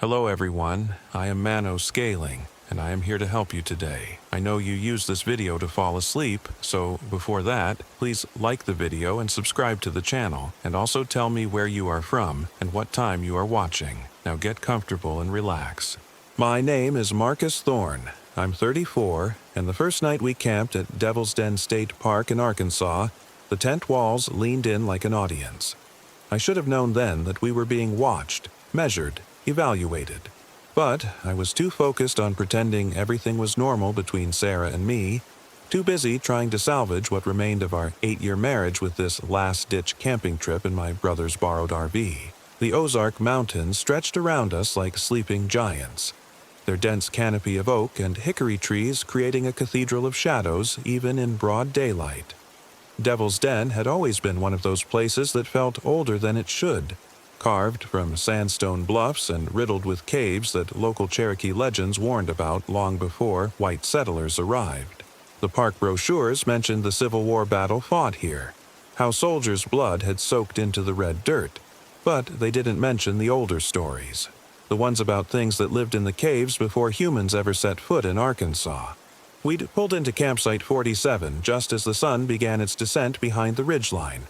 Hello everyone, I am Mano Scaling, and I am here to help you today. I know you use this video to fall asleep, so before that, please like the video and subscribe to the channel, and also tell me where you are from and what time you are watching. Now get comfortable and relax. My name is Marcus Thorne. I'm 34, and the first night we camped at Devil's Den State Park in Arkansas, the tent walls leaned in like an audience. I should have known then that we were being watched, measured, evaluated. But I was too focused on pretending everything was normal between Sarah and me, too busy trying to salvage what remained of our 8-year marriage with this last-ditch camping trip in my brother's borrowed RV. The Ozark Mountains stretched around us like sleeping giants, their dense canopy of oak and hickory trees creating a cathedral of shadows even in broad daylight. Devil's Den had always been one of those places that felt older than it should, carved from sandstone bluffs and riddled with caves that local Cherokee legends warned about long before white settlers arrived. The park brochures mentioned the Civil War battle fought here, how soldiers' blood had soaked into the red dirt, but they didn't mention the older stories, the ones about things that lived in the caves before humans ever set foot in Arkansas. We'd pulled into campsite 47 just as the sun began its descent behind the ridgeline,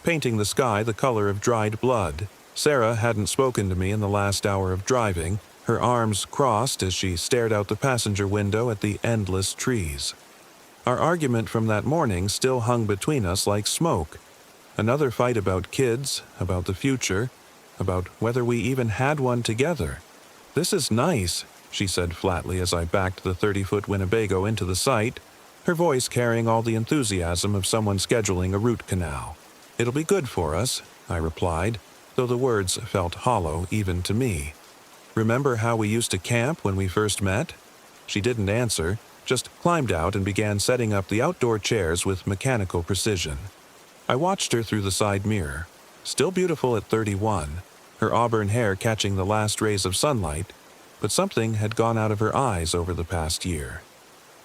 painting the sky the color of dried blood. Sarah hadn't spoken to me in the last hour of driving, her arms crossed as she stared out the passenger window at the endless trees. Our argument from that morning still hung between us like smoke. Another fight about kids, about the future, about whether we even had one together. "This is nice," she said flatly as I backed the 30-foot Winnebago into the site, her voice carrying all the enthusiasm of someone scheduling a root canal. "It'll be good for us," I replied, though the words felt hollow even to me. "Remember how we used to camp when we first met?" She didn't answer, just climbed out and began setting up the outdoor chairs with mechanical precision. I watched her through the side mirror. Still beautiful at 31, her auburn hair catching the last rays of sunlight, but something had gone out of her eyes over the past year.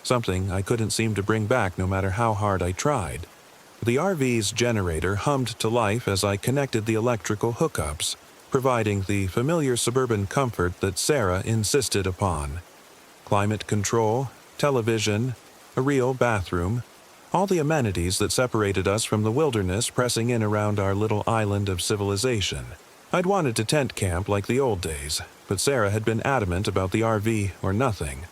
Something I couldn't seem to bring back no matter how hard I tried. The RV's generator hummed to life as I connected the electrical hookups, providing the familiar suburban comfort that Sarah insisted upon. Climate control, television, a real bathroom, all the amenities that separated us from the wilderness pressing in around our little island of civilization. I'd wanted to tent camp like the old days, but Sarah had been adamant about the RV or nothing.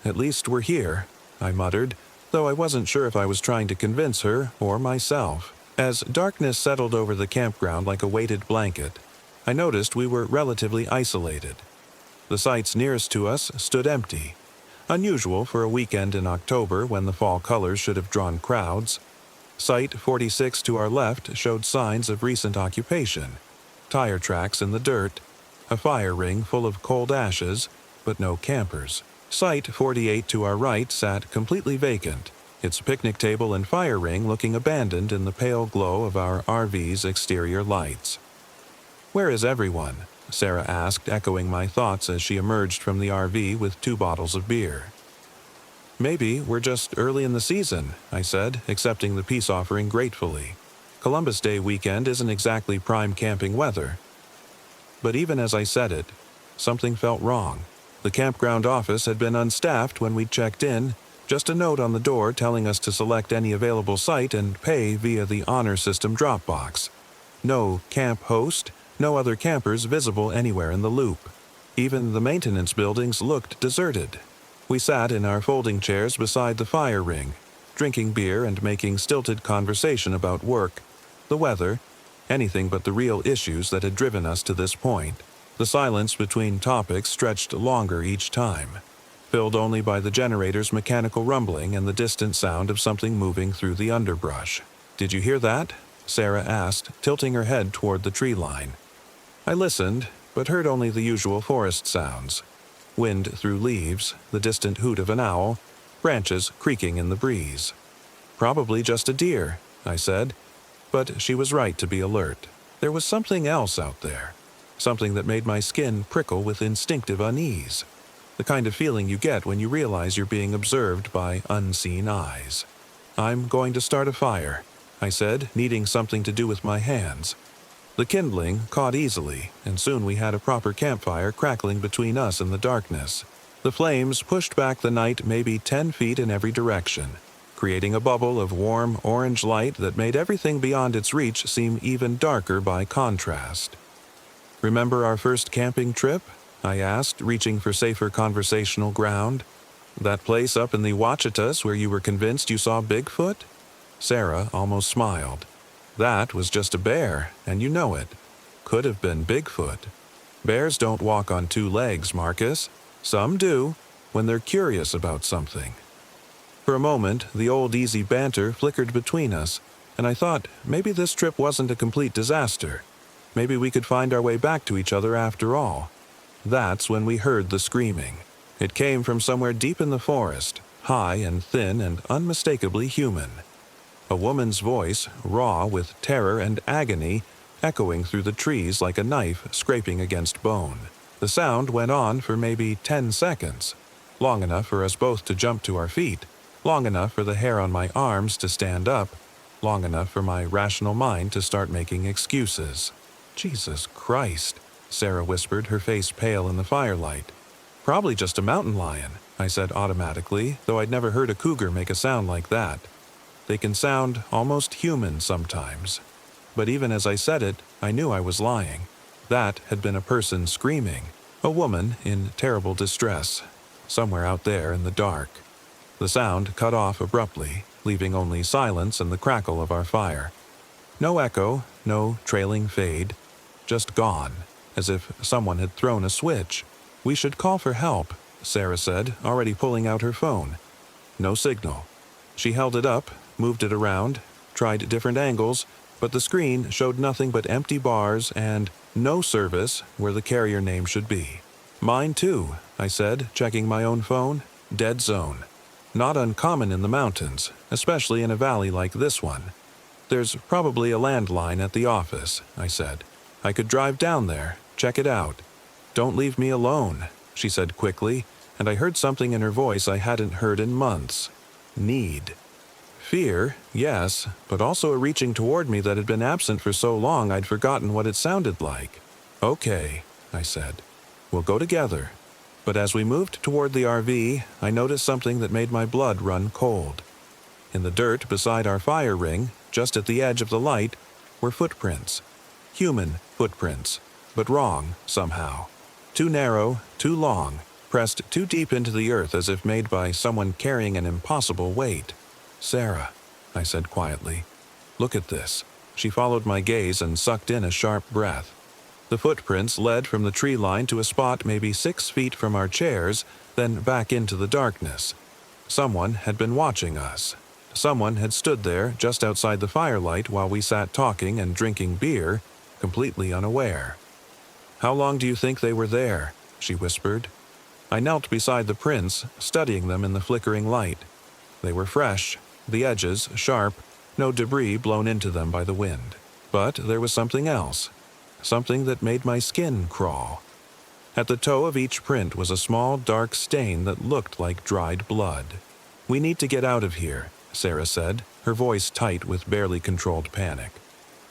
"At least we're here," I muttered, though I wasn't sure if I was trying to convince her or myself. As darkness settled over the campground like a weighted blanket, I noticed we were relatively isolated. The sites nearest to us stood empty, unusual for a weekend in October when the fall colors should have drawn crowds. Site 46 to our left showed signs of recent occupation, tire tracks in the dirt, a fire ring full of cold ashes, but no campers. Site 48 to our right sat completely vacant, its picnic table and fire ring looking abandoned in the pale glow of our RV's exterior lights. "Where is everyone?" Sarah asked, echoing my thoughts as she emerged from the RV with 2 bottles of beer. "Maybe we're just early in the season," I said, accepting the peace offering gratefully. Columbus Day weekend isn't exactly prime camping weather. But even as I said it, something felt wrong. The campground office had been unstaffed when we checked in, just a note on the door telling us to select any available site and pay via the honor system drop box. No camp host, no other campers visible anywhere in the loop. Even the maintenance buildings looked deserted. We sat in our folding chairs beside the fire ring, drinking beer and making stilted conversation about work, the weather, anything but the real issues that had driven us to this point. The silence between topics stretched longer each time, filled only by the generator's mechanical rumbling and the distant sound of something moving through the underbrush. "Did you hear that?" Sarah asked, tilting her head toward the tree line. I listened, but heard only the usual forest sounds. Wind through leaves, the distant hoot of an owl, branches creaking in the breeze. "Probably just a deer," I said, but she was right to be alert. There was something else out there. Something that made my skin prickle with instinctive unease. The kind of feeling you get when you realize you're being observed by unseen eyes. "I'm going to start a fire," I said, needing something to do with my hands. The kindling caught easily, and soon we had a proper campfire crackling between us and the darkness. The flames pushed back the night maybe 10 feet in every direction, creating a bubble of warm orange light that made everything beyond its reach seem even darker by contrast. "Remember our first camping trip?" I asked, reaching for safer conversational ground. "That place up in the Ouachitas where you were convinced you saw Bigfoot?" Sarah almost smiled. "That was just a bear, and you know it. Could have been Bigfoot. Bears don't walk on 2 legs, Marcus. Some do, when they're curious about something." For a moment, the old easy banter flickered between us, and I thought maybe this trip wasn't a complete disaster. Maybe we could find our way back to each other after all. That's when we heard the screaming. It came from somewhere deep in the forest, high and thin and unmistakably human. A woman's voice, raw with terror and agony, echoing through the trees like a knife scraping against bone. The sound went on for maybe 10 seconds, long enough for us both to jump to our feet, long enough for the hair on my arms to stand up, long enough for my rational mind to start making excuses. "Jesus Christ," Sarah whispered, her face pale in the firelight. "Probably just a mountain lion," I said automatically, though I'd never heard a cougar make a sound like that. They can sound almost human sometimes. But even as I said it, I knew I was lying. That had been a person screaming, a woman in terrible distress, somewhere out there in the dark. The sound cut off abruptly, leaving only silence and the crackle of our fire. No echo, no trailing fade, just gone, as if someone had thrown a switch. "We should call for help," Sarah said, already pulling out her phone. No signal. She held it up, moved it around, tried different angles, but the screen showed nothing but empty bars and "no service" where the carrier name should be. "Mine too," I said, checking my own phone. Dead zone. Not uncommon in the mountains, especially in a valley like this one. "There's probably a landline at the office," I said. "I could drive down there, check it out." "Don't leave me alone," she said quickly, and I heard something in her voice I hadn't heard in months. Need. Fear, yes, but also a reaching toward me that had been absent for so long I'd forgotten what it sounded like. "Okay," I said. "We'll go together." But as we moved toward the RV, I noticed something that made my blood run cold. In the dirt beside our fire ring, just at the edge of the light, were footprints. Human footprints, but wrong somehow. Too narrow, too long, pressed too deep into the earth as if made by someone carrying an impossible weight. "Sarah," I said quietly, "look at this." She followed my gaze and sucked in a sharp breath. The footprints led from the tree line to a spot maybe 6 feet from our chairs, then back into the darkness. Someone had been watching us. Someone had stood there just outside the firelight while we sat talking and drinking beer, completely unaware. "How long do you think they were there?" she whispered. I knelt beside the prints, studying them in the flickering light. They were fresh, the edges sharp, no debris blown into them by the wind. But there was something else. Something that made my skin crawl. At the toe of each print was a small dark stain that looked like dried blood. "We need to get out of here," Sarah said, her voice tight with barely controlled panic.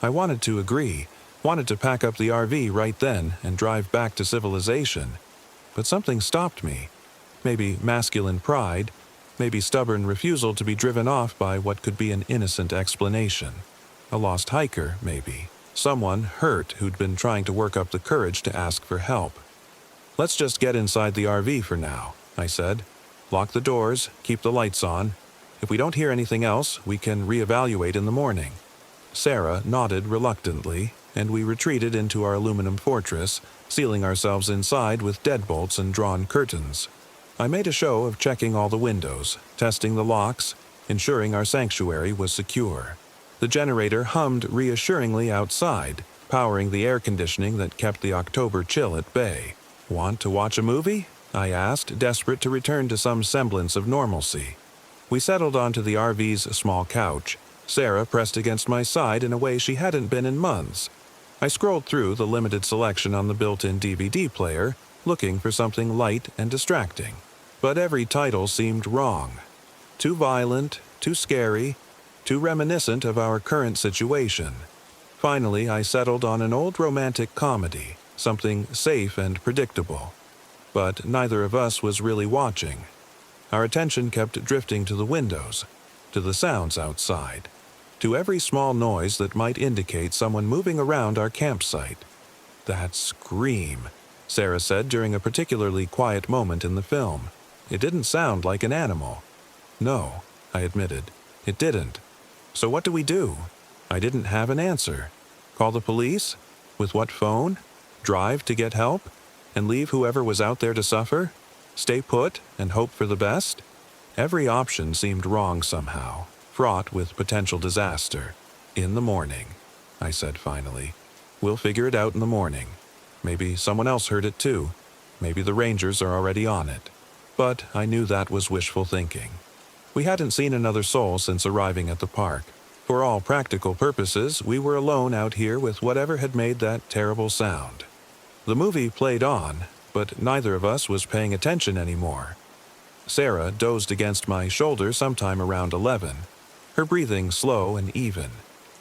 I wanted to agree, wanted to pack up the RV right then and drive back to civilization. But something stopped me. Maybe masculine pride, maybe stubborn refusal to be driven off by what could be an innocent explanation. A lost hiker, maybe. Someone hurt who'd been trying to work up the courage to ask for help. "Let's just get inside the RV for now," I said. "Lock the doors, keep the lights on. If we don't hear anything else, we can reevaluate in the morning." Sarah nodded reluctantly, and we retreated into our aluminum fortress, sealing ourselves inside with deadbolts and drawn curtains. I made a show of checking all the windows, testing the locks, ensuring our sanctuary was secure. The generator hummed reassuringly outside, powering the air conditioning that kept the October chill at bay. "Want to watch a movie?" I asked, desperate to return to some semblance of normalcy. We settled onto the RV's small couch. Sarah pressed against my side in a way she hadn't been in months. I scrolled through the limited selection on the built-in DVD player, looking for something light and distracting. But every title seemed wrong. Too violent, too scary, too reminiscent of our current situation. Finally, I settled on an old romantic comedy, something safe and predictable. But neither of us was really watching. Our attention kept drifting to the windows, to the sounds outside, to every small noise that might indicate someone moving around our campsite. "That scream," Sarah said during a particularly quiet moment in the film. "It didn't sound like an animal." "No," I admitted, "it didn't." "So what do we do?" I didn't have an answer. Call the police? With what phone? Drive to get help? And leave whoever was out there to suffer? Stay put and hope for the best? Every option seemed wrong somehow, fraught with potential disaster. "In the morning," I said finally. "We'll figure it out in the morning. Maybe someone else heard it too. Maybe the Rangers are already on it." But I knew that was wishful thinking. We hadn't seen another soul since arriving at the park. For all practical purposes, we were alone out here with whatever had made that terrible sound. The movie played on, but neither of us was paying attention anymore. Sarah dozed against my shoulder sometime around 11, her breathing slow and even,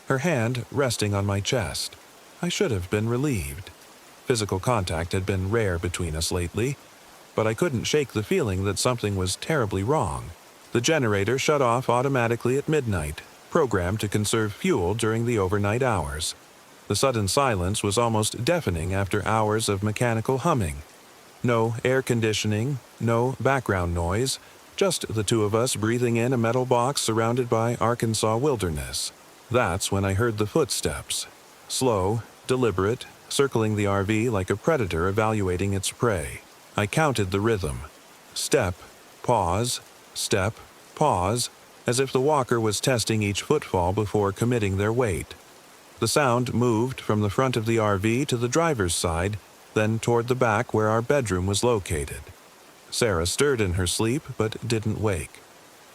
her hand resting on my chest. I should have been relieved. Physical contact had been rare between us lately, but I couldn't shake the feeling that something was terribly wrong. The generator shut off automatically at midnight, programmed to conserve fuel during the overnight hours. The sudden silence was almost deafening after hours of mechanical humming. No air conditioning, no background noise, just the two of us breathing in a metal box surrounded by Arkansas wilderness. That's when I heard the footsteps. Slow, deliberate, circling the RV like a predator evaluating its prey. I counted the rhythm. Step, pause, step, pause, as if the walker was testing each footfall before committing their weight. The sound moved from the front of the RV to the driver's side, then toward the back where our bedroom was located. Sarah stirred in her sleep but didn't wake.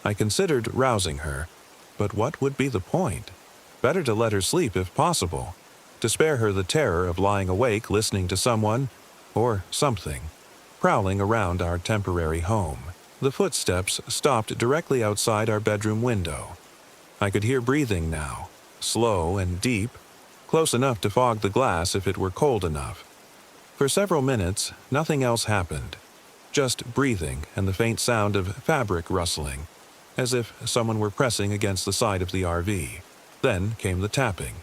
I considered rousing her, but what would be the point? Better to let her sleep if possible, to spare her the terror of lying awake listening to someone, or something, prowling around our temporary home. The footsteps stopped directly outside our bedroom window. I could hear breathing now, slow and deep, close enough to fog the glass if it were cold enough. For several minutes, nothing else happened. Just breathing and the faint sound of fabric rustling, as if someone were pressing against the side of the RV. Then came the tapping.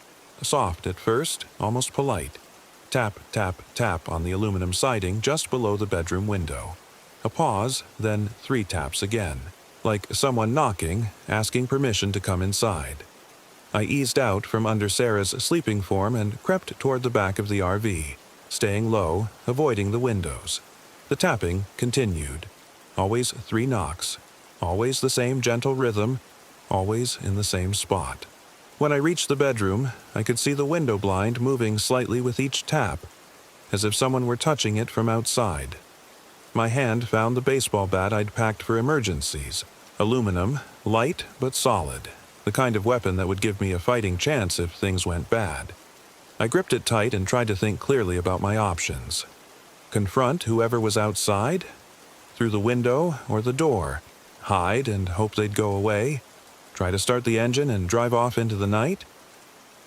Soft at first, almost polite. Tap, tap, tap on the aluminum siding just below the bedroom window. A pause, then 3 taps again, like someone knocking, asking permission to come inside. I eased out from under Sarah's sleeping form and crept toward the back of the RV, staying low, avoiding the windows. The tapping continued. Always 3 knocks. Always the same gentle rhythm. Always in the same spot. When I reached the bedroom, I could see the window blind moving slightly with each tap, as if someone were touching it from outside. My hand found the baseball bat I'd packed for emergencies. Aluminum, light but solid. The kind of weapon that would give me a fighting chance if things went bad. I gripped it tight and tried to think clearly about my options. Confront whoever was outside? Through the window or the door? Hide and hope they'd go away? Try to start the engine and drive off into the night?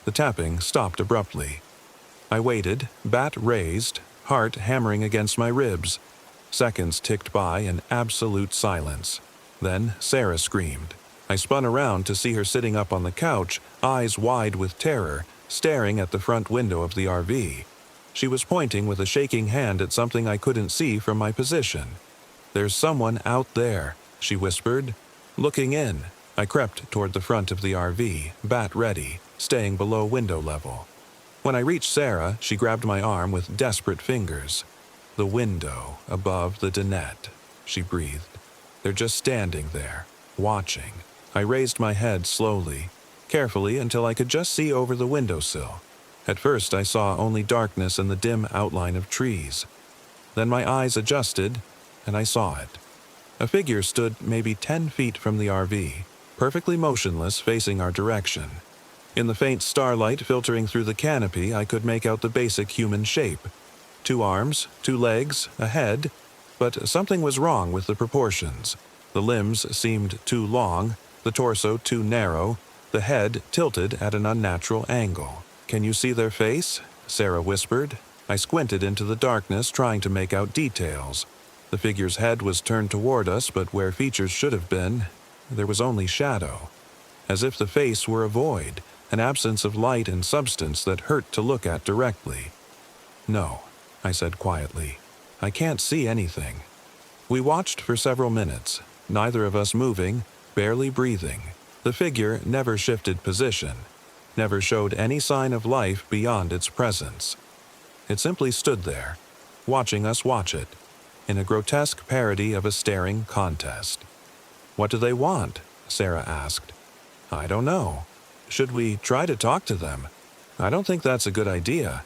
The tapping stopped abruptly. I waited, bat raised, heart hammering against my ribs. Seconds ticked by in absolute silence. Then Sarah screamed. I spun around to see her sitting up on the couch, eyes wide with terror, staring at the front window of the RV. She was pointing with a shaking hand at something I couldn't see from my position. "There's someone out there," she whispered. Looking in, I crept toward the front of the RV, bat ready, staying below window level. When I reached Sarah, she grabbed my arm with desperate fingers. "The window above the dinette," she breathed. "They're just standing there, watching." I raised my head slowly, carefully until I could just see over the windowsill. At first I saw only darkness and the dim outline of trees. Then my eyes adjusted, and I saw it. A figure stood maybe 10 feet from the RV, perfectly motionless facing our direction. In the faint starlight filtering through the canopy, I could make out the basic human shape. 2 arms, 2 legs, a head, but something was wrong with the proportions. The limbs seemed too long, the torso too narrow, the head tilted at an unnatural angle. "Can you see their face?" Sarah whispered. I squinted into the darkness, trying to make out details. The figure's head was turned toward us, but where features should have been, there was only shadow. As if the face were a void, an absence of light and substance that hurt to look at directly. "No," I said quietly. "I can't see anything." We watched for several minutes, neither of us moving, barely breathing. The figure never shifted position, never showed any sign of life beyond its presence. It simply stood there, watching us watch it, in a grotesque parody of a staring contest. "What do they want?" Sarah asked. "I don't know. Should we try to talk to them?" "I don't think that's a good idea."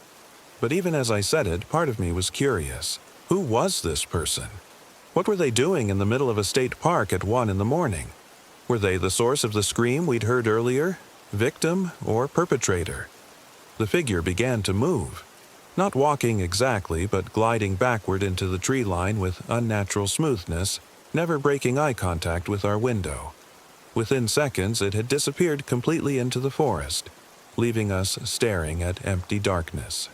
But even as I said it, part of me was curious. Who was this person? What were they doing in the middle of a state park at 1 in the morning? Were they the source of the scream we'd heard earlier? Victim or perpetrator? The figure began to move. Not walking exactly, but gliding backward into the tree line with unnatural smoothness, never breaking eye contact with our window. Within seconds, it had disappeared completely into the forest, leaving us staring at empty darkness.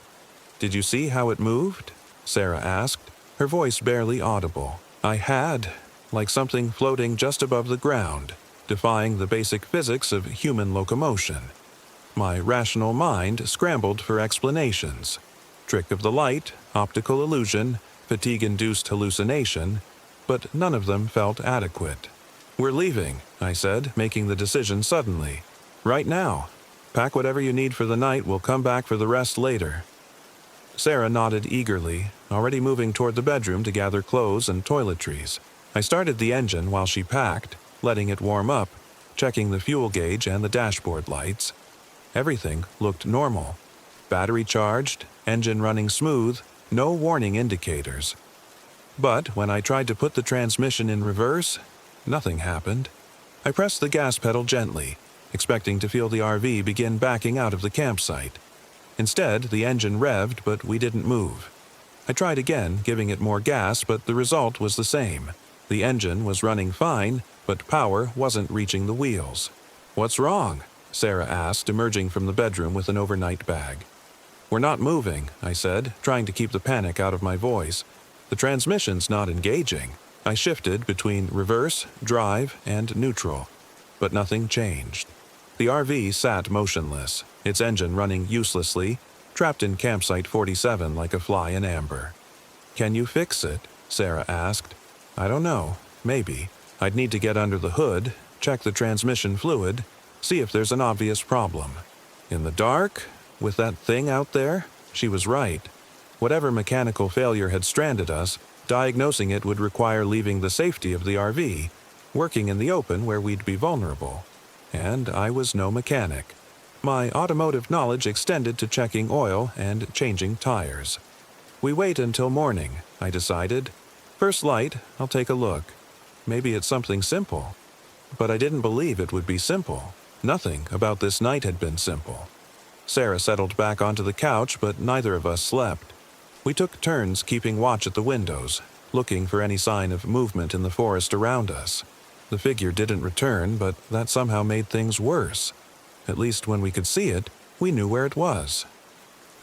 "Did you see how it moved?" Sarah asked, her voice barely audible. I had, like something floating just above the ground, defying the basic physics of human locomotion. My rational mind scrambled for explanations. Trick of the light, optical illusion, fatigue-induced hallucination, but none of them felt adequate. "We're leaving," I said, making the decision suddenly. "Right now. Pack whatever you need for the night, we'll come back for the rest later." Sarah nodded eagerly, already moving toward the bedroom to gather clothes and toiletries. I started the engine while she packed, letting it warm up, checking the fuel gauge and the dashboard lights. Everything looked normal. Battery charged, engine running smooth, no warning indicators. But when I tried to put the transmission in reverse, nothing happened. I pressed the gas pedal gently, expecting to feel the RV begin backing out of the campsite. Instead, the engine revved, but we didn't move. I tried again, giving it more gas, but the result was the same. The engine was running fine, but power wasn't reaching the wheels. "What's wrong?" Sarah asked, emerging from the bedroom with an overnight bag. "We're not moving," I said, trying to keep the panic out of my voice. "The transmission's not engaging." I shifted between reverse, drive, and neutral, but nothing changed. The RV sat motionless, its engine running uselessly, trapped in campsite 47 like a fly in amber. "Can you fix it?" Sarah asked. "I don't know. Maybe. I'd need to get under the hood, check the transmission fluid, see if there's an obvious problem." In the dark? With that thing out there? She was right. Whatever mechanical failure had stranded us, diagnosing it would require leaving the safety of the RV, working in the open where we'd be vulnerable. And I was no mechanic. My automotive knowledge extended to checking oil and changing tires. "We wait until morning," I decided. "First light, I'll take a look. Maybe it's something simple." But I didn't believe it would be simple. Nothing about this night had been simple. Sarah settled back onto the couch, but neither of us slept. We took turns keeping watch at the windows, looking for any sign of movement in the forest around us. The figure didn't return, but that somehow made things worse. At least when we could see it, we knew where it was.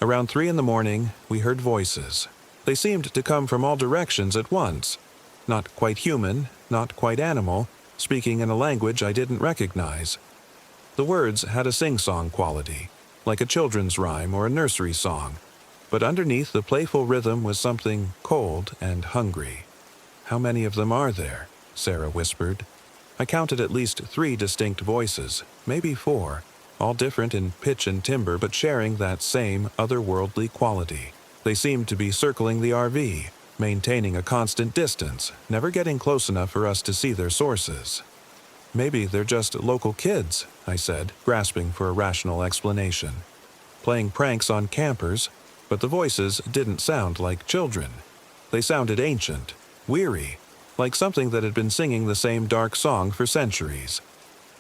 Around 3 in the morning, we heard voices. They seemed to come from all directions at once. Not quite human, not quite animal, speaking in a language I didn't recognize. The words had a sing-song quality, like a children's rhyme or a nursery song. But underneath the playful rhythm was something cold and hungry. "How many of them are there?" Sarah whispered. I counted at least 3 distinct voices, maybe 4, all different in pitch and timbre but sharing that same otherworldly quality. They seemed to be circling the RV, maintaining a constant distance, never getting close enough for us to see their sources. "Maybe they're just local kids," I said, grasping for a rational explanation. "Playing pranks on campers," but the voices didn't sound like children. They sounded ancient, weary, like something that had been singing the same dark song for centuries.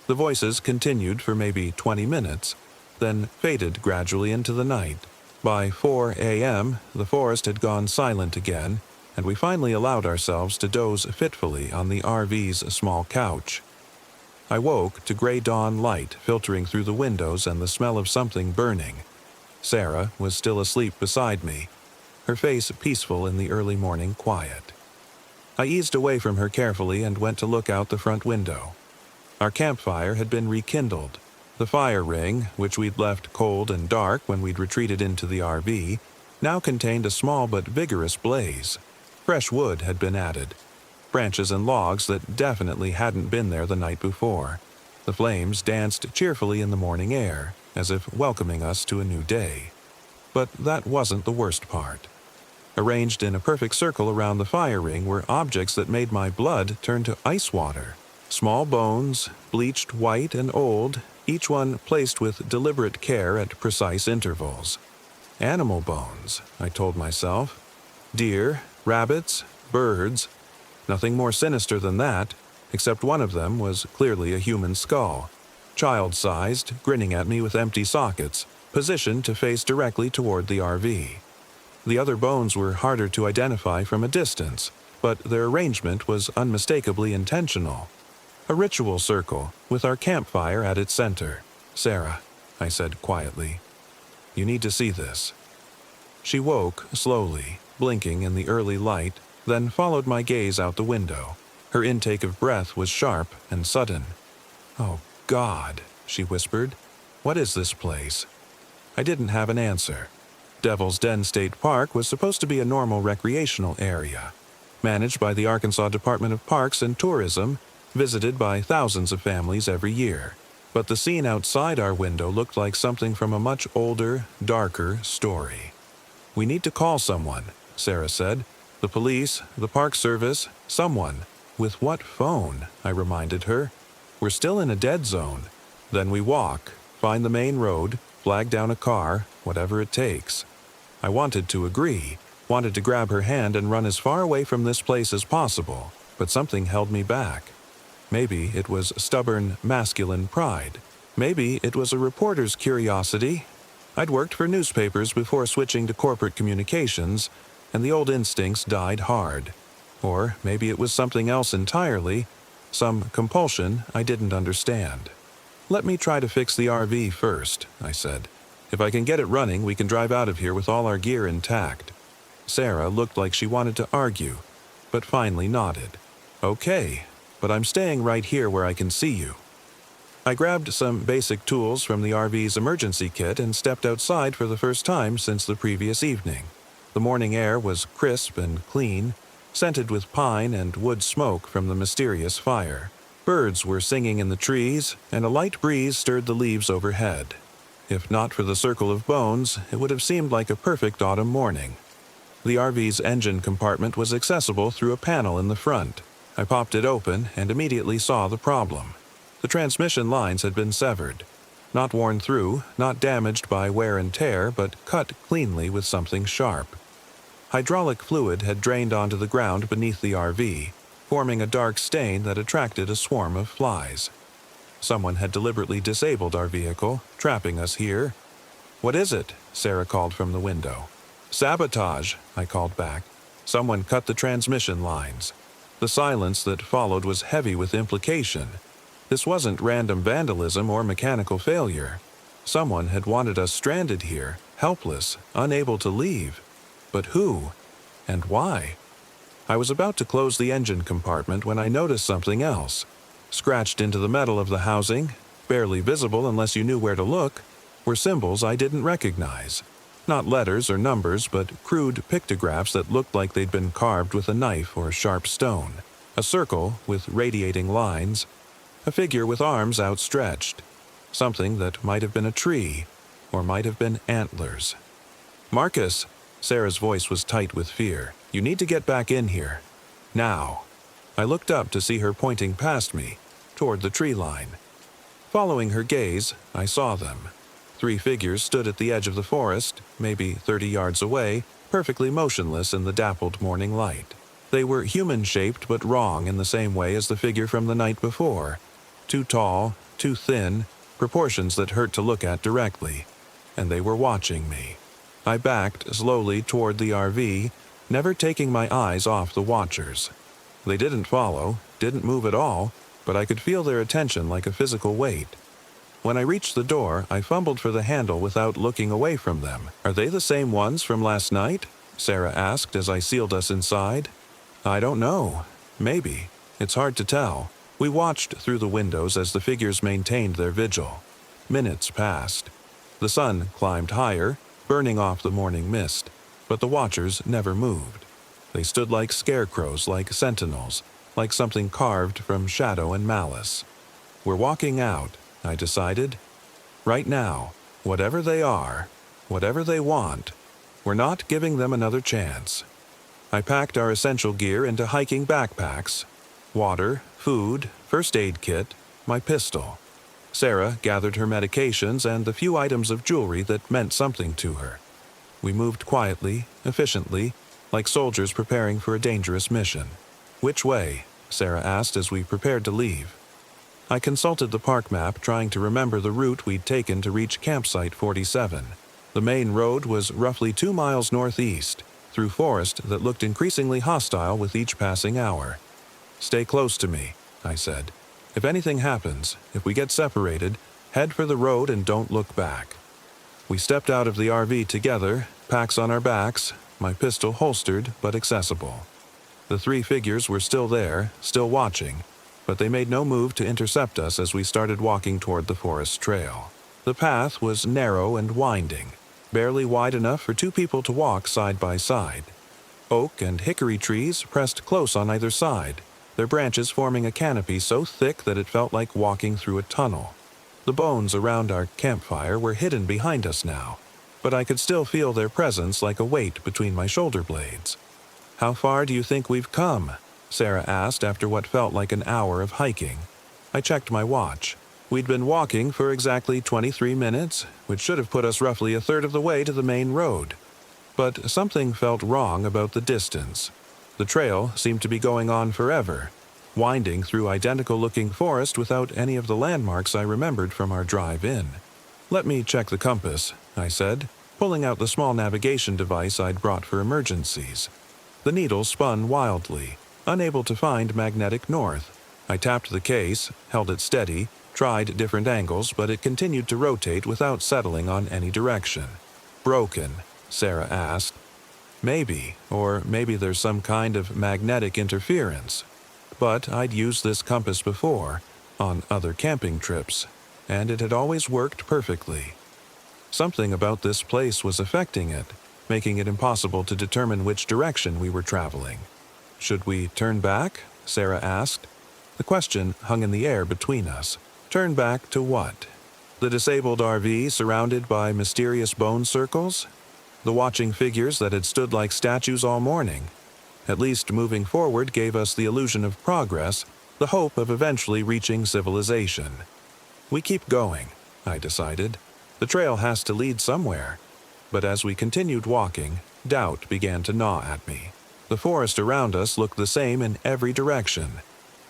The voices continued for maybe 20 minutes, then faded gradually into the night. By 4 a.m., the forest had gone silent again, and we finally allowed ourselves to doze fitfully on the RV's small couch. I woke to gray dawn light filtering through the windows and the smell of something burning. Sarah was still asleep beside me, her face peaceful in the early morning quiet. I eased away from her carefully and went to look out the front window. Our campfire had been rekindled. The fire ring, which we'd left cold and dark when we'd retreated into the RV, now contained a small but vigorous blaze. Fresh wood had been added, branches and logs that definitely hadn't been there the night before. The flames danced cheerfully in the morning air, as if welcoming us to a new day. But that wasn't the worst part. Arranged in a perfect circle around the fire ring were objects that made my blood turn to ice water. Small bones, bleached white and old, each one placed with deliberate care at precise intervals. Animal bones, I told myself. Deer, rabbits, birds. Nothing more sinister than that, except one of them was clearly a human skull, child-sized, grinning at me with empty sockets, positioned to face directly toward the RV. The other bones were harder to identify from a distance, but their arrangement was unmistakably intentional. A ritual circle, with our campfire at its center. "Sarah," I said quietly, "you need to see this." She woke slowly, blinking in the early light, then followed my gaze out the window. Her intake of breath was sharp and sudden. "Oh, God," she whispered. "What is this place?" I didn't have an answer. Devil's Den State Park was supposed to be a normal recreational area, managed by the Arkansas Department of Parks and Tourism, visited by thousands of families every year. But the scene outside our window looked like something from a much older, darker story. "We need to call someone," Sarah said. "The police, the Park Service, someone." "With what phone?" I reminded her. "We're still in a dead zone. Then we walk, find the main road, flag down a car, whatever it takes." I wanted to agree, wanted to grab her hand and run as far away from this place as possible, but something held me back. Maybe it was stubborn, masculine pride. Maybe it was a reporter's curiosity. I'd worked for newspapers before switching to corporate communications, and the old instincts died hard. Or maybe it was something else entirely, some compulsion I didn't understand. "Let me try to fix the RV first," I said. "If I can get it running, we can drive out of here with all our gear intact." Sarah looked like she wanted to argue, but finally nodded. "Okay, but I'm staying right here where I can see you." I grabbed some basic tools from the RV's emergency kit and stepped outside for the first time since the previous evening. The morning air was crisp and clean, scented with pine and wood smoke from the mysterious fire. Birds were singing in the trees, and a light breeze stirred the leaves overhead. If not for the circle of bones, it would have seemed like a perfect autumn morning. The RV's engine compartment was accessible through a panel in the front. I popped it open and immediately saw the problem. The transmission lines had been severed. Not worn through, not damaged by wear and tear, but cut cleanly with something sharp. Hydraulic fluid had drained onto the ground beneath the RV, forming a dark stain that attracted a swarm of flies. Someone had deliberately disabled our vehicle, trapping us here. "What is it?" Sarah called from the window. "Sabotage," I called back. Someone cut the transmission lines. The silence that followed was heavy with implication. This wasn't random vandalism or mechanical failure. Someone had wanted us stranded here, helpless, unable to leave. But who? And why? I was about to close the engine compartment when I noticed something else. Scratched into the metal of the housing, barely visible unless you knew where to look, were symbols I didn't recognize. Not letters or numbers, but crude pictographs that looked like they'd been carved with a knife or sharp stone. A circle with radiating lines. A figure with arms outstretched. Something that might have been a tree, or might have been antlers. "Marcus," Sarah's voice was tight with fear. "You need to get back in here. Now." I looked up to see her pointing past me, toward the tree line. Following her gaze, I saw them. 3 figures stood at the edge of the forest, maybe 30 yards away, perfectly motionless in the dappled morning light. They were human-shaped but wrong in the same way as the figure from the night before. Too tall, too thin, proportions that hurt to look at directly. And they were watching me. I backed slowly toward the RV, never taking my eyes off the watchers. They didn't follow, didn't move at all, but I could feel their attention like a physical weight. When I reached the door, I fumbled for the handle without looking away from them. "Are they the same ones from last night?" Sarah asked as I sealed us inside. "I don't know. Maybe. It's hard to tell." We watched through the windows as the figures maintained their vigil. Minutes passed. The sun climbed higher, burning off the morning mist, but the watchers never moved. They stood like scarecrows, like sentinels, like something carved from shadow and malice. "We're walking out," I decided. "Right now, whatever they are, whatever they want, we're not giving them another chance." I packed our essential gear into hiking backpacks: water, food, first aid kit, my pistol. Sarah gathered her medications and the few items of jewelry that meant something to her. We moved quietly, efficiently, like soldiers preparing for a dangerous mission. "Which way?" Sarah asked as we prepared to leave. I consulted the park map, trying to remember the route we'd taken to reach campsite 47. The main road was roughly 2 miles northeast, through forest that looked increasingly hostile with each passing hour. "Stay close to me," I said. "If anything happens, if we get separated, head for the road and don't look back." We stepped out of the RV together, packs on our backs, my pistol holstered but accessible. The 3 figures were still there, still watching, but they made no move to intercept us as we started walking toward the forest trail. The path was narrow and winding, barely wide enough for 2 people to walk side by side. Oak and hickory trees pressed close on either side, their branches forming a canopy so thick that it felt like walking through a tunnel. The bones around our campfire were hidden behind us now, but I could still feel their presence like a weight between my shoulder blades. "How far do you think we've come?" Sarah asked after what felt like an hour of hiking. I checked my watch. We'd been walking for exactly 23 minutes, which should have put us roughly a third of the way to the main road. But something felt wrong about the distance. The trail seemed to be going on forever, winding through identical-looking forest without any of the landmarks I remembered from our drive in. "Let me check the compass," I said, pulling out the small navigation device I'd brought for emergencies. The needle spun wildly, unable to find magnetic north. I tapped the case, held it steady, tried different angles, but it continued to rotate without settling on any direction. "Broken?" Sarah asked. "Maybe, or maybe there's some kind of magnetic interference. But I'd used this compass before, on other camping trips, and it had always worked perfectly. Something about this place was affecting it, making it impossible to determine which direction we were traveling. "Should we turn back?" Sarah asked. The question hung in the air between us. Turn back to what? The disabled RV surrounded by mysterious bone circles? The watching figures that had stood like statues all morning? At least moving forward gave us the illusion of progress, the hope of eventually reaching civilization. "We keep going," I decided. "The trail has to lead somewhere." But as we continued walking, doubt began to gnaw at me. The forest around us looked the same in every direction.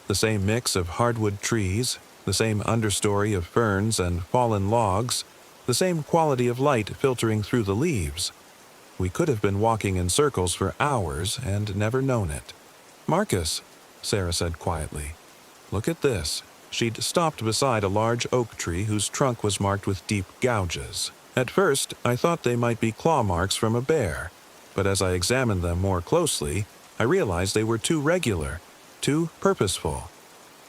The same mix of hardwood trees, the same understory of ferns and fallen logs, the same quality of light filtering through the leaves. We could have been walking in circles for hours and never known it. "Marcus," Sarah said quietly, "look at this." She'd stopped beside a large oak tree whose trunk was marked with deep gouges. At first, I thought they might be claw marks from a bear, but as I examined them more closely, I realized they were too regular, too purposeful.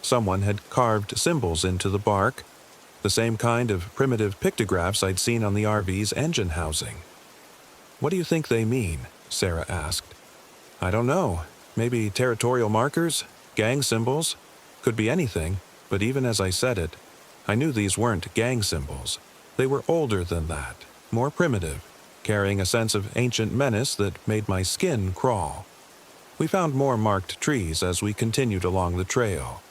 Someone had carved symbols into the bark, the same kind of primitive pictographs I'd seen on the RV's engine housing. "What do you think they mean?" Sarah asked. "I don't know. Maybe territorial markers? Gang symbols? Could be anything, but even as I said it, I knew these weren't gang symbols. They were older than that, more primitive, carrying a sense of ancient menace that made my skin crawl. We found more marked trees as we continued along the trail.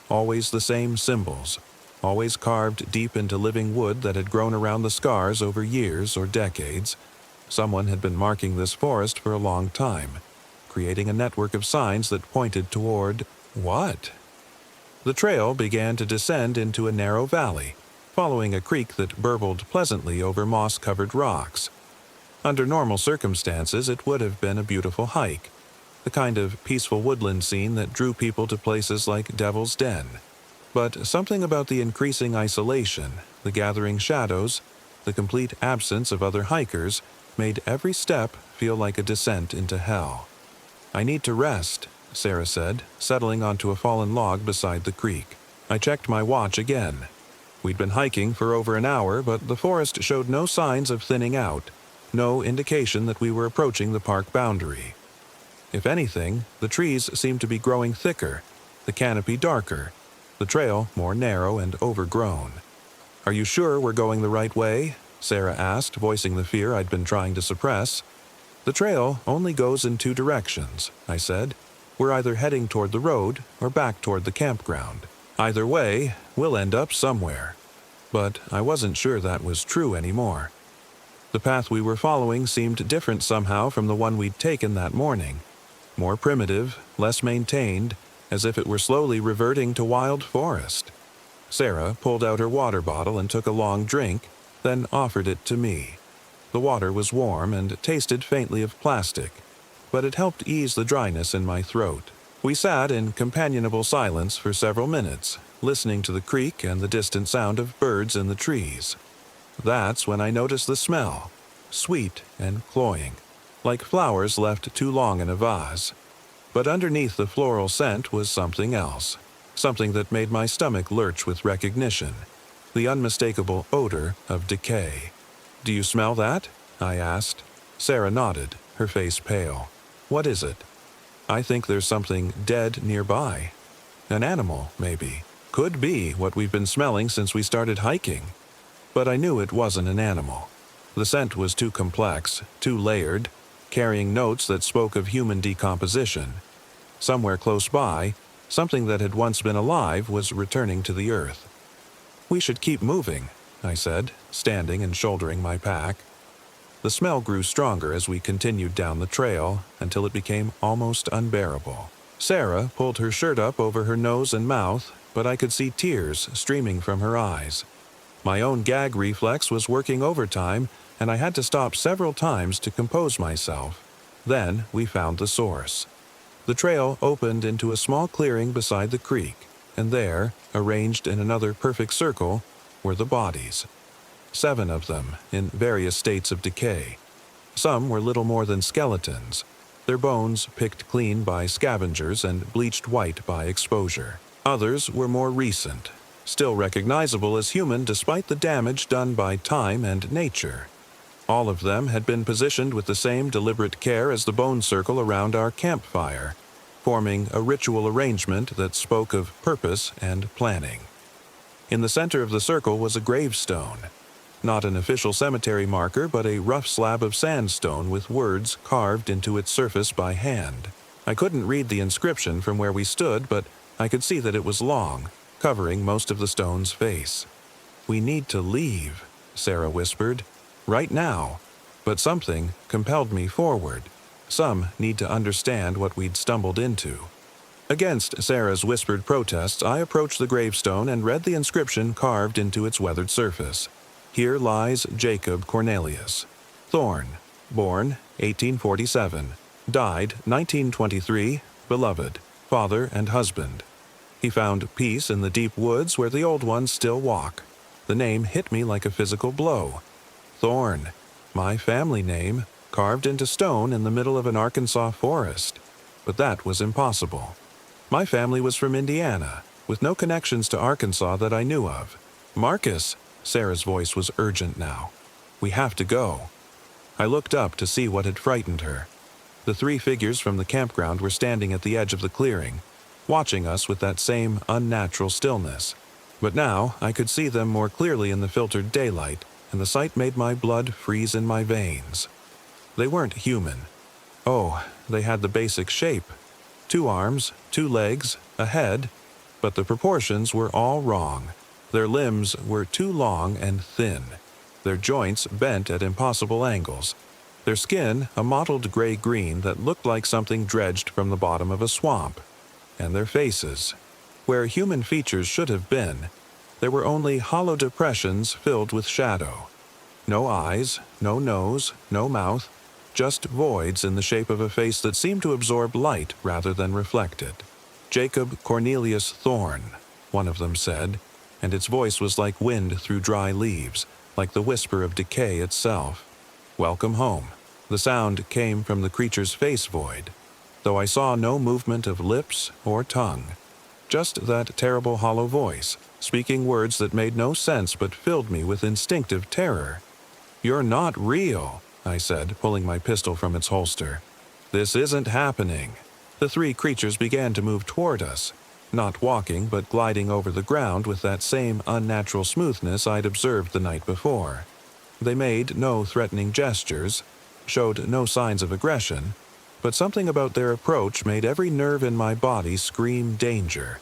Always the same symbols, always carved deep into living wood that had grown around the scars over years or decades. Someone had been marking this forest for a long time, creating a network of signs that pointed toward what? The trail began to descend into a narrow valley, following a creek that burbled pleasantly over moss-covered rocks. Under normal circumstances, it would have been a beautiful hike, the kind of peaceful woodland scene that drew people to places like Devil's Den. But something about the increasing isolation, the gathering shadows, the complete absence of other hikers made every step feel like a descent into hell. "I need to rest," Sarah said, settling onto a fallen log beside the creek. I checked my watch again. We'd been hiking for over an hour, but the forest showed no signs of thinning out, no indication that we were approaching the park boundary. If anything, the trees seemed to be growing thicker, the canopy darker, the trail more narrow and overgrown. "Are you sure we're going the right way?" Sarah asked, voicing the fear I'd been trying to suppress. "The trail only goes in two directions," I said. "We're either heading toward the road or back toward the campground. Either way, we'll end up somewhere." But I wasn't sure that was true anymore. The path we were following seemed different somehow from the one we'd taken that morning. More primitive, less maintained, as if it were slowly reverting to wild forest. Sarah pulled out her water bottle and took a long drink, then offered it to me. The water was warm and tasted faintly of plastic, but it helped ease the dryness in my throat. We sat in companionable silence for several minutes, listening to the creek and the distant sound of birds in the trees. That's when I noticed the smell, sweet and cloying, like flowers left too long in a vase. But underneath the floral scent was something else, something that made my stomach lurch with recognition, the unmistakable odor of decay. "Do you smell that?" I asked. Sarah nodded, her face pale. "What is it?" "I think there's something dead nearby. An animal, maybe. Could be what we've been smelling since we started hiking." But I knew it wasn't an animal. The scent was too complex, too layered, carrying notes that spoke of human decomposition. Somewhere close by, something that had once been alive was returning to the earth. "We should keep moving," I said, standing and shouldering my pack. The smell grew stronger as we continued down the trail until it became almost unbearable. Sarah pulled her shirt up over her nose and mouth, but I could see tears streaming from her eyes. My own gag reflex was working overtime, and I had to stop several times to compose myself. Then we found the source. The trail opened into a small clearing beside the creek, and there, arranged in another perfect circle, were the bodies. 7 of them, in various states of decay. Some were little more than skeletons, their bones picked clean by scavengers and bleached white by exposure. Others were more recent, still recognizable as human despite the damage done by time and nature. All of them had been positioned with the same deliberate care as the bone circle around our campfire, forming a ritual arrangement that spoke of purpose and planning. In the center of the circle was a gravestone. Not an official cemetery marker, but a rough slab of sandstone with words carved into its surface by hand. I couldn't read the inscription from where we stood, but I could see that it was long, covering most of the stone's face. "We need to leave," Sarah whispered. "Right now." But something compelled me forward. Some need to understand what we'd stumbled into. Against Sarah's whispered protests, I approached the gravestone and read the inscription carved into its weathered surface. "Here lies Jacob Cornelius. Thorn. Born 1847. Died 1923. Beloved. Father and husband. He found peace in the deep woods where the old ones still walk." The name hit me like a physical blow. Thorn. My family name, carved into stone in the middle of an Arkansas forest. But that was impossible. My family was from Indiana, with no connections to Arkansas that I knew of. "Marcus," Sarah's voice was urgent now. "We have to go." I looked up to see what had frightened her. The 3 figures from the campground were standing at the edge of the clearing, watching us with that same unnatural stillness. But now I could see them more clearly in the filtered daylight, and the sight made my blood freeze in my veins. They weren't human. Oh, they had the basic shape. 2 arms, 2 legs, a head, but the proportions were all wrong. Their limbs were too long and thin, their joints bent at impossible angles, their skin a mottled gray-green that looked like something dredged from the bottom of a swamp. And their faces. Where human features should have been, there were only hollow depressions filled with shadow. No eyes, no nose, no mouth, just voids in the shape of a face that seemed to absorb light rather than reflect it. Jacob Cornelius Thorn. one of them said, and its voice was like wind through dry leaves, like the whisper of decay itself. Welcome home. The sound came from the creature's face void, though I saw no movement of lips or tongue. Just that terrible hollow voice, speaking words that made no sense but filled me with instinctive terror. "You're not real," I said, pulling my pistol from its holster. "This isn't happening." The three creatures began to move toward us, not walking but gliding over the ground with that same unnatural smoothness I'd observed the night before. They made no threatening gestures, showed no signs of aggression, but something about their approach made every nerve in my body scream danger.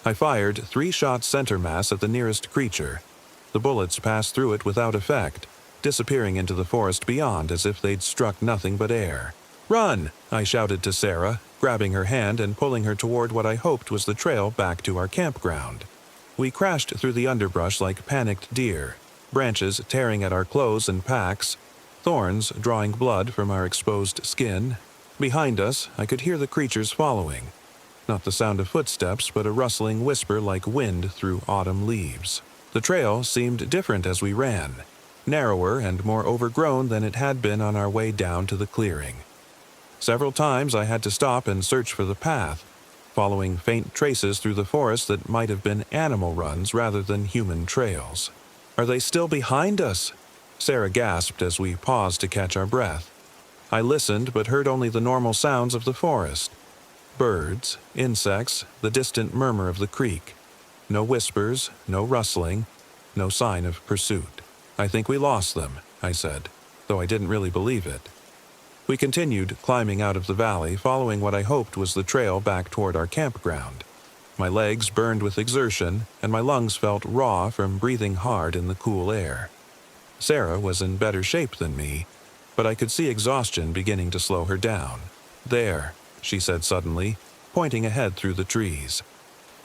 I fired 3 shots center mass at the nearest creature. The bullets passed through it without effect, disappearing into the forest beyond as if they'd struck nothing but air. "Run!" I shouted to Sarah, grabbing her hand and pulling her toward what I hoped was the trail back to our campground. We crashed through the underbrush like panicked deer, branches tearing at our clothes and packs, thorns drawing blood from our exposed skin. Behind us, I could hear the creatures following. Not the sound of footsteps, but a rustling whisper like wind through autumn leaves. The trail seemed different as we ran, narrower and more overgrown than it had been on our way down to the clearing. Several times I had to stop and search for the path, following faint traces through the forest that might have been animal runs rather than human trails. "Are they still behind us?" Sarah gasped as we paused to catch our breath. I listened but heard only the normal sounds of the forest. Birds, insects, the distant murmur of the creek. No whispers, no rustling, no sign of pursuit. "I think we lost them," I said, though I didn't really believe it. We continued climbing out of the valley, following what I hoped was the trail back toward our campground. My legs burned with exertion, and my lungs felt raw from breathing hard in the cool air. Sarah was in better shape than me, but I could see exhaustion beginning to slow her down. "There," she said suddenly, pointing ahead through the trees.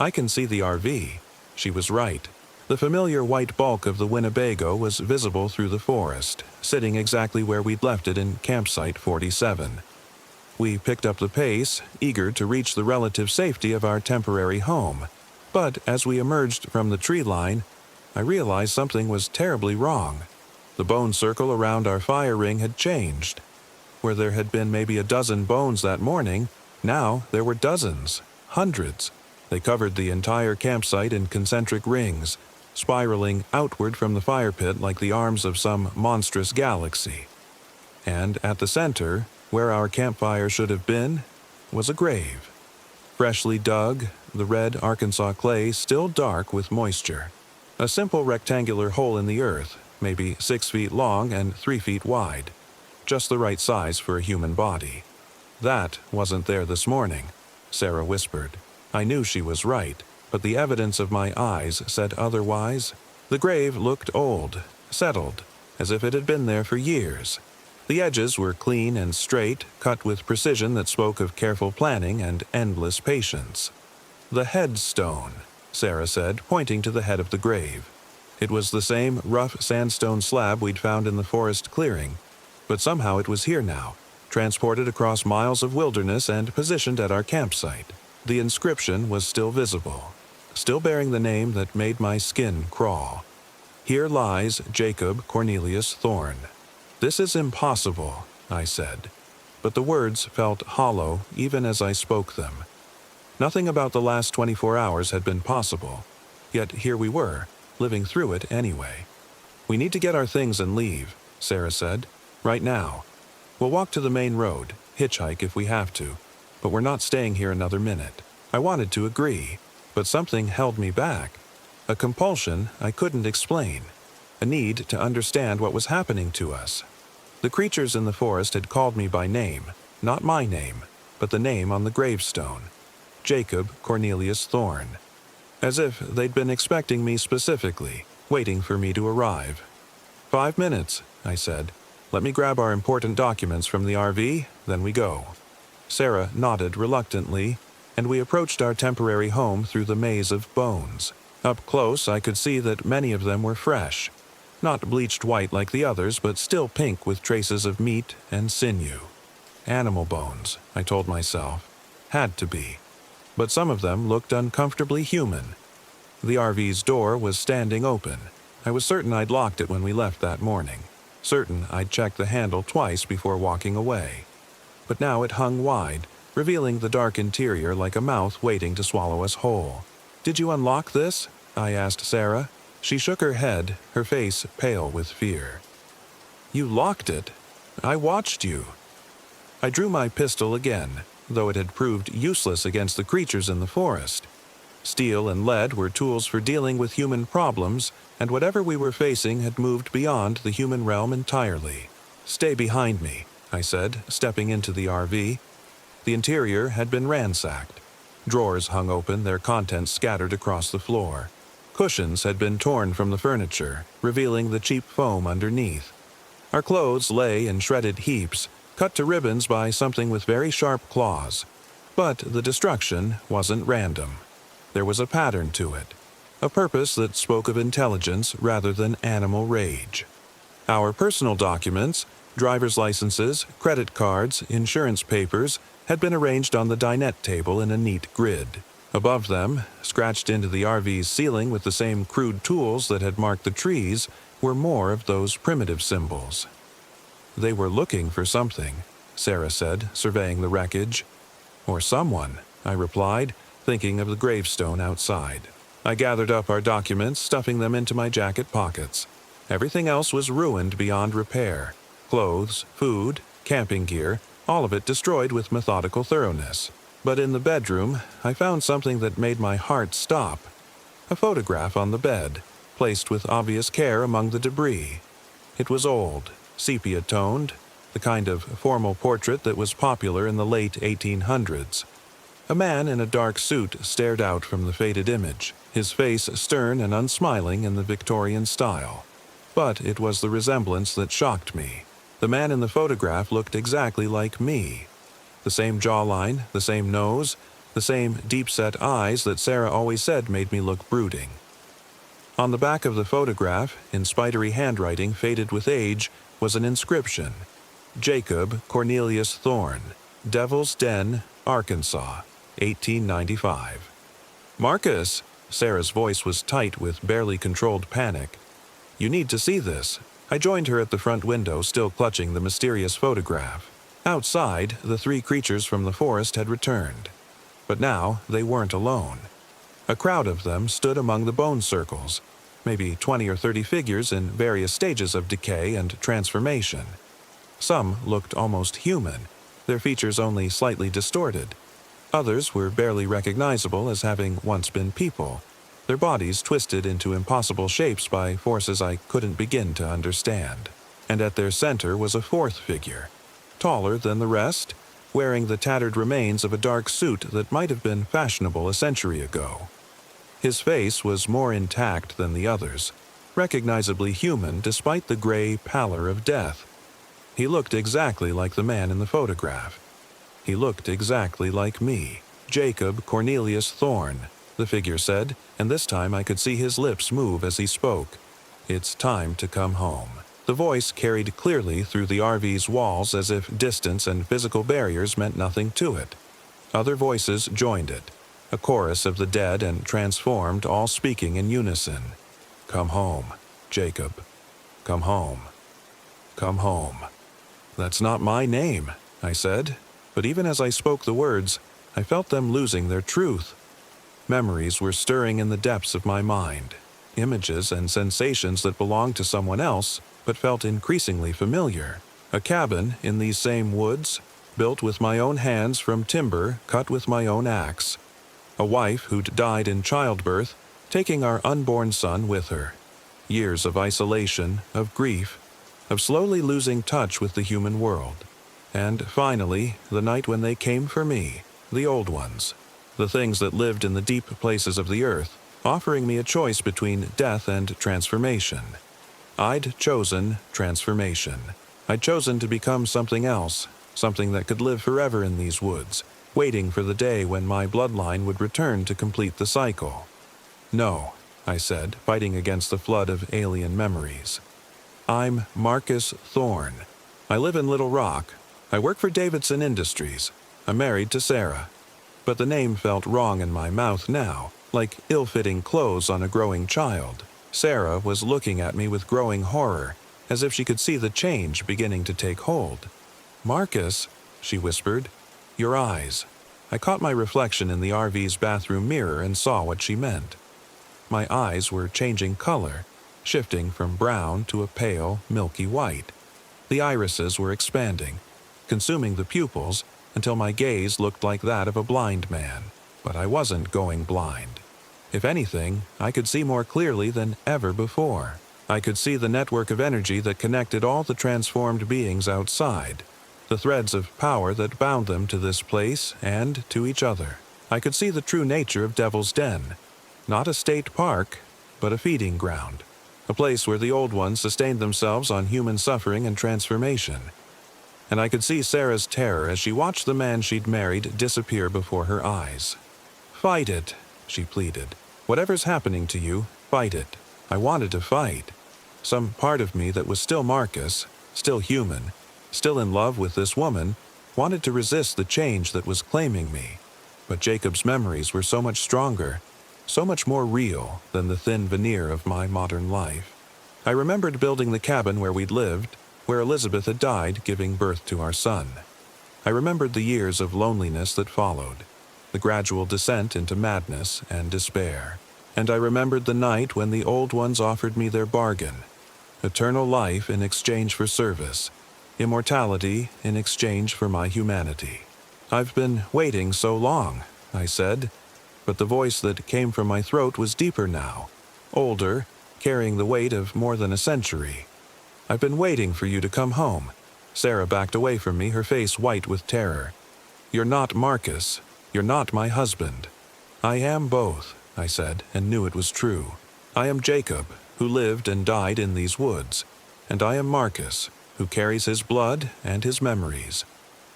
"I can see the RV." She was right. The familiar white bulk of the Winnebago was visible through the forest, sitting exactly where we'd left it in campsite 47. We picked up the pace, eager to reach the relative safety of our temporary home. But as we emerged from the tree line, I realized something was terribly wrong. The bone circle around our fire ring had changed. Where there had been maybe a dozen bones that morning, now there were dozens, hundreds. They covered the entire campsite in concentric rings, spiraling outward from the fire pit like the arms of some monstrous galaxy. And at the center, where our campfire should have been, was a grave. Freshly dug, the red Arkansas clay still dark with moisture. A simple rectangular hole in the earth, maybe 6 feet long and 3 feet wide. Just the right size for a human body. "That wasn't there this morning," Sarah whispered. I knew she was right, but the evidence of my eyes said otherwise. The grave looked old, settled, as if it had been there for years. The edges were clean and straight, cut with precision that spoke of careful planning and endless patience. "The headstone," Sarah said, pointing to the head of the grave. It was the same rough sandstone slab we'd found in the forest clearing, but somehow it was here now, transported across miles of wilderness and positioned at our campsite. The inscription was still visible, still bearing the name that made my skin crawl. "Here lies Jacob Cornelius Thorne." "This is impossible," I said, but the words felt hollow even as I spoke them. Nothing about the last 24 hours had been possible, yet here we were, living through it anyway. "We need to get our things and leave," Sarah said. "Right now. We'll walk to the main road, hitchhike if we have to, but we're not staying here another minute." I wanted to agree, but something held me back. A compulsion I couldn't explain. A need to understand what was happening to us. The creatures in the forest had called me by name, not my name, but the name on the gravestone. Jacob Cornelius Thorne. As if they'd been expecting me specifically, waiting for me to arrive. 5 minutes, I said. "Let me grab our important documents from the RV, then we go." Sarah nodded reluctantly, and we approached our temporary home through the maze of bones. Up close, I could see that many of them were fresh. Not bleached white like the others, but still pink with traces of meat and sinew. Animal bones, I told myself. Had to be. But some of them looked uncomfortably human. The RV's door was standing open. I was certain I'd locked it when we left that morning. Certain I'd checked the handle twice before walking away. But now it hung wide, revealing the dark interior like a mouth waiting to swallow us whole. "Did you unlock this?" I asked Sarah. She shook her head, her face pale with fear. "You locked it? I watched you." I drew my pistol again, though it had proved useless against the creatures in the forest. Steel and lead were tools for dealing with human problems, and whatever we were facing had moved beyond the human realm entirely. "Stay behind me," I said, stepping into the RV. The interior had been ransacked. Drawers hung open, their contents scattered across the floor. Cushions had been torn from the furniture, revealing the cheap foam underneath. Our clothes lay in shredded heaps, cut to ribbons by something with very sharp claws. But the destruction wasn't random. There was a pattern to it, a purpose that spoke of intelligence rather than animal rage. Our personal documents, driver's licenses, credit cards, insurance papers, had been arranged on the dinette table in a neat grid. Above them, scratched into the RV's ceiling with the same crude tools that had marked the trees, were more of those primitive symbols. "They were looking for something," Sarah said, surveying the wreckage. "Or someone," I replied, thinking of the gravestone outside. I gathered up our documents, stuffing them into my jacket pockets. Everything else was ruined beyond repair. Clothes, food, camping gear, all of it destroyed with methodical thoroughness. But in the bedroom, I found something that made my heart stop. A photograph on the bed, placed with obvious care among the debris. It was old, sepia-toned, the kind of formal portrait that was popular in the late 1800s. A man in a dark suit stared out from the faded image, his face stern and unsmiling in the Victorian style. But it was the resemblance that shocked me. The man in the photograph looked exactly like me. The same jawline, the same nose, the same deep-set eyes that Sarah always said made me look brooding. On the back of the photograph, in spidery handwriting faded with age, was an inscription: Jacob Cornelius Thorne, Devil's Den, Arkansas, 1895. "Marcus," Sarah's voice was tight with barely controlled panic. "You need to see this." I joined her at the front window, still clutching the mysterious photograph. Outside, the three creatures from the forest had returned. But now they weren't alone. A crowd of them stood among the bone circles, maybe 20 or 30 figures in various stages of decay and transformation. Some looked almost human, their features only slightly distorted. Others were barely recognizable as having once been people, their bodies twisted into impossible shapes by forces I couldn't begin to understand. And at their center was a fourth figure, taller than the rest, wearing the tattered remains of a dark suit that might have been fashionable a century ago. His face was more intact than the others, recognizably human despite the gray pallor of death. He looked exactly like the man in the photograph. He looked exactly like me, Jacob Cornelius Thorne, the figure said, and this time I could see his lips move as he spoke. "It's time to come home." The voice carried clearly through the RV's walls as if distance and physical barriers meant nothing to it. Other voices joined it, a chorus of the dead and transformed, all speaking in unison. "Come home, Jacob. Come home. Come home." "That's not my name," I said, but even as I spoke the words, I felt them losing their truth. Memories were stirring in the depths of my mind, images and sensations that belonged to someone else but felt increasingly familiar. A cabin in these same woods, built with my own hands from timber cut with my own axe. A wife who'd died in childbirth, taking our unborn son with her. Years of isolation, of grief, of slowly losing touch with the human world. And finally, the night when they came for me, the old ones, the things that lived in the deep places of the earth, offering me a choice between death and transformation. I'd chosen transformation. I'd chosen to become something else, something that could live forever in these woods, waiting for the day when my bloodline would return to complete the cycle. "No," I said, fighting against the flood of alien memories. "I'm Marcus Thorne. I live in Little Rock. I work for Davidson Industries. I'm married to Sarah." But the name felt wrong in my mouth now, like ill-fitting clothes on a growing child. Sarah was looking at me with growing horror, as if she could see the change beginning to take hold. "Marcus," she whispered, "your eyes." I caught my reflection in the RV's bathroom mirror and saw what she meant. My eyes were changing color, shifting from brown to a pale, milky white. The irises were expanding, consuming the pupils until my gaze looked like that of a blind man. But I wasn't going blind. If anything, I could see more clearly than ever before. I could see the network of energy that connected all the transformed beings outside, the threads of power that bound them to this place and to each other. I could see the true nature of Devil's Den. Not a state park, but a feeding ground. A place where the old ones sustained themselves on human suffering and transformation. And I could see Sarah's terror as she watched the man she'd married disappear before her eyes. "Fight it," she pleaded. "Whatever's happening to you, fight it." I wanted to fight. Some part of me that was still Marcus, still human, still in love with this woman, wanted to resist the change that was claiming me. But Jacob's memories were so much stronger, so much more real than the thin veneer of my modern life. I remembered building the cabin where we'd lived, where Elizabeth had died giving birth to our son. I remembered the years of loneliness that followed, the gradual descent into madness and despair. And I remembered the night when the old ones offered me their bargain, eternal life in exchange for service, immortality in exchange for my humanity. "I've been waiting so long," I said, but the voice that came from my throat was deeper now, older, carrying the weight of more than a century. "I've been waiting for you to come home." Sarah backed away from me, her face white with terror. "You're not Marcus. You're not my husband." "I am both," I said, and knew it was true. "I am Jacob, who lived and died in these woods, and I am Marcus, who carries his blood and his memories.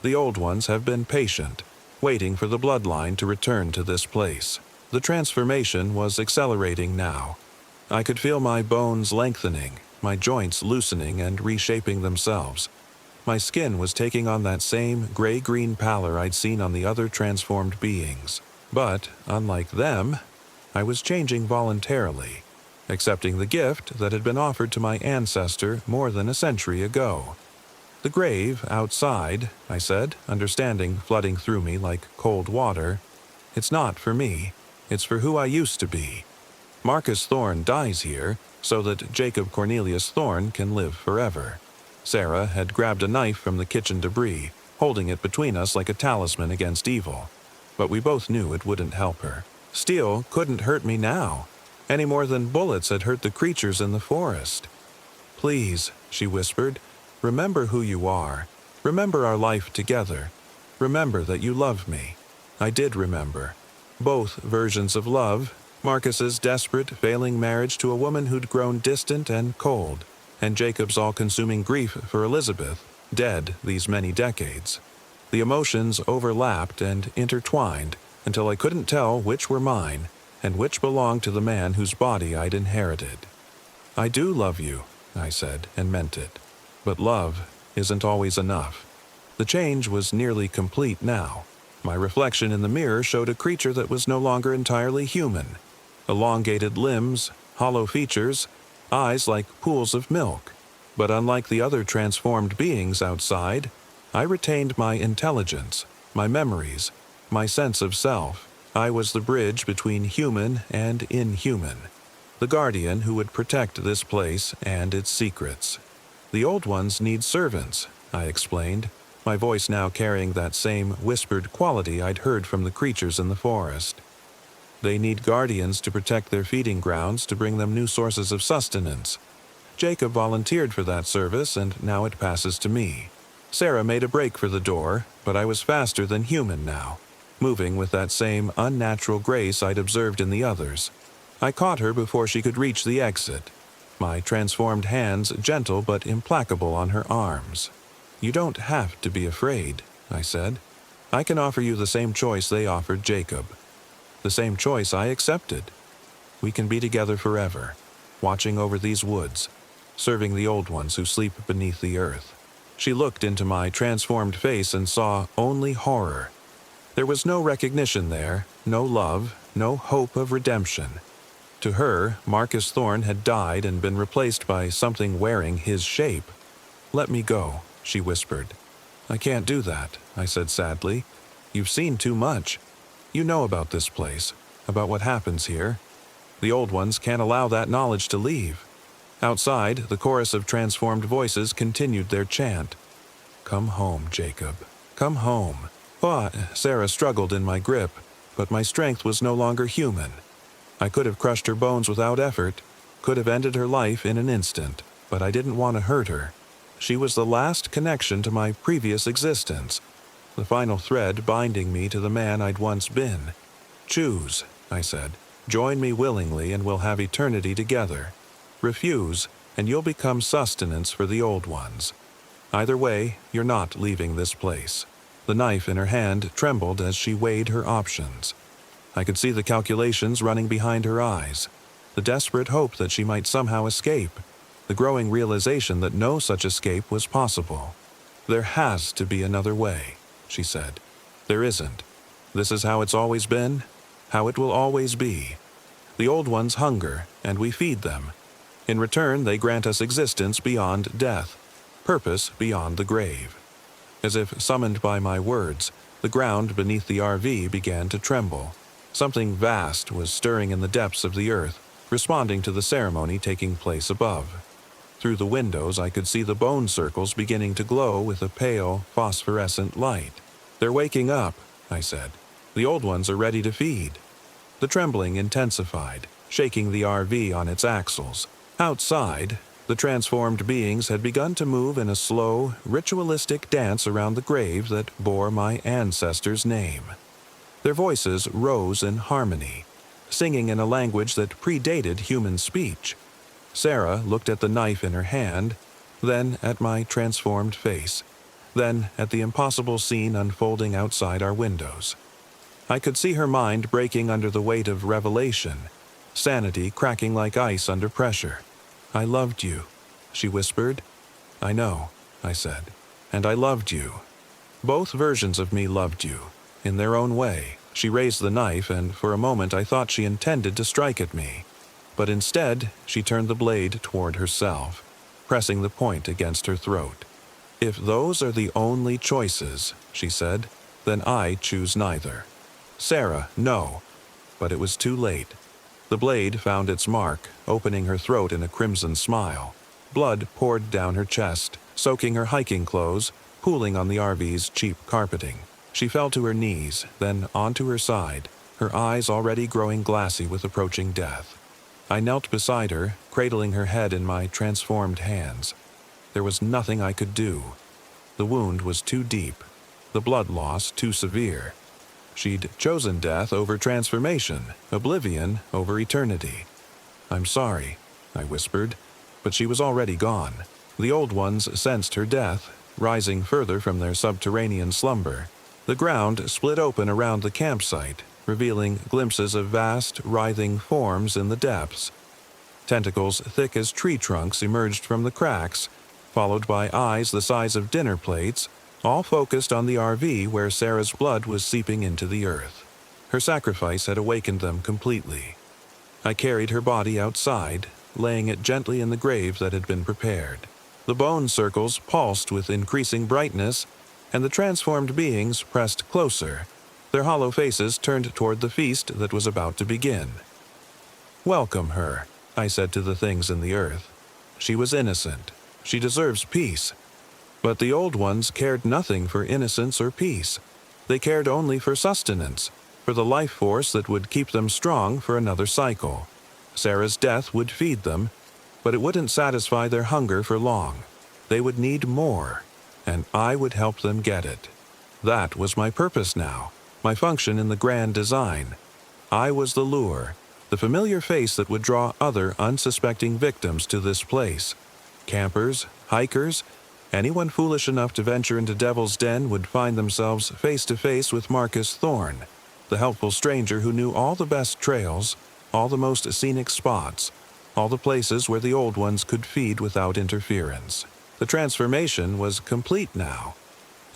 The old ones have been patient, waiting for the bloodline to return to this place." The transformation was accelerating now. I could feel my bones lengthening, my joints loosening and reshaping themselves. My skin was taking on that same gray-green pallor I'd seen on the other transformed beings. But, unlike them, I was changing voluntarily, accepting the gift that had been offered to my ancestor more than a century ago. "The grave, outside," I said, understanding flooding through me like cold water. "It's not for me. It's for who I used to be. Marcus Thorne dies here, so that Jacob Cornelius Thorne can live forever." Sarah had grabbed a knife from the kitchen debris, holding it between us like a talisman against evil. But we both knew it wouldn't help her. Steel couldn't hurt me now, any more than bullets had hurt the creatures in the forest. "Please," she whispered, "remember who you are. Remember our life together. Remember that you love me." I did remember. Both versions of love, Marcus's desperate, failing marriage to a woman who'd grown distant and cold, and Jacob's all-consuming grief for Elizabeth, dead these many decades. The emotions overlapped and intertwined until I couldn't tell which were mine and which belonged to the man whose body I'd inherited. "I do love you," I said, and meant it. But love isn't always enough. The change was nearly complete now. My reflection in the mirror showed a creature that was no longer entirely human. Elongated limbs, hollow features, eyes like pools of milk. But unlike the other transformed beings outside, I retained my intelligence, my memories, my sense of self. I was the bridge between human and inhuman, the guardian who would protect this place and its secrets. "The old ones need servants," I explained, my voice now carrying that same whispered quality I'd heard from the creatures in the forest. "They need guardians to protect their feeding grounds, to bring them new sources of sustenance. Jacob volunteered for that service, and now it passes to me." Sarah made a break for the door, but I was faster than human now, moving with that same unnatural grace I'd observed in the others. I caught her before she could reach the exit, my transformed hands gentle but implacable on her arms. "You don't have to be afraid," I said. "I can offer you the same choice they offered Jacob. The same choice I accepted. We can be together forever, watching over these woods, serving the old ones who sleep beneath the earth." She looked into my transformed face and saw only horror. There was no recognition there, no love, no hope of redemption. To her, Marcus Thorne had died and been replaced by something wearing his shape. "Let me go," she whispered. "I can't do that," I said sadly. "You've seen too much. You know about this place, about what happens here. The old ones can't allow that knowledge to leave." Outside, the chorus of transformed voices continued their chant. "Come home, Jacob. Come home." Sarah struggled in my grip, but my strength was no longer human. I could have crushed her bones without effort, could have ended her life in an instant, but I didn't want to hurt her. She was the last connection to my previous existence, the final thread binding me to the man I'd once been. "Choose," I said. "Join me willingly and we'll have eternity together. Refuse, and you'll become sustenance for the old ones. Either way, you're not leaving this place." The knife in her hand trembled as she weighed her options. I could see the calculations running behind her eyes, the desperate hope that she might somehow escape, the growing realization that no such escape was possible. "There has to be another way," she said. "There isn't. This is how it's always been, how it will always be. The old ones hunger, and we feed them. In return, they grant us existence beyond death, purpose beyond the grave." As if summoned by my words, the ground beneath the RV began to tremble. Something vast was stirring in the depths of the earth, responding to the ceremony taking place above. Through the windows, I could see the bone circles beginning to glow with a pale, phosphorescent light. "They're waking up," I said. "The old ones are ready to feed." The trembling intensified, shaking the RV on its axles. Outside, the transformed beings had begun to move in a slow, ritualistic dance around the grave that bore my ancestor's name. Their voices rose in harmony, singing in a language that predated human speech. Sarah looked at the knife in her hand, then at my transformed face, then at the impossible scene unfolding outside our windows. I could see her mind breaking under the weight of revelation, sanity cracking like ice under pressure. "I loved you," she whispered. "I know," I said, "and I loved you. Both versions of me loved you, in their own way." She raised the knife, and for a moment I thought she intended to strike at me. But instead, she turned the blade toward herself, pressing the point against her throat. "If those are the only choices," she said, "then I choose neither." "Sarah, no." But it was too late. The blade found its mark, opening her throat in a crimson smile. Blood poured down her chest, soaking her hiking clothes, pooling on the RV's cheap carpeting. She fell to her knees, then onto her side, her eyes already growing glassy with approaching death. I knelt beside her, cradling her head in my transformed hands. There was nothing I could do. The wound was too deep, the blood loss too severe. She'd chosen death over transformation, oblivion over eternity. "I'm sorry," I whispered, but she was already gone. The old ones sensed her death, rising further from their subterranean slumber. The ground split open around the campsite, revealing glimpses of vast, writhing forms in the depths. Tentacles thick as tree trunks emerged from the cracks, followed by eyes the size of dinner plates, all focused on the RV where Sarah's blood was seeping into the earth. Her sacrifice had awakened them completely. I carried her body outside, laying it gently in the grave that had been prepared. The bone circles pulsed with increasing brightness, and the transformed beings pressed closer, their hollow faces turned toward the feast that was about to begin. "Welcome her," I said to the things in the earth. "She was innocent. She deserves peace." But the old ones cared nothing for innocence or peace. They cared only for sustenance, for the life force that would keep them strong for another cycle. Sarah's death would feed them, but it wouldn't satisfy their hunger for long. They would need more, and I would help them get it. That was my purpose now, my function in the grand design. I was the lure, the familiar face that would draw other unsuspecting victims to this place. Campers, hikers, anyone foolish enough to venture into Devil's Den would find themselves face to face with Marcus Thorne, the helpful stranger who knew all the best trails, all the most scenic spots, all the places where the old ones could feed without interference. The transformation was complete now.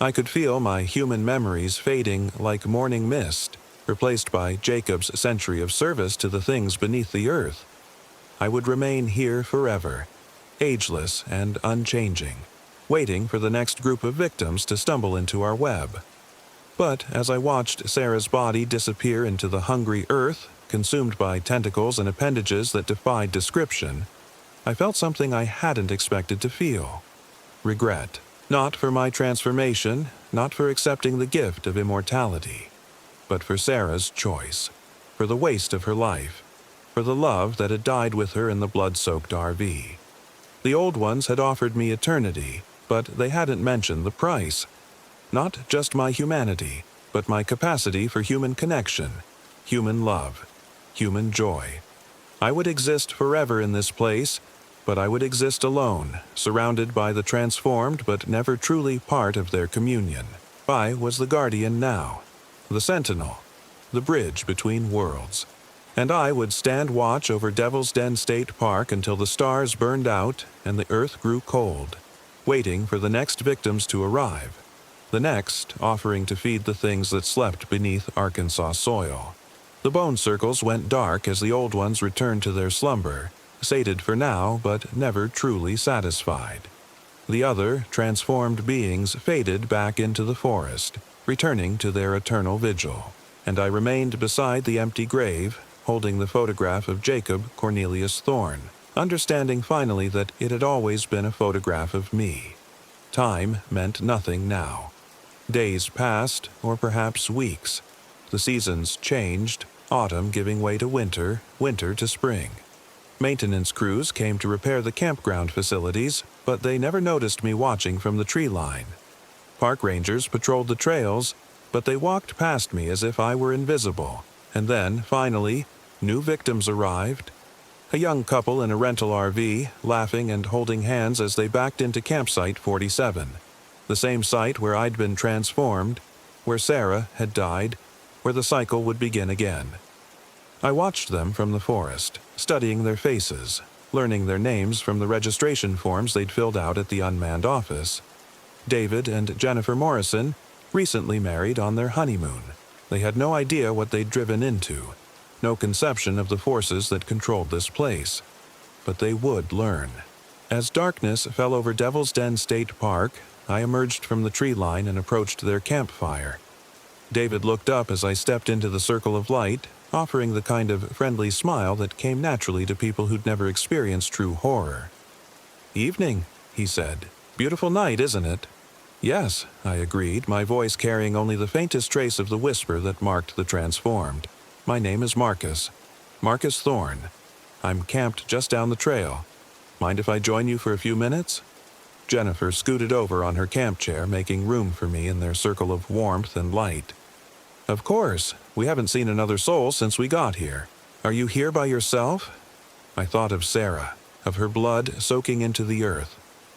I could feel my human memories fading like morning mist. replaced by Jacob's century of service to the things beneath the earth. I would remain here forever, ageless and unchanging, waiting for the next group of victims to stumble into our web. But as I watched Sarah's body disappear into the hungry earth, consumed by tentacles and appendages that defied description, I felt something I hadn't expected to feel. Regret. Not for my transformation, not for accepting the gift of immortality, but for Sarah's choice, for the waste of her life, for the love that had died with her in the blood-soaked RV. The old ones had offered me eternity, but they hadn't mentioned the price. Not just my humanity, but my capacity for human connection, human love, human joy. I would exist forever in this place, but I would exist alone, surrounded by the transformed but never truly part of their communion. I was the guardian now, the sentinel, the bridge between worlds. And I would stand watch over Devil's Den State Park until the stars burned out and the earth grew cold, waiting for the next victims to arrive, the next offering to feed the things that slept beneath Arkansas soil. The bone circles went dark as the old ones returned to their slumber, sated for now but never truly satisfied. The other, transformed beings faded back into the forest, returning to their eternal vigil, and I remained beside the empty grave, holding the photograph of Jacob Cornelius Thorne, understanding finally that it had always been a photograph of me. Time meant nothing now. Days passed, or perhaps weeks. The seasons changed, autumn giving way to winter, winter to spring. Maintenance crews came to repair the campground facilities, but they never noticed me watching from the tree line. Park rangers patrolled the trails, but they walked past me as if I were invisible. And then, finally, new victims arrived. A young couple in a rental RV, laughing and holding hands as they backed into campsite 47, the same site where I'd been transformed, where Sarah had died, where the cycle would begin again. I watched them from the forest, studying their faces, learning their names from the registration forms they'd filled out at the unmanned office. David and Jennifer Morrison, recently married on their honeymoon. They had no idea what they'd driven into, no conception of the forces that controlled this place. But they would learn. As darkness fell over Devil's Den State Park, I emerged from the tree line and approached their campfire. David looked up as I stepped into the circle of light, offering the kind of friendly smile that came naturally to people who'd never experienced true horror. "Evening," he said. "Beautiful night, isn't it?" "Yes," I agreed, my voice carrying only the faintest trace of the whisper that marked the transformed. "My name is Marcus. Marcus Thorne. I'm camped just down the trail. Mind if I join you for a few minutes?" Jennifer scooted over on her camp chair, making room for me in their circle of warmth and light. "Of course. We haven't seen another soul since we got here. Are you here by yourself?" I thought of Sarah, of her blood soaking into the earth,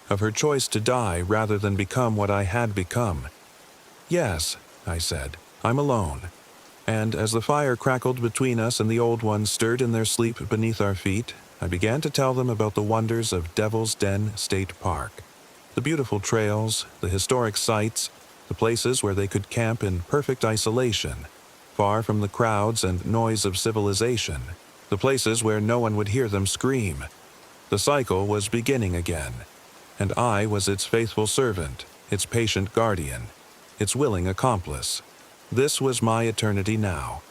of her choice to die rather than become what I had become. "Yes," I said, "I'm alone." And as the fire crackled between us and the old ones stirred in their sleep beneath our feet, I began to tell them about the wonders of Devil's Den State Park. The beautiful trails, the historic sites, the places where they could camp in perfect isolation, far from the crowds and noise of civilization, the places where no one would hear them scream. The cycle was beginning again, and I was its faithful servant, its patient guardian, its willing accomplice. This was my eternity now,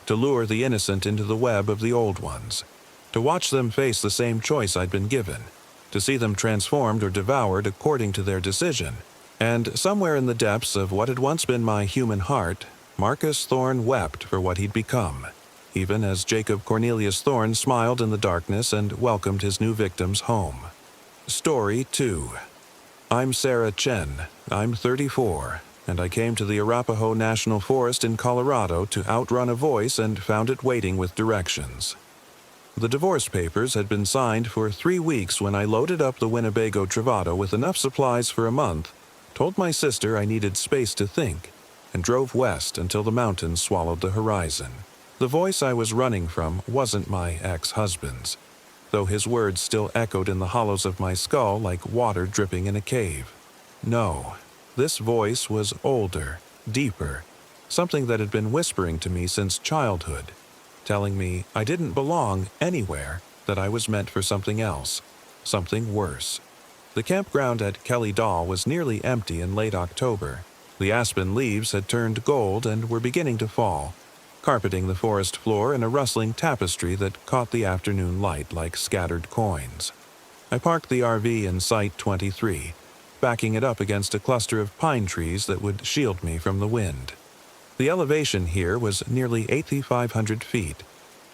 to lure the innocent into the web of the old ones, to watch them face the same choice I'd been given, to see them transformed or devoured according to their decision. And somewhere in the depths of what had once been my human heart, Marcus Thorne wept for what he'd become, even as Jacob Cornelius Thorne smiled in the darkness and welcomed his new victims home. Story 2. I'm Sarah Chen. I'm 34, and I came to the Arapaho National Forest in Colorado to outrun a voice and found it waiting with directions. The divorce papers had been signed for 3 weeks when I loaded up the Winnebago Travato with enough supplies for a month, told my sister I needed space to think, and drove west until the mountains swallowed the horizon. The voice I was running from wasn't my ex-husband's, though his words still echoed in the hollows of my skull like water dripping in a cave. No, this voice was older, deeper, something that had been whispering to me since childhood, telling me I didn't belong anywhere, that I was meant for something else, something worse. The campground at Kelly Dahl was nearly empty in late October. The aspen leaves had turned gold and were beginning to fall, carpeting the forest floor in a rustling tapestry that caught the afternoon light like scattered coins. I parked the RV in Site 23, backing it up against a cluster of pine trees that would shield me from the wind. The elevation here was nearly 8,500 feet,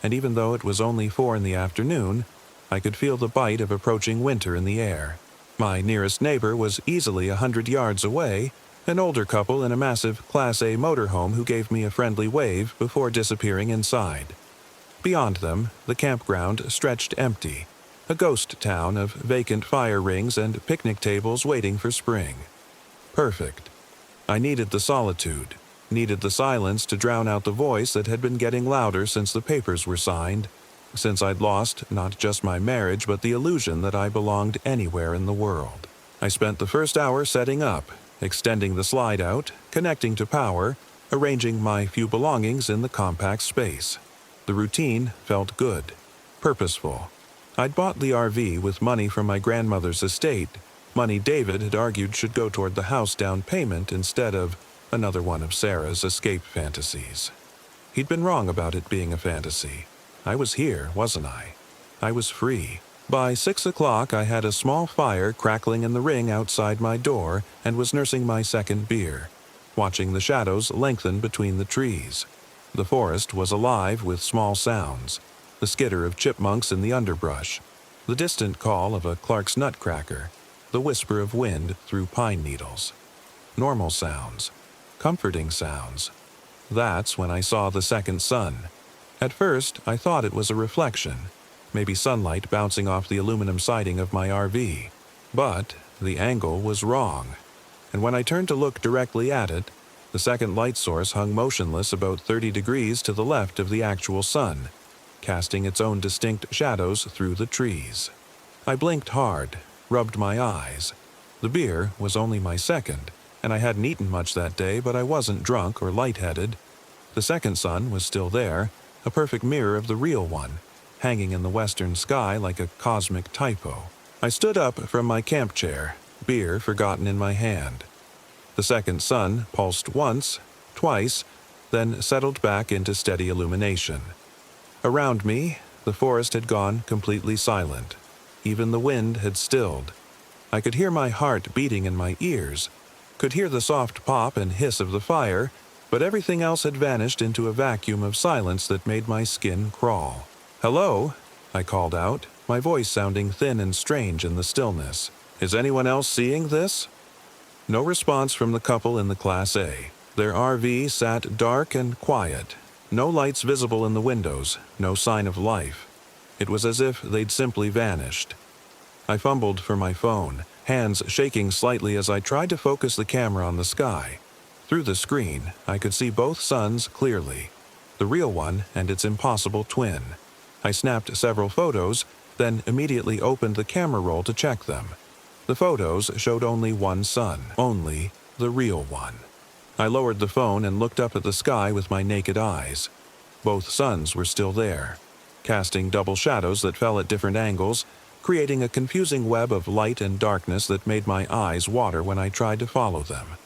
and even though it was only 4 in the afternoon, I could feel the bite of approaching winter in the air. My nearest neighbor was easily 100 yards away, an older couple in a massive Class A motorhome who gave me a friendly wave before disappearing inside. Beyond them, the campground stretched empty, a ghost town of vacant fire rings and picnic tables waiting for spring. Perfect. I needed the solitude, needed the silence to drown out the voice that had been getting louder since the papers were signed, since I'd lost not just my marriage but the illusion that I belonged anywhere in the world. I spent the first hour setting up, extending the slide out, connecting to power, arranging my few belongings in the compact space. The routine felt good, purposeful. I'd bought the RV with money from my grandmother's estate, money David had argued should go toward the house down payment instead of another one of Sarah's escape fantasies. He'd been wrong about it being a fantasy. I was here, wasn't I? I was free. By 6 o'clock, I had a small fire crackling in the ring outside my door and was nursing my second beer, watching the shadows lengthen between the trees. The forest was alive with small sounds, the skitter of chipmunks in the underbrush, the distant call of a Clark's nutcracker, the whisper of wind through pine needles. Normal sounds, comforting sounds. That's when I saw the second sun. At first, I thought it was a reflection, maybe sunlight bouncing off the aluminum siding of my RV. But the angle was wrong, and when I turned to look directly at it, the second light source hung motionless about 30 degrees to the left of the actual sun, casting its own distinct shadows through the trees. I blinked hard, rubbed my eyes. The beer was only my second, and I hadn't eaten much that day, but I wasn't drunk or lightheaded. The second sun was still there, a perfect mirror of the real one, hanging in the western sky like a cosmic typo. I stood up from my camp chair, beer forgotten in my hand. The second sun pulsed once, twice, then settled back into steady illumination. Around me, the forest had gone completely silent. Even the wind had stilled. I could hear my heart beating in my ears, could hear the soft pop and hiss of the fire, but everything else had vanished into a vacuum of silence that made my skin crawl. "Hello," I called out, my voice sounding thin and strange in the stillness. "Is anyone else seeing this?" No response from the couple in the Class A. Their RV sat dark and quiet. No lights visible in the windows, no sign of life. It was as if they'd simply vanished. I fumbled for my phone, hands shaking slightly as I tried to focus the camera on the sky. Through the screen, I could see both suns clearly, the real one and its impossible twin. I snapped several photos, then immediately opened the camera roll to check them. The photos showed only one sun, only the real one. I lowered the phone and looked up at the sky with my naked eyes. Both suns were still there, casting double shadows that fell at different angles, creating a confusing web of light and darkness that made my eyes water when I tried to follow them.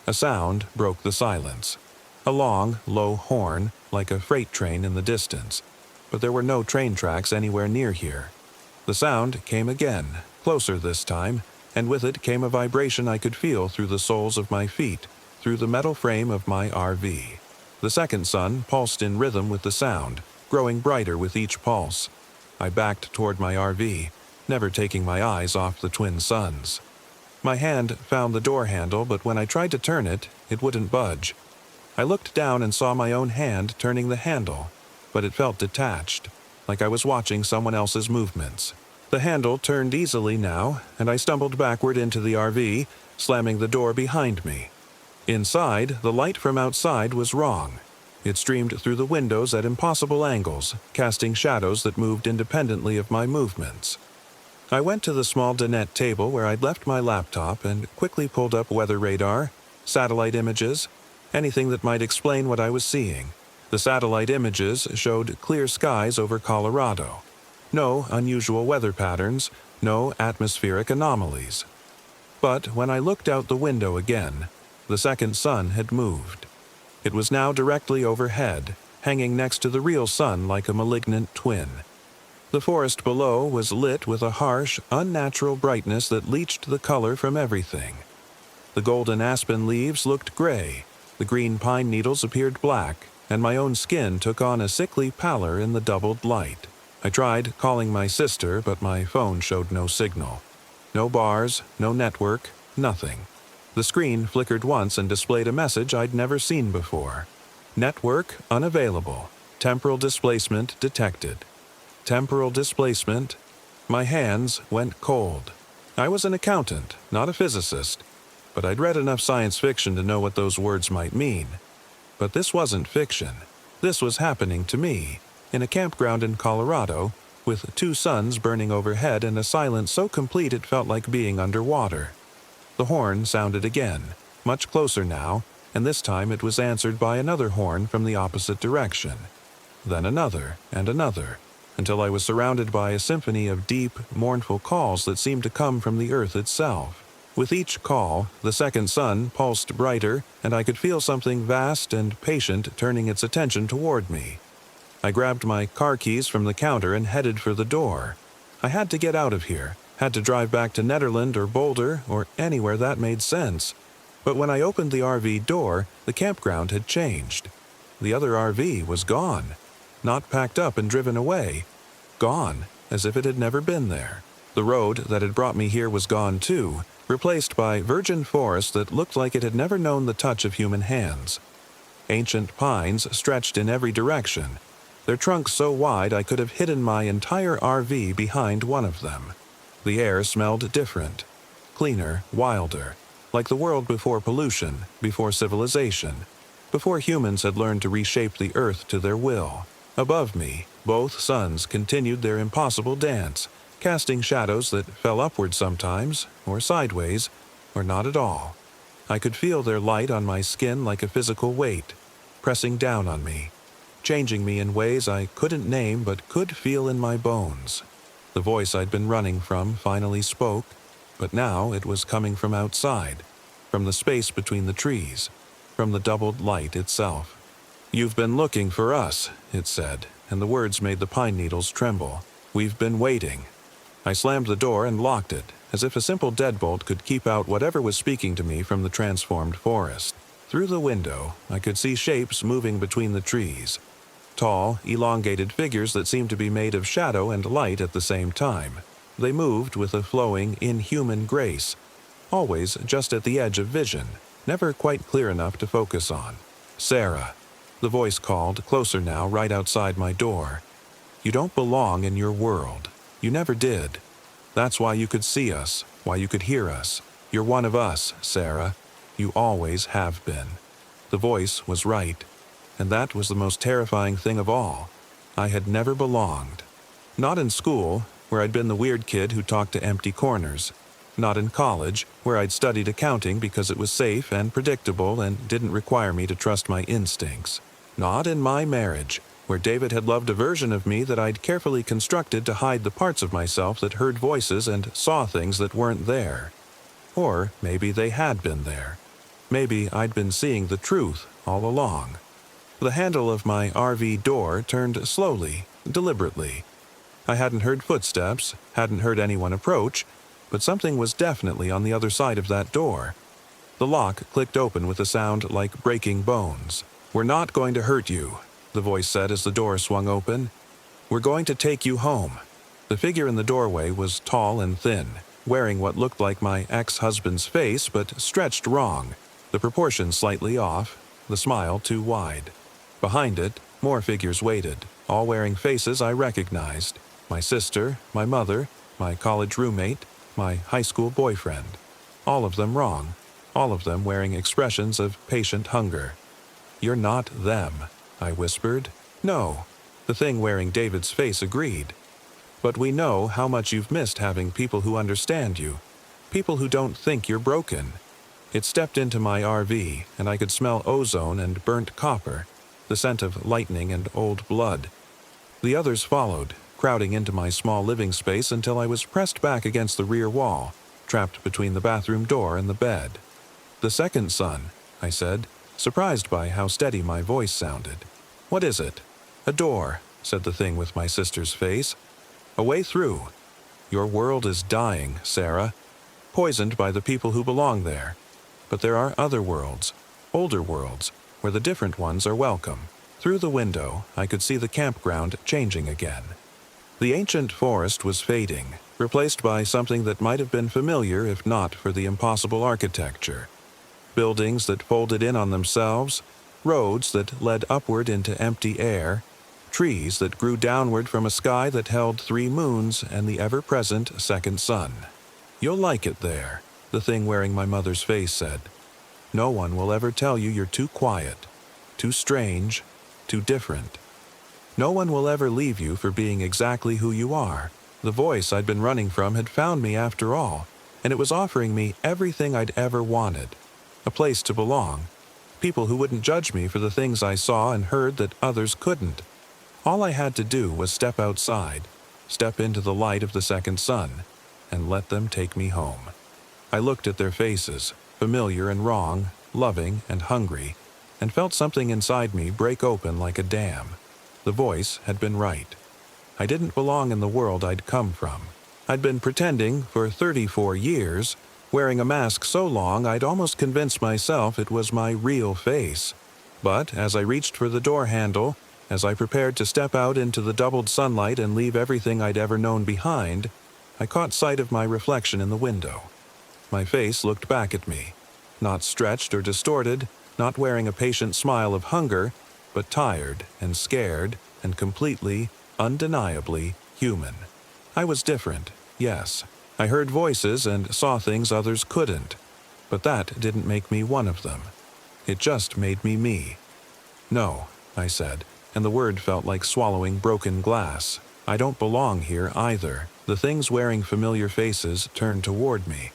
A sound broke the silence. A long, low horn, like a freight train in the distance. But there were no train tracks anywhere near here. The sound came again, closer this time, and with it came a vibration I could feel through the soles of my feet, through the metal frame of my RV. The second sun pulsed in rhythm with the sound, growing brighter with each pulse. I backed toward my RV, never taking my eyes off the twin suns. My hand found the door handle, but when I tried to turn it, it wouldn't budge. I looked down and saw my own hand turning the handle, but it felt detached, like I was watching someone else's movements. The handle turned easily now, and I stumbled backward into the RV, slamming the door behind me. Inside, the light from outside was wrong. It streamed through the windows at impossible angles, casting shadows that moved independently of my movements. I went to the small dinette table where I'd left my laptop and quickly pulled up weather radar, satellite images, anything that might explain what I was seeing. The satellite images showed clear skies over Colorado. No unusual weather patterns, no atmospheric anomalies. But when I looked out the window again, the second sun had moved. It was now directly overhead, hanging next to the real sun like a malignant twin. The forest below was lit with a harsh, unnatural brightness that leached the color from everything. The golden aspen leaves looked gray, the green pine needles appeared black, and my own skin took on a sickly pallor in the doubled light. I tried calling my sister, but my phone showed no signal. No bars, no network, nothing. The screen flickered once and displayed a message I'd never seen before. Network unavailable. Temporal displacement detected. Temporal displacement. My hands went cold. I was an accountant, not a physicist, but I'd read enough science fiction to know what those words might mean. But this wasn't fiction. This was happening to me, in a campground in Colorado, with two suns burning overhead and a silence so complete it felt like being underwater. The horn sounded again, much closer now, and this time it was answered by another horn from the opposite direction. Then another, and another, until I was surrounded by a symphony of deep, mournful calls that seemed to come from the earth itself. With each call, the second sun pulsed brighter, and I could feel something vast and patient turning its attention toward me. I grabbed my car keys from the counter and headed for the door. I had to get out of here, had to drive back to Nederland or Boulder or anywhere that made sense. But when I opened the RV door, the campground had changed. The other RV was gone. Not packed up and driven away. Gone, as if it had never been there. The road that had brought me here was gone too, replaced by virgin forest that looked like it had never known the touch of human hands. Ancient pines stretched in every direction, their trunks so wide I could have hidden my entire RV behind one of them. The air smelled different, cleaner, wilder, like the world before pollution, before civilization, before humans had learned to reshape the earth to their will. Above me, both suns continued their impossible dance, casting shadows that fell upward sometimes, or sideways, or not at all. I could feel their light on my skin like a physical weight, pressing down on me, changing me in ways I couldn't name but could feel in my bones. The voice I'd been running from finally spoke, but now it was coming from outside, from the space between the trees, from the doubled light itself. "You've been looking for us," it said, and the words made the pine needles tremble. "We've been waiting." I slammed the door and locked it, as if a simple deadbolt could keep out whatever was speaking to me from the transformed forest. Through the window, I could see shapes moving between the trees. Tall, elongated figures that seemed to be made of shadow and light at the same time. They moved with a flowing, inhuman grace, always just at the edge of vision, never quite clear enough to focus on. "Sarah," the voice called, closer now, right outside my door. "You don't belong in your world. You never did. That's why you could see us, why you could hear us. You're one of us, Sarah. You always have been." The voice was right, and that was the most terrifying thing of all. I had never belonged. Not in school, where I'd been the weird kid who talked to empty corners. Not in college, where I'd studied accounting because it was safe and predictable and didn't require me to trust my instincts. Not in my marriage, where David had loved a version of me that I'd carefully constructed to hide the parts of myself that heard voices and saw things that weren't there. Or maybe they had been there. Maybe I'd been seeing the truth all along. The handle of my RV door turned slowly, deliberately. I hadn't heard footsteps, hadn't heard anyone approach, but something was definitely on the other side of that door. The lock clicked open with a sound like breaking bones. "We're not going to hurt you," the voice said as the door swung open. "We're going to take you home." The figure in the doorway was tall and thin, wearing what looked like my ex-husband's face but stretched wrong, the proportions slightly off, the smile too wide. Behind it, more figures waited, all wearing faces I recognized. My sister, my mother, my college roommate, my high school boyfriend. All of them wrong, all of them wearing expressions of patient hunger. "You're not them," I whispered. "No." The thing wearing David's face agreed. "But we know how much you've missed having people who understand you, people who don't think you're broken." It stepped into my RV, and I could smell ozone and burnt copper, the scent of lightning and old blood. The others followed, crowding into my small living space until I was pressed back against the rear wall, trapped between the bathroom door and the bed. "The second son," I said, surprised by how steady my voice sounded. "What is it?" "A door," said the thing with my sister's face. "A way through. Your world is dying, Sarah, poisoned by the people who belong there. But there are other worlds, older worlds, where the different ones are welcome." Through the window, I could see the campground changing again. The ancient forest was fading, replaced by something that might have been familiar if not for the impossible architecture. Buildings that folded in on themselves, roads that led upward into empty air, trees that grew downward from a sky that held 3 moons and the ever-present second sun. "You'll like it there," the thing wearing my mother's face said. "No one will ever tell you you're too quiet, too strange, too different. No one will ever leave you for being exactly who you are." The voice I'd been running from had found me after all, and it was offering me everything I'd ever wanted. A place to belong, people who wouldn't judge me for the things I saw and heard that others couldn't. All I had to do was step outside, step into the light of the second sun, and let them take me home. I looked at their faces, familiar and wrong, loving and hungry, and felt something inside me break open like a dam. The voice had been right. I didn't belong in the world I'd come from. I'd been pretending for 34 years, wearing a mask so long I'd almost convinced myself it was my real face. But as I reached for the door handle, as I prepared to step out into the doubled sunlight and leave everything I'd ever known behind, I caught sight of my reflection in the window. My face looked back at me, not stretched or distorted, not wearing a patient smile of hunger, but tired and scared and completely, undeniably human. I was different, yes. I heard voices and saw things others couldn't, but that didn't make me one of them. It just made me me. "No," I said, and the word felt like swallowing broken glass. "I don't belong here either." The things wearing familiar faces turned toward me,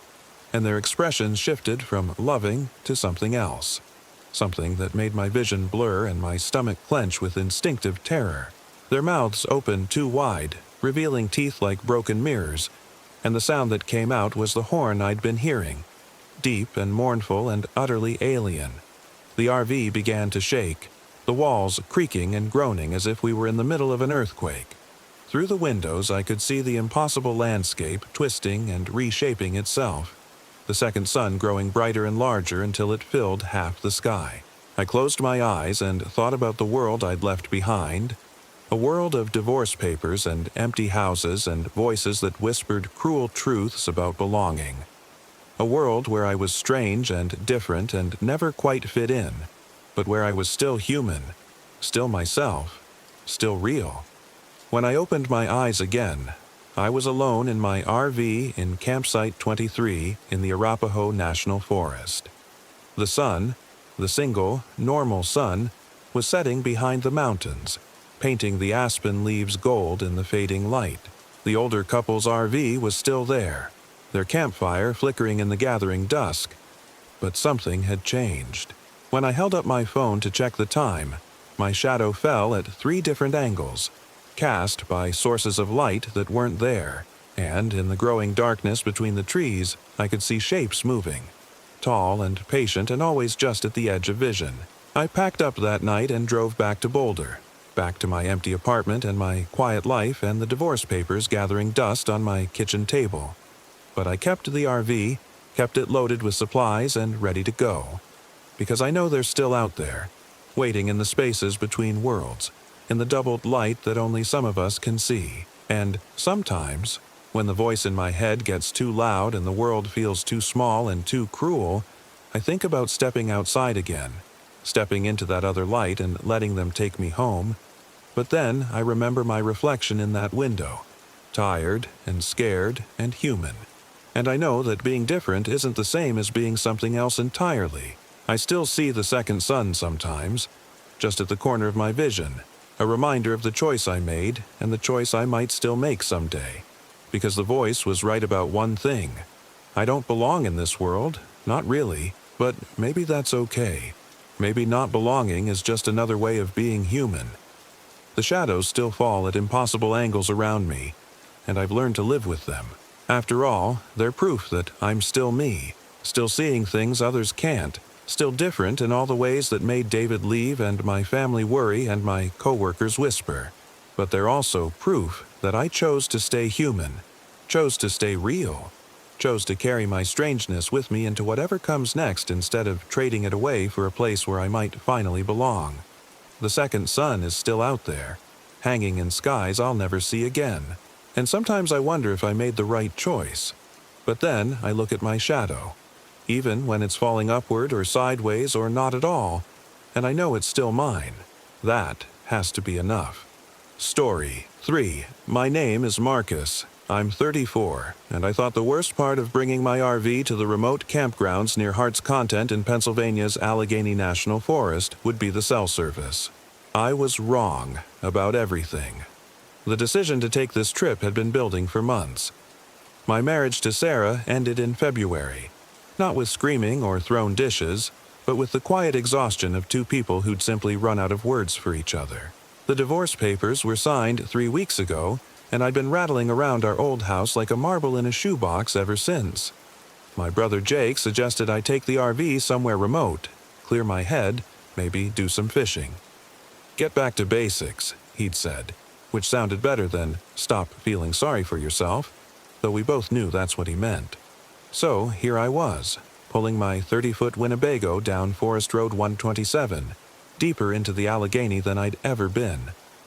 and their expressions shifted from loving to something else. Something that made my vision blur and my stomach clench with instinctive terror. Their mouths opened too wide, revealing teeth like broken mirrors, and the sound that came out was the horn I'd been hearing, deep and mournful and utterly alien. The RV began to shake, the walls creaking and groaning as if we were in the middle of an earthquake. Through the windows I could see the impossible landscape twisting and reshaping itself, the second sun growing brighter and larger until it filled half the sky. I closed my eyes and thought about the world I'd left behind, a world of divorce papers and empty houses and voices that whispered cruel truths about belonging. A world where I was strange and different and never quite fit in, but where I was still human, still myself, still real. When I opened my eyes again, I was alone in my RV in Campsite 23 in the Arapaho National Forest. The sun, the single, normal sun, was setting behind the mountains, painting the aspen leaves gold in the fading light. The older couple's RV was still there, their campfire flickering in the gathering dusk. But something had changed. When I held up my phone to check the time, my shadow fell at 3 different angles, cast by sources of light that weren't there, and in the growing darkness between the trees, I could see shapes moving, tall and patient and always just at the edge of vision. I packed up that night and drove back to Boulder, back to my empty apartment and my quiet life and the divorce papers gathering dust on my kitchen table. But I kept the RV, kept it loaded with supplies and ready to go, because I know they're still out there, waiting in the spaces between worlds, in the doubled light that only some of us can see. And sometimes, when the voice in my head gets too loud and the world feels too small and too cruel, I think about stepping outside again, stepping into that other light and letting them take me home. But then I remember my reflection in that window, tired and scared and human. And I know that being different isn't the same as being something else entirely. I still see the second sun sometimes, just at the corner of my vision, a reminder of the choice I made and the choice I might still make someday. Because the voice was right about one thing. I don't belong in this world, not really. But maybe that's okay. Maybe not belonging is just another way of being human. The shadows still fall at impossible angles around me, and I've learned to live with them. After all, they're proof that I'm still me, still seeing things others can't, still different in all the ways that made David leave and my family worry and my coworkers whisper. But they're also proof that I chose to stay human, chose to stay real, chose to carry my strangeness with me into whatever comes next instead of trading it away for a place where I might finally belong. The second sun is still out there, hanging in skies I'll never see again. And sometimes I wonder if I made the right choice. But then I look at my shadow, even when it's falling upward or sideways or not at all, and I know it's still mine. That has to be enough. Story 3. My name is Marcus. I'm 34, and I thought the worst part of bringing my RV to the remote campgrounds near Hart's Content in Pennsylvania's Allegheny National Forest would be the cell service. I was wrong about everything. The decision to take this trip had been building for months. My marriage to Sarah ended in February, not with screaming or thrown dishes, but with the quiet exhaustion of two people who'd simply run out of words for each other. The divorce papers were signed 3 weeks ago, and I'd been rattling around our old house like a marble in a shoebox ever since. My brother Jake suggested I take the RV somewhere remote, clear my head, maybe do some fishing. Get back to basics, he'd said, which sounded better than stop feeling sorry for yourself, though we both knew that's what he meant. So here I was, pulling my 30-foot Winnebago down Forest Road 127, deeper into the Allegheny than I'd ever been.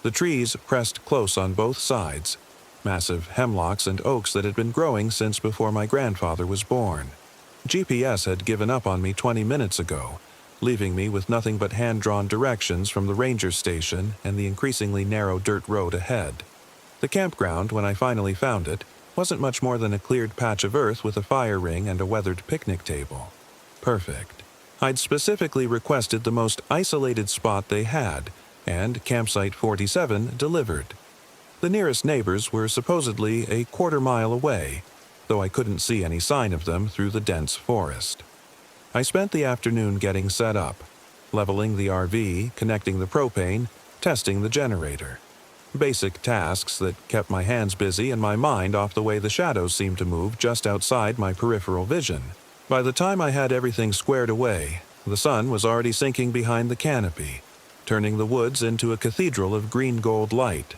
The trees pressed close on both sides, massive hemlocks and oaks that had been growing since before my grandfather was born. GPS had given up on me 20 minutes ago, leaving me with nothing but hand-drawn directions from the ranger station and the increasingly narrow dirt road ahead. The campground, when I finally found it, wasn't much more than a cleared patch of earth with a fire ring and a weathered picnic table. Perfect. I'd specifically requested the most isolated spot they had, and Campsite 47 delivered. The nearest neighbors were supposedly a quarter-mile away, though I couldn't see any sign of them through the dense forest. I spent the afternoon getting set up, leveling the RV, connecting the propane, testing the generator. Basic tasks that kept my hands busy and my mind off the way the shadows seemed to move just outside my peripheral vision. By the time I had everything squared away, the sun was already sinking behind the canopy, turning the woods into a cathedral of green-gold light.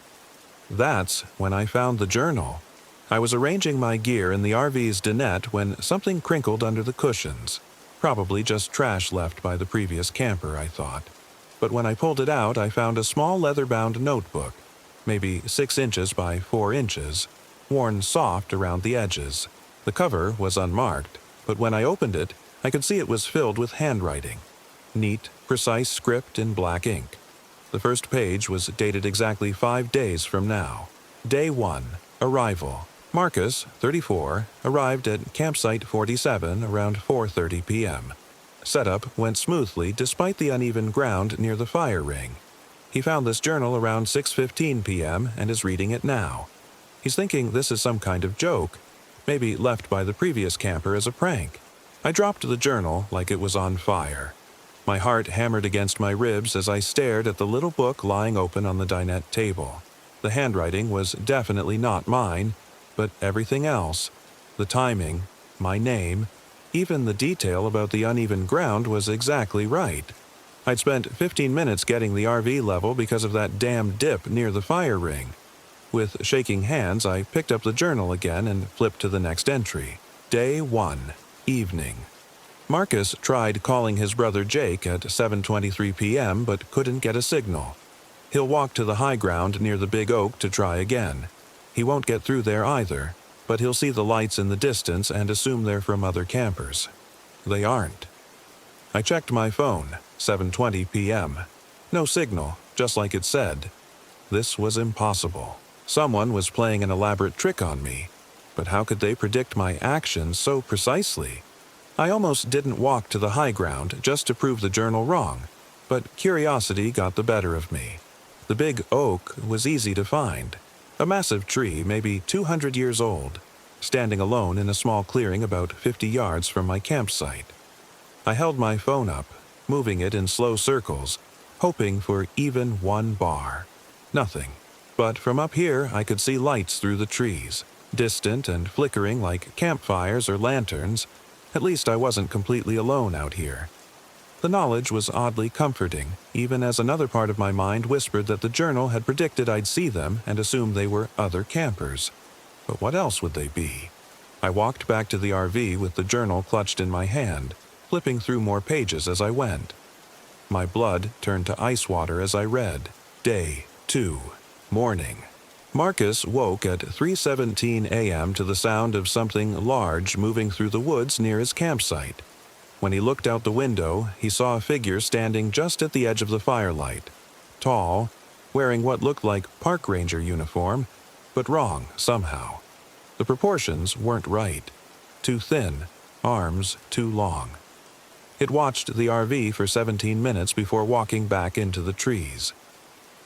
That's when I found the journal. I was arranging my gear in the RV's dinette when something crinkled under the cushions. Probably just trash left by the previous camper, I thought. But when I pulled it out, I found a small leather-bound notebook, maybe 6 inches by 4 inches, worn soft around the edges. The cover was unmarked, but when I opened it, I could see it was filled with handwriting. Neat, precise script in black ink. The first page was dated exactly 5 days from now. Day 1. Arrival. Marcus, 34, arrived at Campsite 47 around 4:30 p.m. Setup went smoothly despite the uneven ground near the fire ring. He found this journal around 6:15 p.m. and is reading it now. He's thinking this is some kind of joke, maybe left by the previous camper as a prank. I dropped the journal like it was on fire. My heart hammered against my ribs as I stared at the little book lying open on the dinette table. The handwriting was definitely not mine, but everything else, the timing, my name, even the detail about the uneven ground was exactly right. I'd spent 15 minutes getting the RV level because of that damn dip near the fire ring. With shaking hands, I picked up the journal again and flipped to the next entry. Day 1. Evening. Marcus tried calling his brother Jake at 7:23 p.m. but couldn't get a signal. He'll walk to the high ground near the big oak to try again. He won't get through there either, but he'll see the lights in the distance and assume they're from other campers. They aren't. I checked my phone, 7:20 p.m. No signal, just like it said. This was impossible. Someone was playing an elaborate trick on me, but how could they predict my actions so precisely? I almost didn't walk to the high ground just to prove the journal wrong, but curiosity got the better of me. The big oak was easy to find. A massive tree, maybe 200 years old, standing alone in a small clearing about 50 yards from my campsite. I held my phone up, moving it in slow circles, hoping for even one bar. Nothing. But from up here I could see lights through the trees, distant and flickering like campfires or lanterns. At least I wasn't completely alone out here. The knowledge was oddly comforting, even as another part of my mind whispered that the journal had predicted I'd see them and assumed they were other campers. But what else would they be? I walked back to the RV with the journal clutched in my hand, flipping through more pages as I went. My blood turned to ice water as I read. Day 2. Morning. Marcus woke at 3:17 a.m. to the sound of something large moving through the woods near his campsite. When he looked out the window, he saw a figure standing just at the edge of the firelight. Tall, wearing what looked like park ranger uniform, but wrong somehow. The proportions weren't right. Too thin, arms too long. It watched the RV for 17 minutes before walking back into the trees.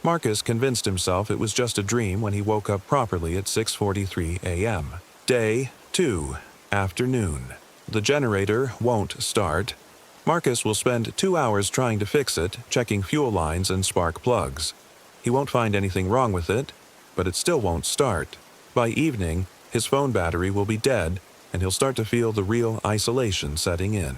Marcus convinced himself it was just a dream when he woke up properly at 6:43 a.m. Day 2. Afternoon. The generator won't start. Marcus will spend 2 hours trying to fix it, checking fuel lines and spark plugs. He won't find anything wrong with it, but it still won't start. By evening, his phone battery will be dead, and he'll start to feel the real isolation setting in.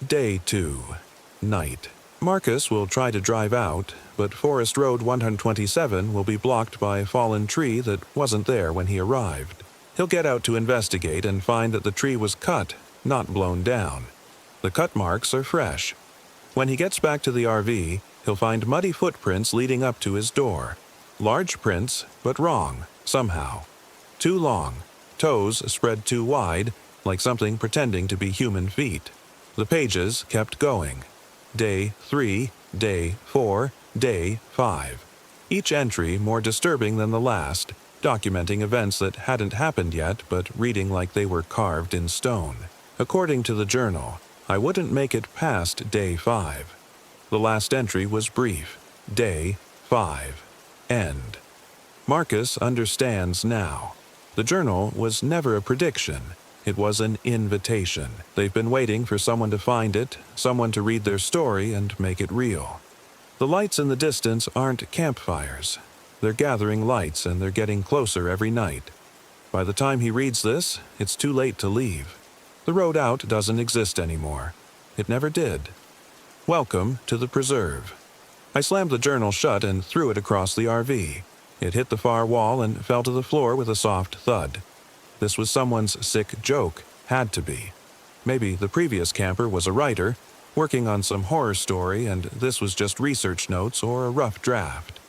Day 2. Night. Marcus will try to drive out, but Forest Road 127 will be blocked by a fallen tree that wasn't there when he arrived. He'll get out to investigate and find that the tree was cut, not blown down. The cut marks are fresh. When he gets back to the RV, he'll find muddy footprints leading up to his door. Large prints, but wrong, somehow. Too long, toes spread too wide, like something pretending to be human feet. The pages kept going. Day 3, Day 4, Day 5. Each entry more disturbing than the last, documenting events that hadn't happened yet but reading like they were carved in stone. According to the journal, I wouldn't make it past Day 5. The last entry was brief. Day 5. End. Marcus understands now. The journal was never a prediction. It was an invitation. They've been waiting for someone to find it, someone to read their story and make it real. The lights in the distance aren't campfires. They're gathering lights and they're getting closer every night. By the time he reads this, it's too late to leave. The road out doesn't exist anymore. It never did. Welcome to the preserve. I slammed the journal shut and threw it across the RV. It hit the far wall and fell to the floor with a soft thud. This was someone's sick joke. Had to be. Maybe the previous camper was a writer, working on some horror story, and this was just research notes or a rough draft.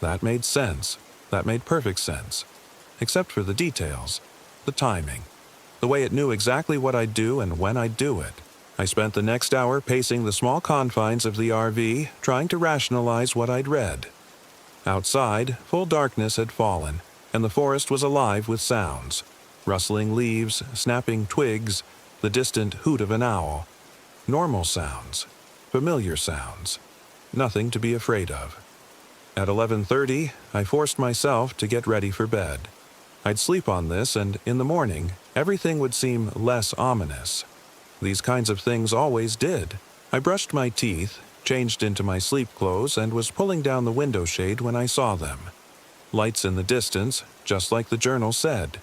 That made sense. That made perfect sense. Except for the details. The timing. The way it knew exactly what I'd do and when I'd do it. I spent the next hour pacing the small confines of the RV, trying to rationalize what I'd read. Outside, full darkness had fallen, and the forest was alive with sounds. Rustling leaves, snapping twigs, the distant hoot of an owl. Normal sounds. Familiar sounds. Nothing to be afraid of. At 11:30, I forced myself to get ready for bed. I'd sleep on this, and in the morning, everything would seem less ominous. These kinds of things always did. I brushed my teeth, changed into my sleep clothes, and was pulling down the window shade when I saw them. Lights in the distance, just like the journal said.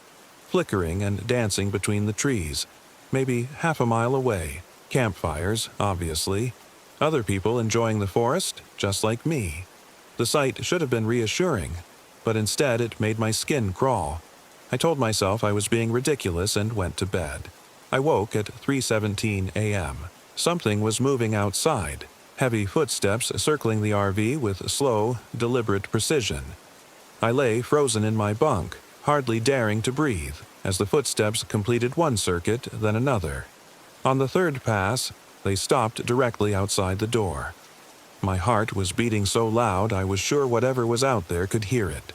Flickering and dancing between the trees, maybe half a mile away. Campfires, obviously. Other people enjoying the forest, just like me. The sight should have been reassuring, but instead it made my skin crawl. I told myself I was being ridiculous and went to bed. I woke at 3:17 a.m. Something was moving outside, heavy footsteps circling the RV with slow, deliberate precision. I lay frozen in my bunk, hardly daring to breathe, as the footsteps completed one circuit, then another. On the third pass, they stopped directly outside the door. My heart was beating so loud I was sure whatever was out there could hear it.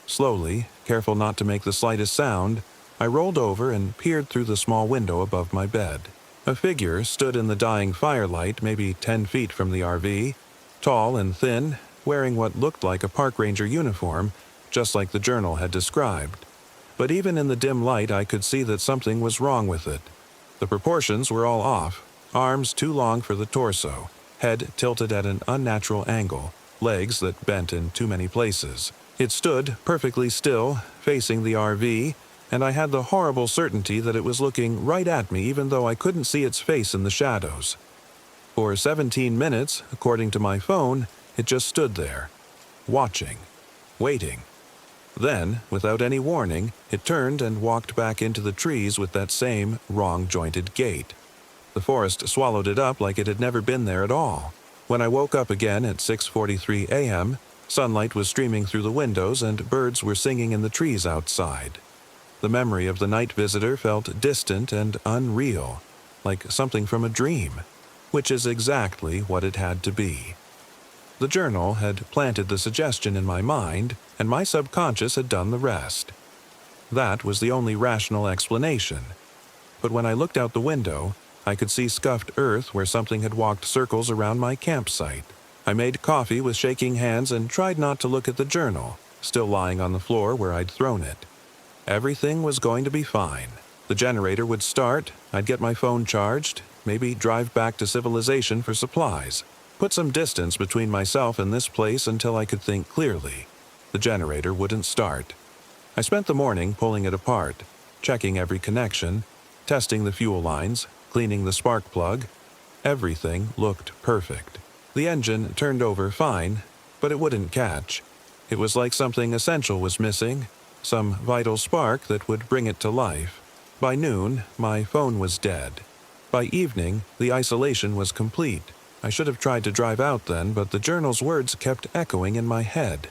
Slowly, careful not to make the slightest sound, I rolled over and peered through the small window above my bed. A figure stood in the dying firelight maybe 10 feet from the RV, tall and thin, wearing what looked like a park ranger uniform, just like the journal had described. But even in the dim light I could see that something was wrong with it. The proportions were all off. arms too long for the torso, head tilted at an unnatural angle, legs that bent in too many places. It stood perfectly still, facing the RV, and I had the horrible certainty that it was looking right at me even though I couldn't see its face in the shadows. For 17 minutes, according to my phone, it just stood there, watching, waiting. Then, without any warning, it turned and walked back into the trees with that same wrong-jointed gait. The forest swallowed it up like it had never been there at all. When I woke up again at 6:43 a.m., sunlight was streaming through the windows and birds were singing in the trees outside. The memory of the night visitor felt distant and unreal, like something from a dream, which is exactly what it had to be. The journal had planted the suggestion in my mind, and my subconscious had done the rest. That was the only rational explanation. But when I looked out the window, I could see scuffed earth where something had walked circles around my campsite. I made coffee with shaking hands and tried not to look at the journal, still lying on the floor where I'd thrown it. Everything was going to be fine. The generator would start, I'd get my phone charged, maybe drive back to civilization for supplies, put some distance between myself and this place until I could think clearly. The generator wouldn't start. I spent the morning pulling it apart, checking every connection, testing the fuel lines, cleaning the spark plug. Everything looked perfect. The engine turned over fine, but it wouldn't catch. It was like something essential was missing, some vital spark that would bring it to life. By noon, my phone was dead. By evening, the isolation was complete. I should have tried to drive out then, but the journal's words kept echoing in my head.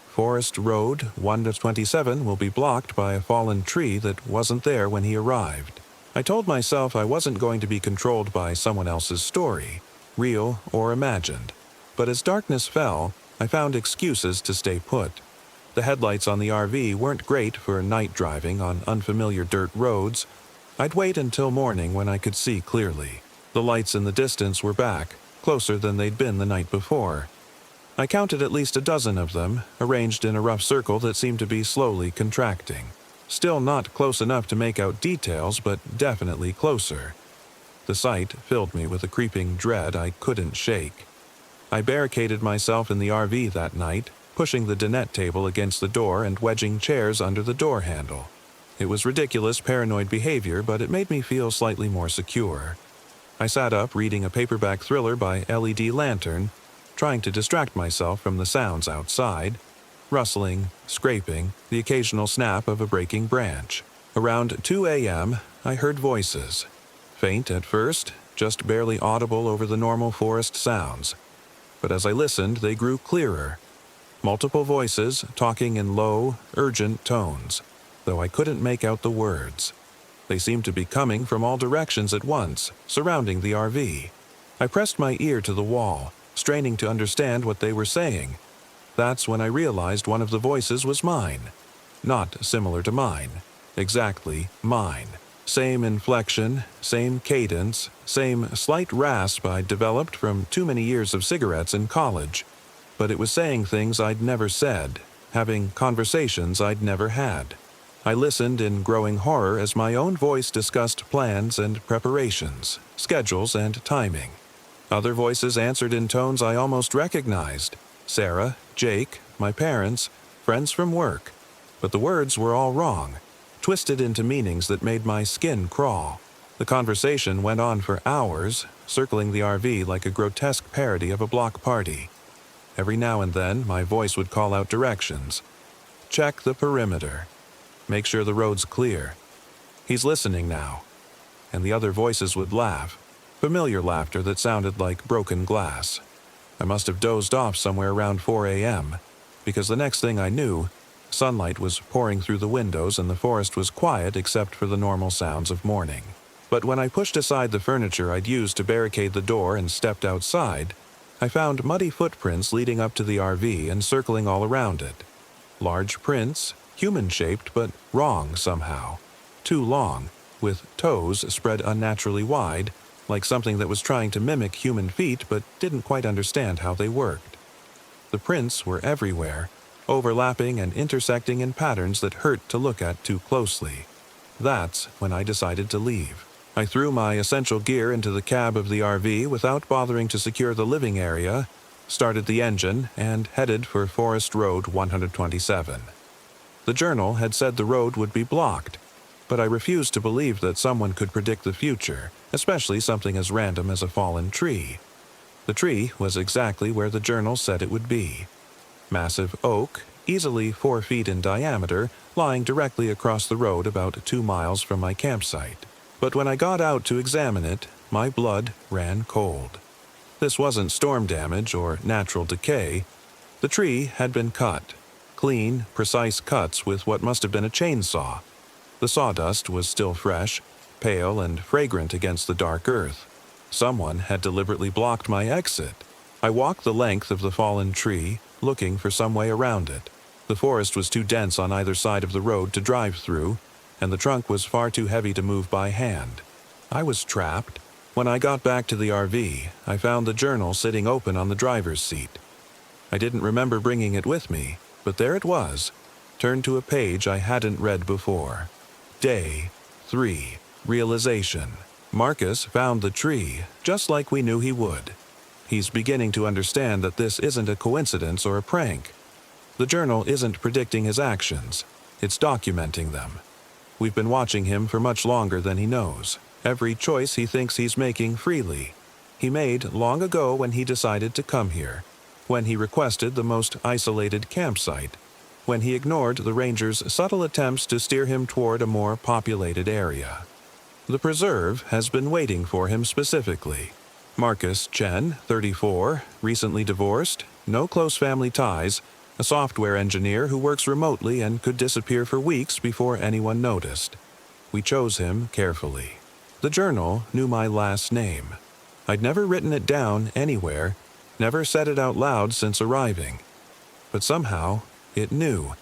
Forest Road 1-27 will be blocked by a fallen tree that wasn't there when he arrived. I told myself I wasn't going to be controlled by someone else's story, real or imagined. But as darkness fell, I found excuses to stay put. The headlights on the RV weren't great for night driving on unfamiliar dirt roads. I'd wait until morning when I could see clearly. The lights in the distance were back, closer than they'd been the night before. I counted at least a dozen of them, arranged in a rough circle that seemed to be slowly contracting. Still not close enough to make out details, but definitely closer. The sight filled me with a creeping dread I couldn't shake. I barricaded myself in the RV that night, pushing the dinette table against the door and wedging chairs under the door handle. It was ridiculous, paranoid behavior, but it made me feel slightly more secure. I sat up reading a paperback thriller by LED Lantern, trying to distract myself from the sounds outside. Rustling, scraping, the occasional snap of a breaking branch. Around 2 a.m., I heard voices. Faint at first, just barely audible over the normal forest sounds. But as I listened, they grew clearer. Multiple voices talking in low, urgent tones, though I couldn't make out the words. They seemed to be coming from all directions at once, surrounding the RV. I pressed my ear to the wall, straining to understand what they were saying. That's when I realized one of the voices was mine. Not similar to mine. Exactly mine. Same inflection, same cadence, same slight rasp I'd developed from too many years of cigarettes in college. But it was saying things I'd never said, having conversations I'd never had. I listened in growing horror as my own voice discussed plans and preparations, schedules and timing. Other voices answered in tones I almost recognized. Sarah, Jake, my parents, friends from work. But the words were all wrong, twisted into meanings that made my skin crawl. The conversation went on for hours, circling the RV like a grotesque parody of a block party. Every now and then, my voice would call out directions. Check the perimeter. Make sure the road's clear. He's listening now. And the other voices would laugh. Familiar laughter that sounded like broken glass. I must have dozed off somewhere around 4 a.m., because the next thing I knew, sunlight was pouring through the windows and the forest was quiet except for the normal sounds of morning. But when I pushed aside the furniture I'd used to barricade the door and stepped outside, I found muddy footprints leading up to the RV and circling all around it. Large prints, human-shaped but wrong somehow. Too long, with toes spread unnaturally wide, like something that was trying to mimic human feet but didn't quite understand how they worked. The prints were everywhere, overlapping and intersecting in patterns that hurt to look at too closely. That's when I decided to leave. I threw my essential gear into the cab of the RV without bothering to secure the living area, started the engine, and headed for Forest Road 127. The journal had said the road would be blocked, but I refused to believe that someone could predict the future, especially something as random as a fallen tree. The tree was exactly where the journal said it would be. Massive oak, easily 4 feet in diameter, lying directly across the road about 2 miles from my campsite. But when I got out to examine it, my blood ran cold. This wasn't storm damage or natural decay. The tree had been cut. Clean, precise cuts with what must have been a chainsaw. The sawdust was still fresh, pale and fragrant against the dark earth. Someone had deliberately blocked my exit. I walked the length of the fallen tree, looking for some way around it. The forest was too dense on either side of the road to drive through, and the trunk was far too heavy to move by hand. I was trapped. When I got back to the RV, I found the journal sitting open on the driver's seat. I didn't remember bringing it with me, but there it was, turned to a page I hadn't read before. Day 3. Realization. Marcus found the tree, just like we knew he would. He's beginning to understand that this isn't a coincidence or a prank. The journal isn't predicting his actions, it's documenting them. We've been watching him for much longer than he knows. Every choice he thinks he's making freely, he made long ago when he decided to come here, when he requested the most isolated campsite, when he ignored the rangers' subtle attempts to steer him toward a more populated area. The preserve has been waiting for him specifically. Marcus Chen, 34, recently divorced, no close family ties, a software engineer who works remotely and could disappear for weeks before anyone noticed. We chose him carefully. The journal knew my last name. I'd never written it down anywhere, never said it out loud since arriving. But somehow, it knew.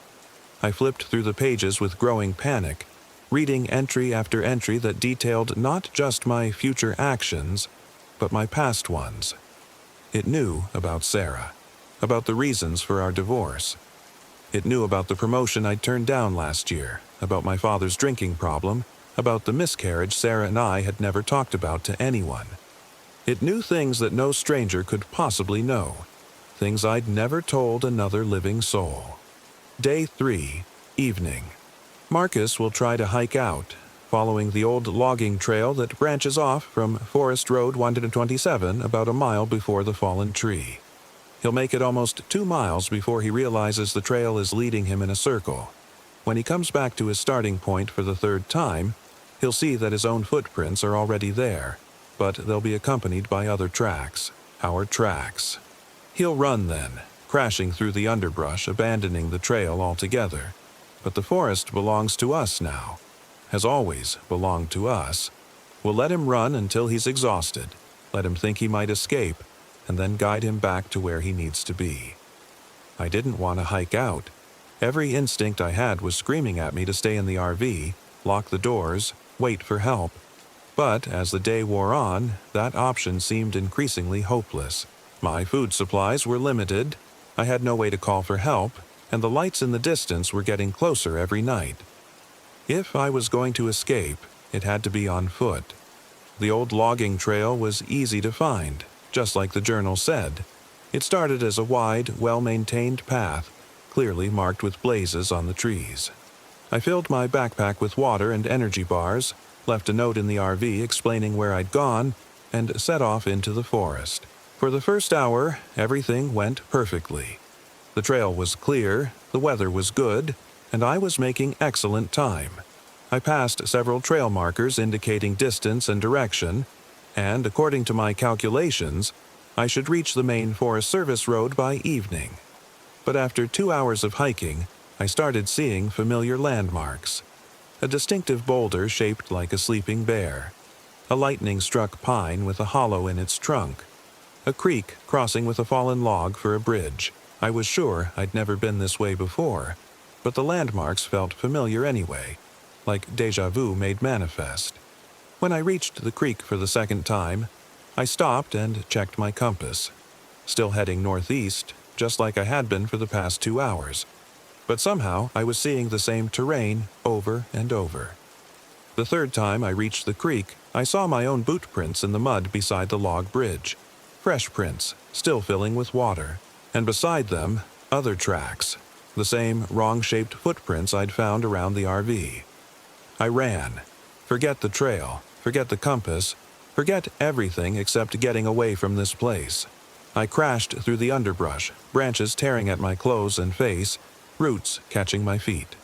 I flipped through the pages with growing panic, reading entry after entry that detailed not just my future actions, but my past ones. It knew about Sarah, about the reasons for our divorce. It knew about the promotion I'd turned down last year, about my father's drinking problem, about the miscarriage Sarah and I had never talked about to anyone. It knew things that no stranger could possibly know, things I'd never told another living soul. Day 3, evening. Marcus will try to hike out, following the old logging trail that branches off from Forest Road 127 about a mile before the fallen tree. He'll make it almost 2 miles before he realizes the trail is leading him in a circle. When he comes back to his starting point for the 3rd time, he'll see that his own footprints are already there, but they'll be accompanied by other tracks, our tracks. He'll run then, crashing through the underbrush, abandoning the trail altogether. But the forest belongs to us now, has always belonged to us. We'll let him run until he's exhausted, let him think he might escape, and then guide him back to where he needs to be. I didn't want to hike out. Every instinct I had was screaming at me to stay in the RV, lock the doors, wait for help. But as the day wore on, that option seemed increasingly hopeless. My food supplies were limited, I had no way to call for help, and the lights in the distance were getting closer every night. If I was going to escape, it had to be on foot. The old logging trail was easy to find, just like the journal said. It started as a wide, well-maintained path, clearly marked with blazes on the trees. I filled my backpack with water and energy bars, left a note in the RV explaining where I'd gone, and set off into the forest. For the first hour, everything went perfectly. The trail was clear, the weather was good, and I was making excellent time. I passed several trail markers indicating distance and direction, and according to my calculations, I should reach the main Forest Service road by evening. But after 2 hours of hiking, I started seeing familiar landmarks. A distinctive boulder shaped like a sleeping bear. A lightning-struck pine with a hollow in its trunk. A creek crossing with a fallen log for a bridge. I was sure I'd never been this way before, but the landmarks felt familiar anyway, like déjà vu made manifest. When I reached the creek for the 2nd time, I stopped and checked my compass. Still heading northeast, just like I had been for the past 2 hours. But somehow I was seeing the same terrain over and over. The third time I reached the creek, I saw my own boot prints in the mud beside the log bridge. Fresh prints, still filling with water. And beside them, other tracks. The same wrong-shaped footprints I'd found around the RV. I ran. Forget the trail, forget the compass, forget everything except getting away from this place. I crashed through the underbrush, branches tearing at my clothes and face, roots catching my feet.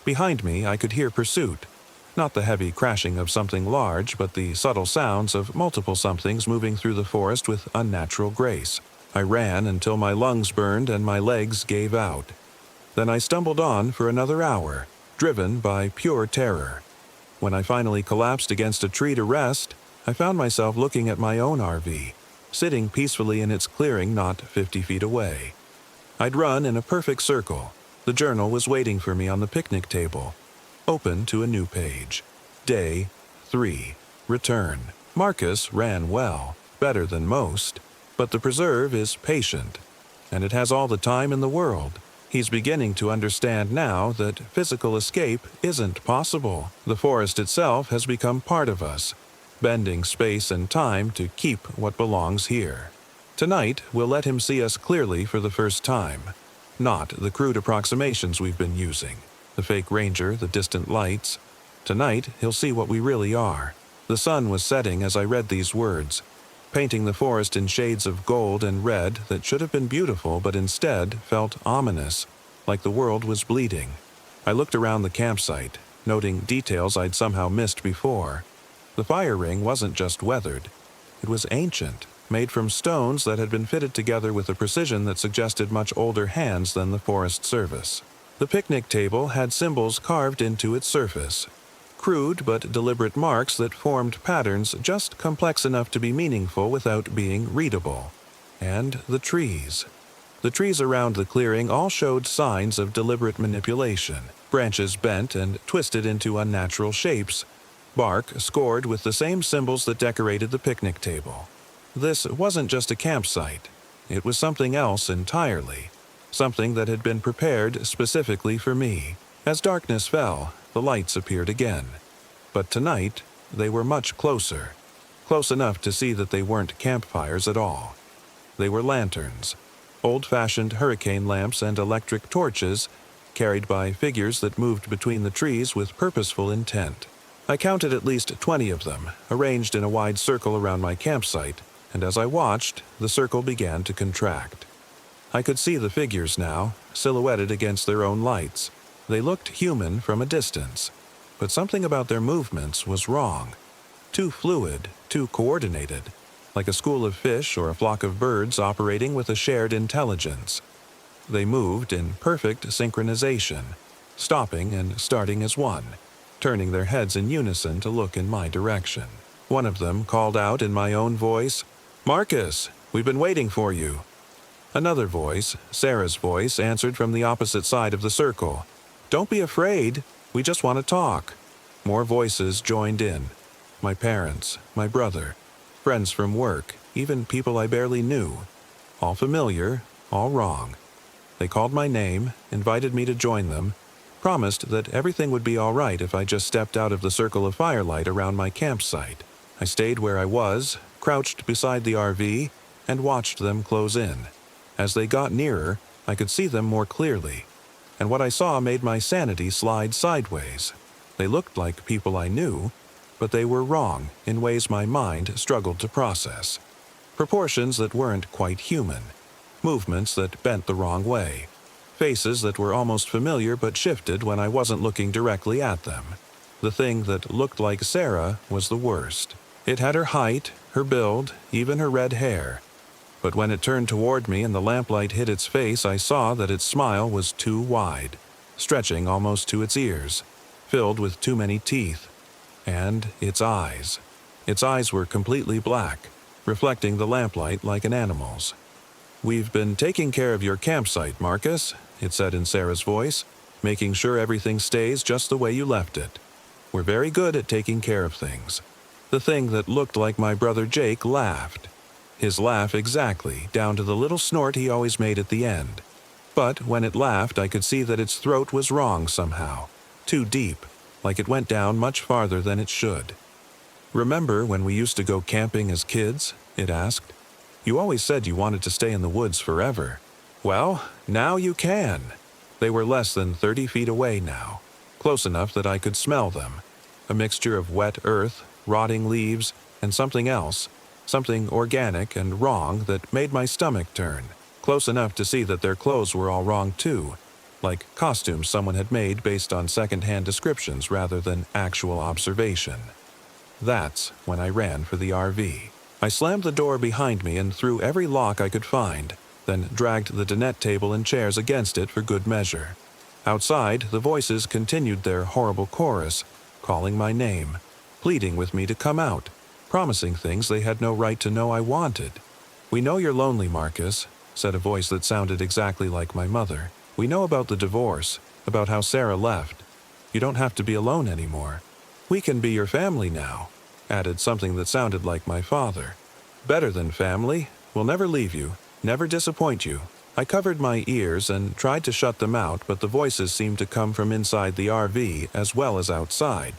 Behind me, I could hear pursuit. Not the heavy crashing of something large, but the subtle sounds of multiple somethings moving through the forest with unnatural grace. I ran until my lungs burned and my legs gave out. Then I stumbled on for another hour, driven by pure terror. When I finally collapsed against a tree to rest, I found myself looking at my own RV, sitting peacefully in its clearing not 50 feet away. I'd run in a perfect circle. The journal was waiting for me on the picnic table. Open to a new page. Day 3. Return. Marcus ran well, better than most, but the preserve is patient, and it has all the time in the world. He's beginning to understand now that physical escape isn't possible. The forest itself has become part of us, bending space and time to keep what belongs here. Tonight, we'll let him see us clearly for the first time, not the crude approximations we've been using. The fake ranger, the distant lights. Tonight, he'll see what we really are. The sun was setting as I read these words, painting the forest in shades of gold and red that should have been beautiful but instead felt ominous, like the world was bleeding. I looked around the campsite, noting details I'd somehow missed before. The fire ring wasn't just weathered. It was ancient, made from stones that had been fitted together with a precision that suggested much older hands than the Forest Service. The picnic table had symbols carved into its surface, crude but deliberate marks that formed patterns just complex enough to be meaningful without being readable. And the trees. The trees around the clearing all showed signs of deliberate manipulation, branches bent and twisted into unnatural shapes, bark scored with the same symbols that decorated the picnic table. This wasn't just a campsite. It was something else entirely. Something that had been prepared specifically for me. As darkness fell, the lights appeared again. But tonight, they were much closer. Close enough to see that they weren't campfires at all. They were lanterns. Old-fashioned hurricane lamps and electric torches, carried by figures that moved between the trees with purposeful intent. I counted at least 20 of them, arranged in a wide circle around my campsite, and as I watched, the circle began to contract. I could see the figures now, silhouetted against their own lights. They looked human from a distance, but something about their movements was wrong. Too fluid, too coordinated, like a school of fish or a flock of birds operating with a shared intelligence. They moved in perfect synchronization, stopping and starting as one, turning their heads in unison to look in my direction. One of them called out in my own voice, "Marcus, we've been waiting for you." Another voice, Sarah's voice, answered from the opposite side of the circle. "Don't be afraid. We just want to talk." More voices joined in. My parents, my brother, friends from work, even people I barely knew. All familiar, all wrong. They called my name, invited me to join them, promised that everything would be all right if I just stepped out of the circle of firelight around my campsite. I stayed where I was, crouched beside the RV, and watched them close in. As they got nearer, I could see them more clearly, and what I saw made my sanity slide sideways. They looked like people I knew, but they were wrong in ways my mind struggled to process. Proportions that weren't quite human, movements that bent the wrong way, faces that were almost familiar but shifted when I wasn't looking directly at them. The thing that looked like Sarah was the worst. It had her height, her build, even her red hair. But when it turned toward me and the lamplight hit its face, I saw that its smile was too wide, stretching almost to its ears, filled with too many teeth. And its eyes. Its eyes were completely black, reflecting the lamplight like an animal's. "We've been taking care of your campsite, Marcus," it said in Sarah's voice, "making sure everything stays just the way you left it. We're very good at taking care of things." The thing that looked like my brother Jake laughed. His laugh exactly, down to the little snort he always made at the end. But when it laughed, I could see that its throat was wrong somehow. Too deep. like it went down much farther than it should. "Remember when we used to go camping as kids?" it asked. "You always said you wanted to stay in the woods forever. Well, now you can." They were less than 30 feet away now, close enough that I could smell them. A mixture of wet earth, rotting leaves, and something else, something organic and wrong that made my stomach turn, close enough to see that their clothes were all wrong too, like costumes someone had made based on second-hand descriptions rather than actual observation. That's when I ran for the RV. I slammed the door behind me and threw every lock I could find, then dragged the dinette table and chairs against it for good measure. Outside, the voices continued their horrible chorus, calling my name, pleading with me to come out, promising things they had no right to know I wanted. "We know you're lonely, Marcus," said a voice that sounded exactly like my mother. "We know about the divorce, about how Sarah left. You don't have to be alone anymore. We can be your family now," added something that sounded like my father. "Better than family. We'll never leave you, never disappoint you." I covered my ears and tried to shut them out, but the voices seemed to come from inside the RV as well as outside.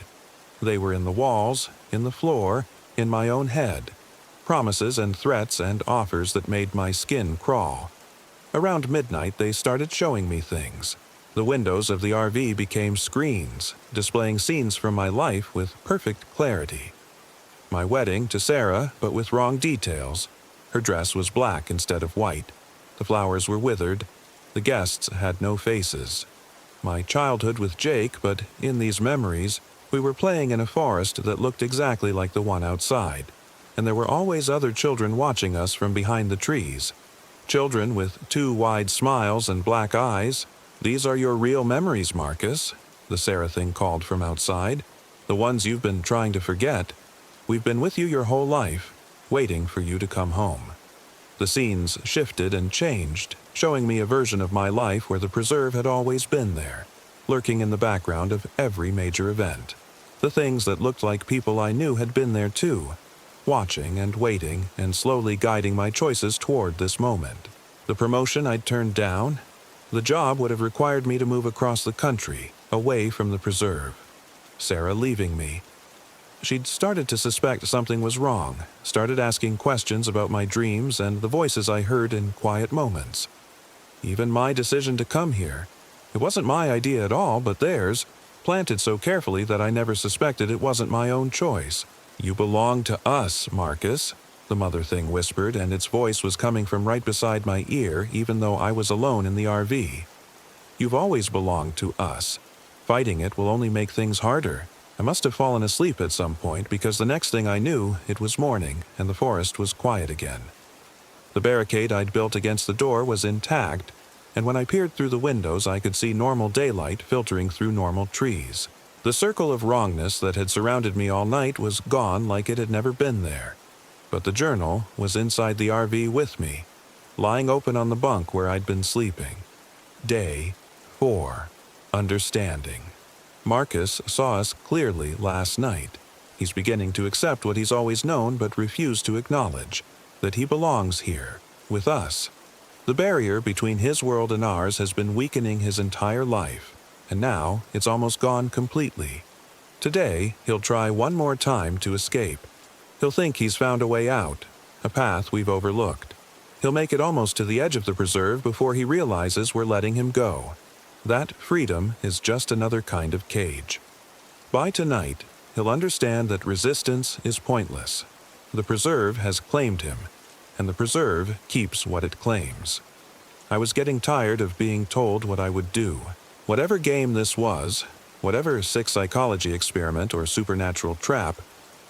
They were in the walls, in the floor, in my own head. Promises and threats and offers that made my skin crawl. Around midnight, they started showing me things. The windows of the RV became screens, displaying scenes from my life with perfect clarity. My wedding to Sarah, but with wrong details. Her dress was black instead of white. The flowers were withered. The guests had no faces. My childhood with Jake, but in these memories, we were playing in a forest that looked exactly like the one outside, and there were always other children watching us from behind the trees. Children with 2 wide smiles and black eyes. "These are your real memories, Marcus," the Seraph called from outside. "The ones you've been trying to forget. We've been with you your whole life, waiting for you to come home." The scenes shifted and changed, showing me a version of my life where the preserve had always been there, lurking in the background of every major event. The things that looked like people I knew had been there too, watching and waiting and slowly guiding my choices toward this moment. The promotion I'd turned down. The job would have required me to move across the country, away from the preserve. Sarah leaving me. She'd started to suspect something was wrong, started asking questions about my dreams and the voices I heard in quiet moments. Even my decision to come here. It wasn't my idea at all, but theirs, planted so carefully that I never suspected it wasn't my own choice. "You belong to us, Marcus," the mother thing whispered, and its voice was coming from right beside my ear even though I was alone in the RV. "You've always belonged to us. Fighting it will only make things harder." I must have fallen asleep at some point because the next thing I knew, it was morning and the forest was quiet again. The barricade I'd built against the door was intact, and when I peered through the windows I could see normal daylight filtering through normal trees. The circle of wrongness that had surrounded me all night was gone like it had never been there. But the journal was inside the RV with me, lying open on the bunk where I'd been sleeping. Day 4. Understanding. Marcus saw us clearly last night. He's beginning to accept what he's always known but refused to acknowledge, that he belongs here, with us. The barrier between his world and ours has been weakening his entire life, and now it's almost gone completely. Today, he'll try one more time to escape. He'll think he's found a way out, a path we've overlooked. He'll make it almost to the edge of the preserve before he realizes we're letting him go. That freedom is just another kind of cage. By tonight, he'll understand that resistance is pointless. The preserve has claimed him, and the preserve keeps what it claims. I was getting tired of being told what I would do. Whatever game this was, whatever sick psychology experiment or supernatural trap,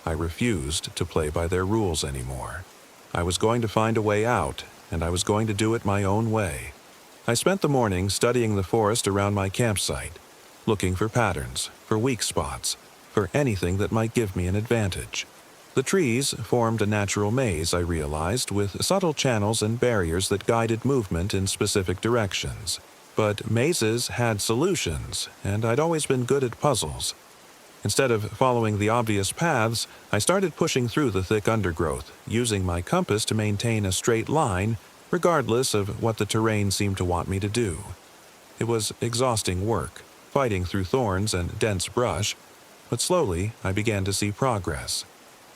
I refused to play by their rules anymore. I was going to find a way out, and I was going to do it my own way. I spent the morning studying the forest around my campsite, looking for patterns, for weak spots, for anything that might give me an advantage. The trees formed a natural maze, I realized, with subtle channels and barriers that guided movement in specific directions. But mazes had solutions, and I'd always been good at puzzles. Instead of following the obvious paths, I started pushing through the thick undergrowth, using my compass to maintain a straight line, regardless of what the terrain seemed to want me to do. It was exhausting work. fighting through thorns and dense brush, but slowly I began to see progress.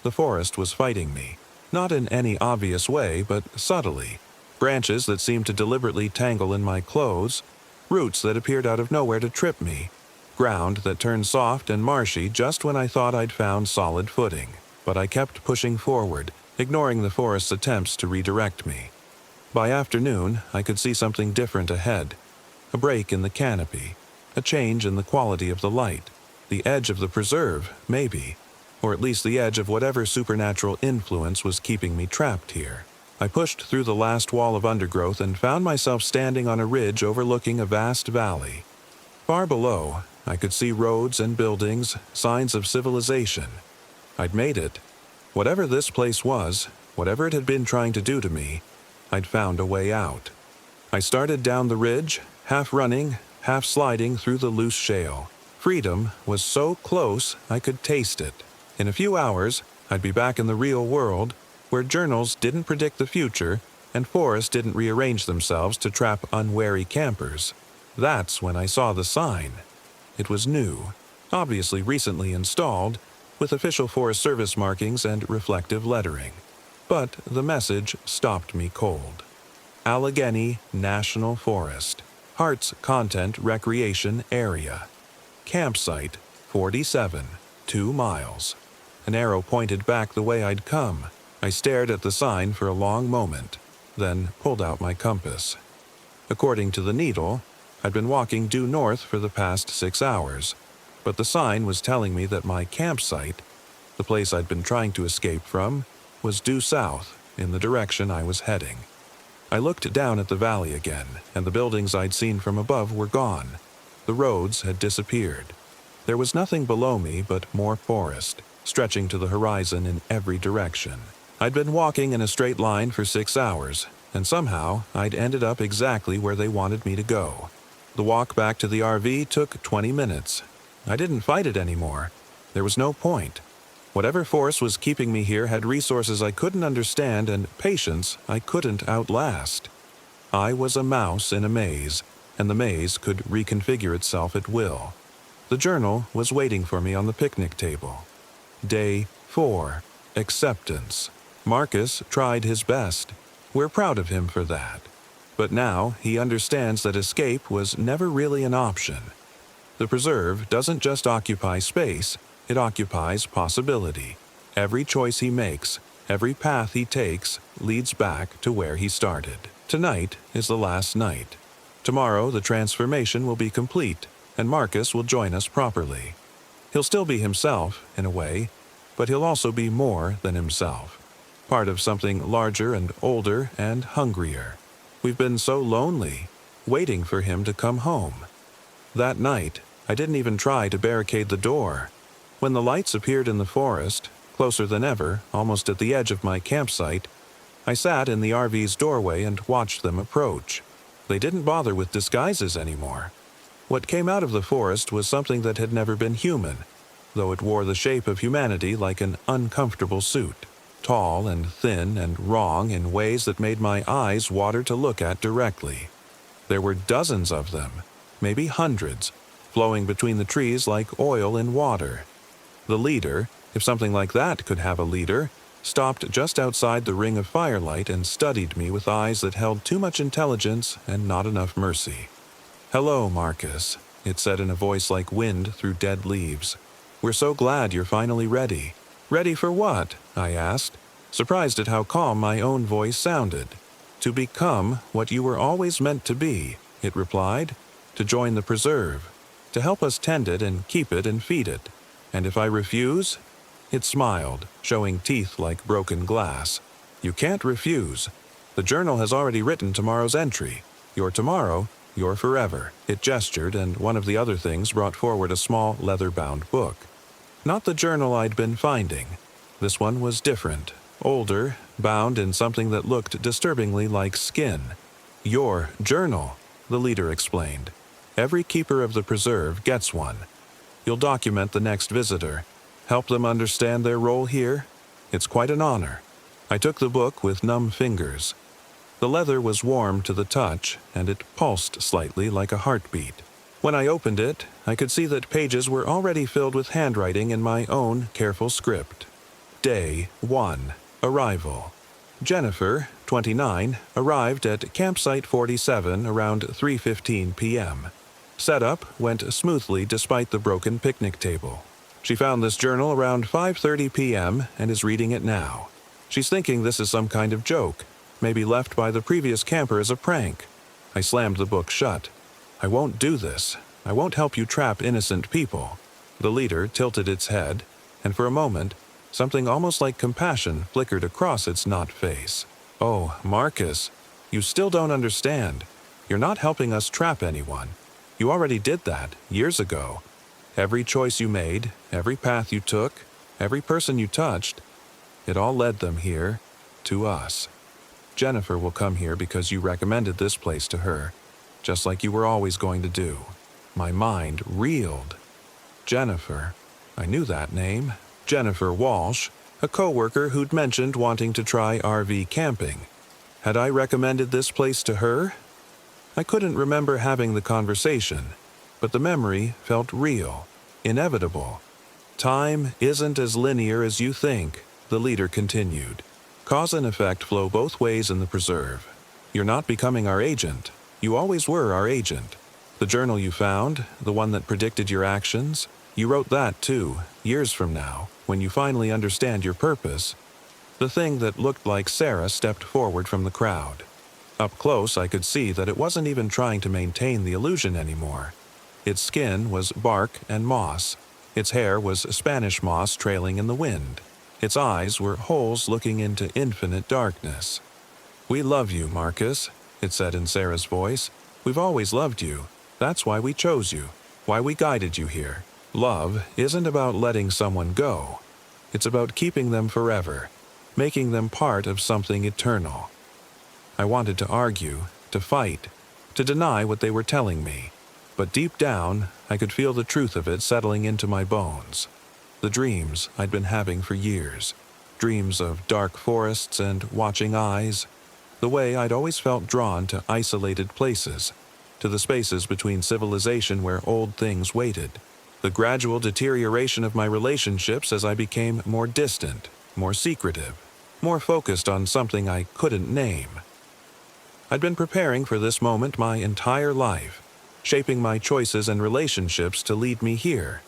The forest was fighting me, not in any obvious way, but subtly. Branches that seemed to deliberately tangle in my clothes, roots that appeared out of nowhere to trip me, ground that turned soft and marshy just when I thought I'd found solid footing. But I kept pushing forward, ignoring the forest's attempts to redirect me. By afternoon, I could see something different ahead. A break in the canopy, a change in the quality of the light, the edge of the preserve, maybe, or at least the edge of whatever supernatural influence was keeping me trapped here. I pushed through the last wall of undergrowth and found myself standing on a ridge overlooking a vast valley. Far below, I could see roads and buildings, signs of civilization. I'd made it. Whatever this place was, whatever it had been trying to do to me, I'd found a way out. I started down the ridge, half running, half sliding through the loose shale. Freedom was so close I could taste it. In a few hours, I'd be back in the real world, where journals didn't predict the future and forests didn't rearrange themselves to trap unwary campers. That's when I saw the sign. It was new, obviously recently installed, with official Forest Service markings and reflective lettering. But the message stopped me cold. Allegheny National Forest, Hart's Content Recreation Area. Campsite 47, 2 miles. An arrow pointed back the way I'd come. I stared at the sign for a long moment, then pulled out my compass. According to the needle, I'd been walking due north for the past 6 hours, but the sign was telling me that my campsite, the place I'd been trying to escape from, was due south, in the direction I was heading. I looked down at the valley again, and the buildings I'd seen from above were gone. The roads had disappeared. There was nothing below me but more forest, stretching to the horizon in every direction. I'd been walking in a straight line for 6 hours, and somehow I'd ended up exactly where they wanted me to go. The walk back to the RV took 20 minutes. I didn't fight it anymore. There was no point. Whatever force was keeping me here had resources I couldn't understand and patience I couldn't outlast. I was a mouse in a maze, and the maze could reconfigure itself at will. The journal was waiting for me on the picnic table. Day 4. Acceptance. Marcus tried his best. We're proud of him for that. But now he understands that escape was never really an option. The preserve doesn't just occupy space, it occupies possibility. Every choice he makes, every path he takes, leads back to where he started. Tonight is the last night. Tomorrow the transformation will be complete, and Marcus will join us properly. He'll still be himself, in a way, but he'll also be more than himself. Part of something larger and older and hungrier. We've been so lonely, waiting for him to come home. That night, I didn't even try to barricade the door. When the lights appeared in the forest, closer than ever, almost at the edge of my campsite, I sat in the RV's doorway and watched them approach. They didn't bother with disguises anymore. What came out of the forest was something that had never been human, though it wore the shape of humanity like an uncomfortable suit. Tall and thin and wrong in ways that made my eyes water to look at directly. There were dozens of them, maybe hundreds, flowing between the trees like oil in water. The leader, if something like that could have a leader, stopped just outside the ring of firelight and studied me with eyes that held too much intelligence and not enough mercy. "Hello, Marcus," it said in a voice like wind through dead leaves. "We're so glad you're finally ready." "Ready for what?" I asked, surprised at how calm my own voice sounded. "To become what you were always meant to be," it replied. "To join the preserve, to help us tend it and keep it and feed it. And if I refuse?" It smiled, showing teeth like broken glass. "You can't refuse. The journal has already written tomorrow's entry. Your tomorrow, your forever." It gestured, and one of the other things brought forward a small leather-bound book. Not the journal I'd been finding. This one was different, older, bound in something that looked disturbingly like skin. "Your journal," the leader explained. "Every keeper of the preserve gets one. You'll document the next visitor, help them understand their role here. It's quite an honor." I took the book with numb fingers. The leather was warm to the touch, and it pulsed slightly like a heartbeat. When I opened it, I could see that pages were already filled with handwriting in my own careful script. Day 1. Arrival. Jennifer, 29, arrived at Campsite 47 around 3:15 p.m. Setup went smoothly despite the broken picnic table. She found this journal around 5:30 p.m. and is reading it now. She's thinking this is some kind of joke, maybe left by the previous camper as a prank. I slammed the book shut. I won't do this. I won't help you trap innocent people. The leader tilted its head, and for a moment, something almost like compassion flickered across its knot face. Oh, Marcus, you still don't understand. You're not helping us trap anyone. You already did that, years ago. Every choice you made, every path you took, every person you touched, it all led them here, to us. Jennifer will come here because you recommended this place to her, just like you were always going to do. My mind reeled. Jennifer. I knew that name. Jennifer Walsh, a co-worker who'd mentioned wanting to try RV camping. Had I recommended this place to her? I couldn't remember having the conversation, but the memory felt real, inevitable. Time isn't as linear as you think, the leader continued. Cause and effect flow both ways in the preserve. You're not becoming our agent. You always were our agent. The journal you found, the one that predicted your actions, you wrote that too, years from now, when you finally understand your purpose. The thing that looked like Sarah stepped forward from the crowd. Up close, I could see that it wasn't even trying to maintain the illusion anymore. Its skin was bark and moss. Its hair was Spanish moss trailing in the wind. Its eyes were holes looking into infinite darkness. We love you, Marcus, it said in Sarah's voice. We've always loved you. That's why we chose you, why we guided you here. Love isn't about letting someone go. It's about keeping them forever, making them part of something eternal. I wanted to argue, to fight, to deny what they were telling me, but deep down, I could feel the truth of it settling into my bones. The dreams I'd been having for years, dreams of dark forests and watching eyes, the way I'd always felt drawn to isolated places, to the spaces between civilization where old things waited, the gradual deterioration of my relationships as I became more distant, more secretive, more focused on something I couldn't name. I'd been preparing for this moment my entire life, shaping my choices and relationships to lead me here.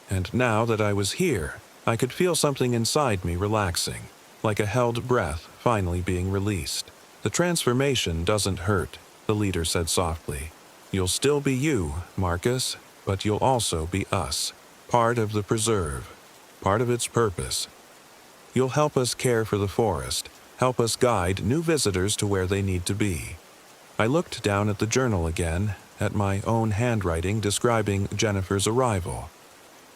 And now that I was here, I could feel something inside me relaxing, like a held breath finally being released. The transformation doesn't hurt, the leader said softly. You'll still be you, Marcus, but you'll also be us, part of the preserve, part of its purpose. You'll help us care for the forest, help us guide new visitors to where they need to be. I looked down at the journal again, at my own handwriting describing Jennifer's arrival.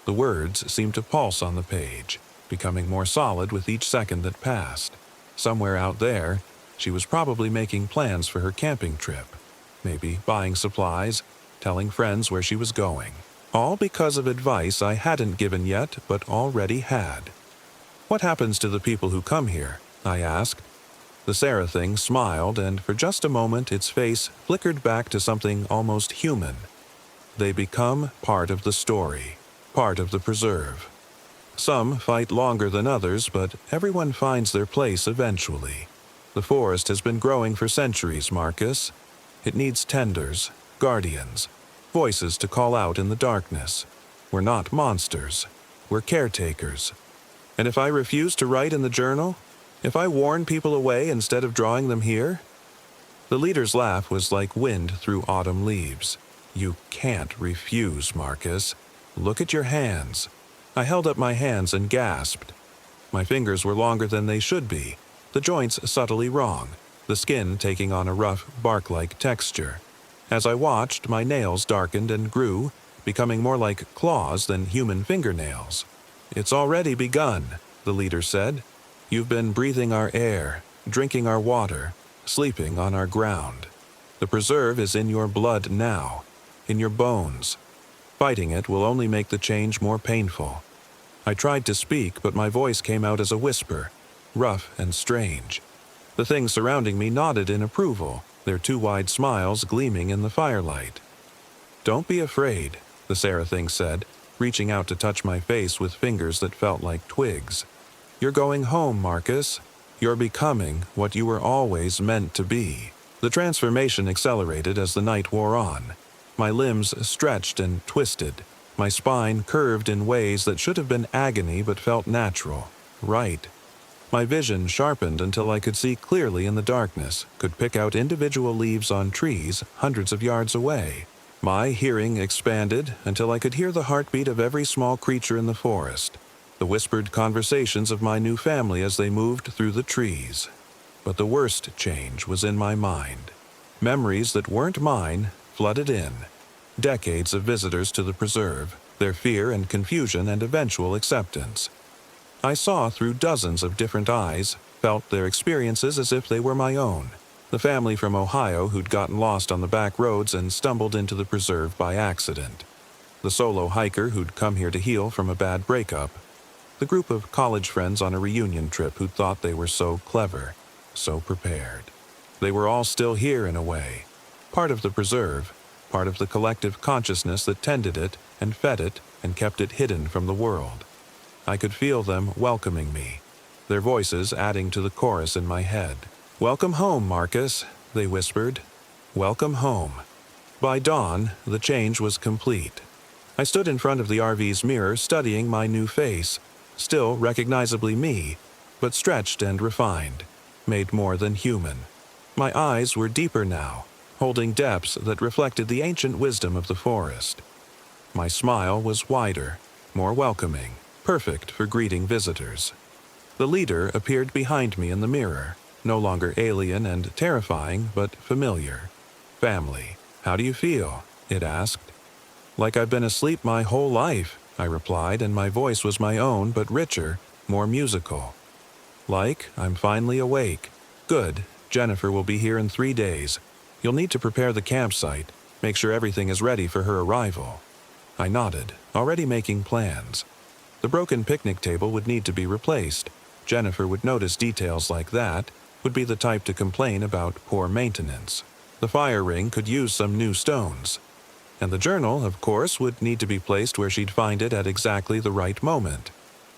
The words seemed to pulse on the page, becoming more solid with each second that passed. Somewhere out there, she was probably making plans for her camping trip, maybe buying supplies, telling friends where she was going. All because of advice I hadn't given yet, but already had. What happens to the people who come here? I asked. The Sarah thing smiled, and for just a moment its face flickered back to something almost human. They become part of the story, part of the preserve. Some fight longer than others, but everyone finds their place eventually. The forest has been growing for centuries, Marcus. It needs tenders, guardians, voices to call out in the darkness. We're not monsters. We're caretakers. And if I refuse to write in the journal, if I warn people away instead of drawing them here? The leader's laugh was like wind through autumn leaves. You can't refuse, Marcus. Look at your hands. I held up my hands and gasped. My fingers were longer than they should be, the joints subtly wrong, the skin taking on a rough, bark-like texture. As I watched, my nails darkened and grew, becoming more like claws than human fingernails. It's already begun, the leader said. You've been breathing our air, drinking our water, sleeping on our ground. The preserve is in your blood now, in your bones. Fighting it will only make the change more painful. I tried to speak, but my voice came out as a whisper, rough and strange. The things surrounding me nodded in approval, their two wide smiles gleaming in the firelight. "Don't be afraid," the Seraphim said, reaching out to touch my face with fingers that felt like twigs. "You're going home, Marcus. You're becoming what you were always meant to be." The transformation accelerated as the night wore on. My limbs stretched and twisted. My spine curved in ways that should have been agony but felt natural, right. My vision sharpened until I could see clearly in the darkness, could pick out individual leaves on trees hundreds of yards away. My hearing expanded until I could hear the heartbeat of every small creature in the forest, the whispered conversations of my new family as they moved through the trees. But the worst change was in my mind. Memories that weren't mine flooded in. Decades of visitors to the preserve, their fear and confusion and eventual acceptance. I saw through dozens of different eyes, felt their experiences as if they were my own. The family from Ohio who'd gotten lost on the back roads and stumbled into the preserve by accident. The solo hiker who'd come here to heal from a bad breakup. The group of college friends on a reunion trip who thought they were so clever, so prepared. They were all still here in a way. Part of the preserve, part of the collective consciousness that tended it and fed it and kept it hidden from the world. I could feel them welcoming me, their voices adding to the chorus in my head. "Welcome home, Marcus," they whispered. "Welcome home." By dawn, the change was complete. I stood in front of the RV's mirror studying my new face, still recognizably me, but stretched and refined, made more than human. My eyes were deeper now, holding depths that reflected the ancient wisdom of the forest. My smile was wider, more welcoming, perfect for greeting visitors. The leader appeared behind me in the mirror, no longer alien and terrifying, but familiar. "Family, how do you feel?" it asked. "Like I've been asleep my whole life," I replied, and my voice was my own, but richer, more musical. "Like I'm finally awake. Good, Jennifer will be here in 3 days. You'll need to prepare the campsite, make sure everything is ready for her arrival." I nodded, already making plans. The broken picnic table would need to be replaced. Jennifer would notice details like that, would be the type to complain about poor maintenance. The fire ring could use some new stones. And the journal, of course, would need to be placed where she'd find it at exactly the right moment.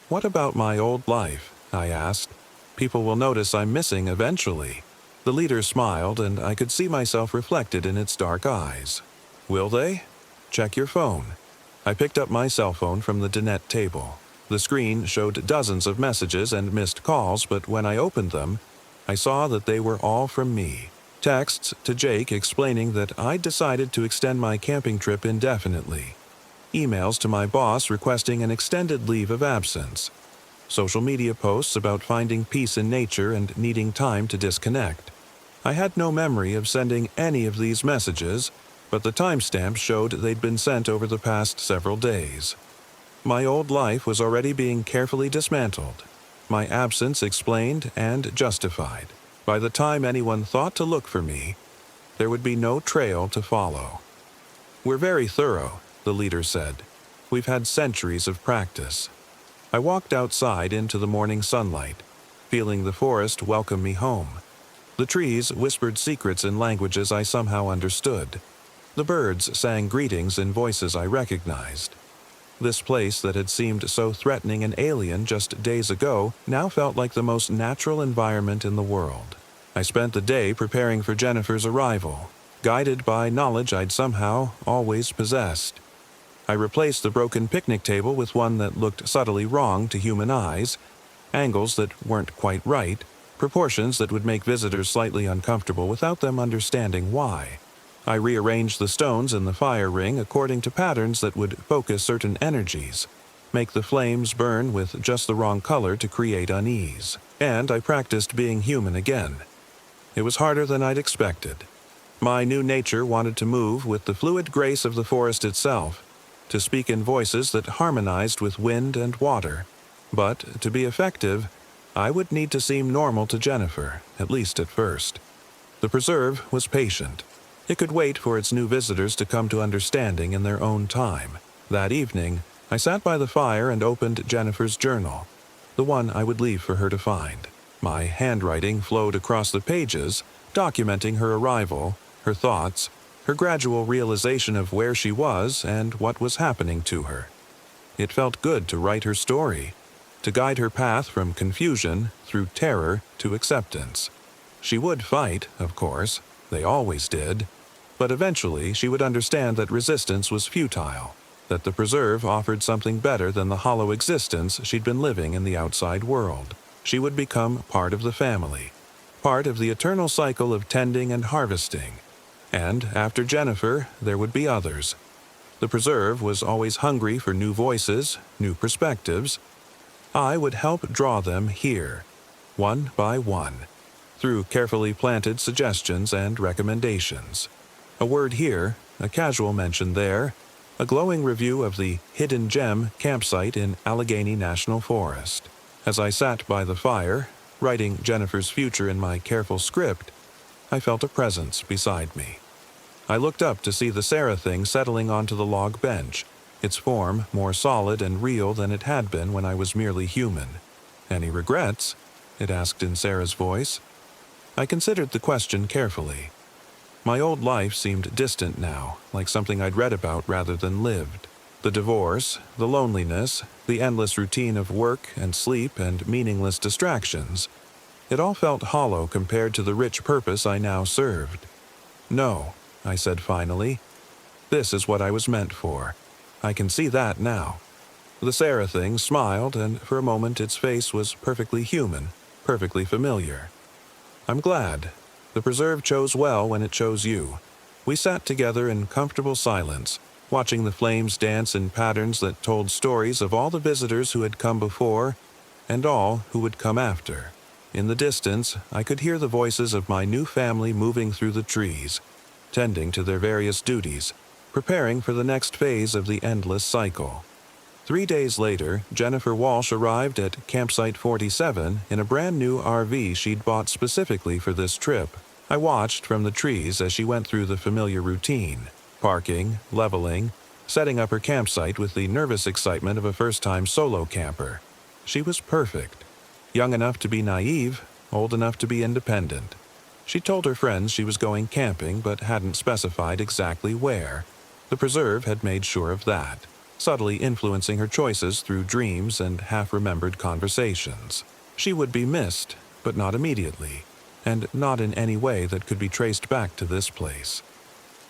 "What about my old life?" I asked. "People will notice I'm missing eventually." The leader smiled, and I could see myself reflected in its dark eyes. "Will they? Check your phone." I picked up my cell phone from the dinette table. The screen showed dozens of messages and missed calls, but when I opened them, I saw that they were all from me. Texts to Jake explaining that I'd decided to extend my camping trip indefinitely. Emails to my boss requesting an extended leave of absence. Social media posts about finding peace in nature and needing time to disconnect. I had no memory of sending any of these messages, but the timestamps showed they'd been sent over the past several days. My old life was already being carefully dismantled, my absence explained and justified. By the time anyone thought to look for me, there would be no trail to follow. "We're very thorough," the leader said. "We've had centuries of practice." I walked outside into the morning sunlight, feeling the forest welcome me home. The trees whispered secrets in languages I somehow understood. The birds sang greetings in voices I recognized. This place that had seemed so threatening and alien just days ago now felt like the most natural environment in the world. I spent the day preparing for Jennifer's arrival, guided by knowledge I'd somehow always possessed. I replaced the broken picnic table with one that looked subtly wrong to human eyes, angles that weren't quite right, proportions that would make visitors slightly uncomfortable without them understanding why. I rearranged the stones in the fire ring according to patterns that would focus certain energies, make the flames burn with just the wrong color to create unease. And I practiced being human again. It was harder than I'd expected. My new nature wanted to move with the fluid grace of the forest itself, to speak in voices that harmonized with wind and water. But to be effective, I would need to seem normal to Jennifer, at least at first. The preserve was patient. It could wait for its new visitors to come to understanding in their own time. That evening, I sat by the fire and opened Jennifer's journal, the one I would leave for her to find. My handwriting flowed across the pages, documenting her arrival, her thoughts, her gradual realization of where she was and what was happening to her. It felt good to write her story, to guide her path from confusion through terror to acceptance. She would fight, of course, they always did, but eventually she would understand that resistance was futile, that the preserve offered something better than the hollow existence she'd been living in the outside world. She would become part of the family, part of the eternal cycle of tending and harvesting. And after Jennifer, there would be others. The preserve was always hungry for new voices, new perspectives. I would help draw them here, one by one, through carefully planted suggestions and recommendations. A word here, a casual mention there, a glowing review of the Hidden Gem campsite in Allegheny National Forest. As I sat by the fire, writing Jennifer's future in my careful script, I felt a presence beside me. I looked up to see the Sarah thing settling onto the log bench, its form more solid and real than it had been when I was merely human. "Any regrets?" it asked in Sarah's voice. I considered the question carefully. My old life seemed distant now, like something I'd read about rather than lived. The divorce, the loneliness, the endless routine of work and sleep and meaningless distractions. It all felt hollow compared to the rich purpose I now served. "No," I said finally. "This is what I was meant for. I can see that now." The Sarah thing smiled, and for a moment its face was perfectly human, perfectly familiar. "I'm glad. The preserve chose well when it chose you." We sat together in comfortable silence, watching the flames dance in patterns that told stories of all the visitors who had come before and all who would come after. In the distance, I could hear the voices of my new family moving through the trees, tending to their various duties, preparing for the next phase of the endless cycle. 3 days later, Jennifer Walsh arrived at Campsite 47 in a brand new RV she'd bought specifically for this trip. I watched from the trees as she went through the familiar routine, parking, leveling, setting up her campsite with the nervous excitement of a first-time solo camper. She was perfect. Young enough to be naive, old enough to be independent. She told her friends she was going camping but hadn't specified exactly where. The preserve had made sure of that, subtly influencing her choices through dreams and half-remembered conversations. She would be missed, but not immediately, and not in any way that could be traced back to this place.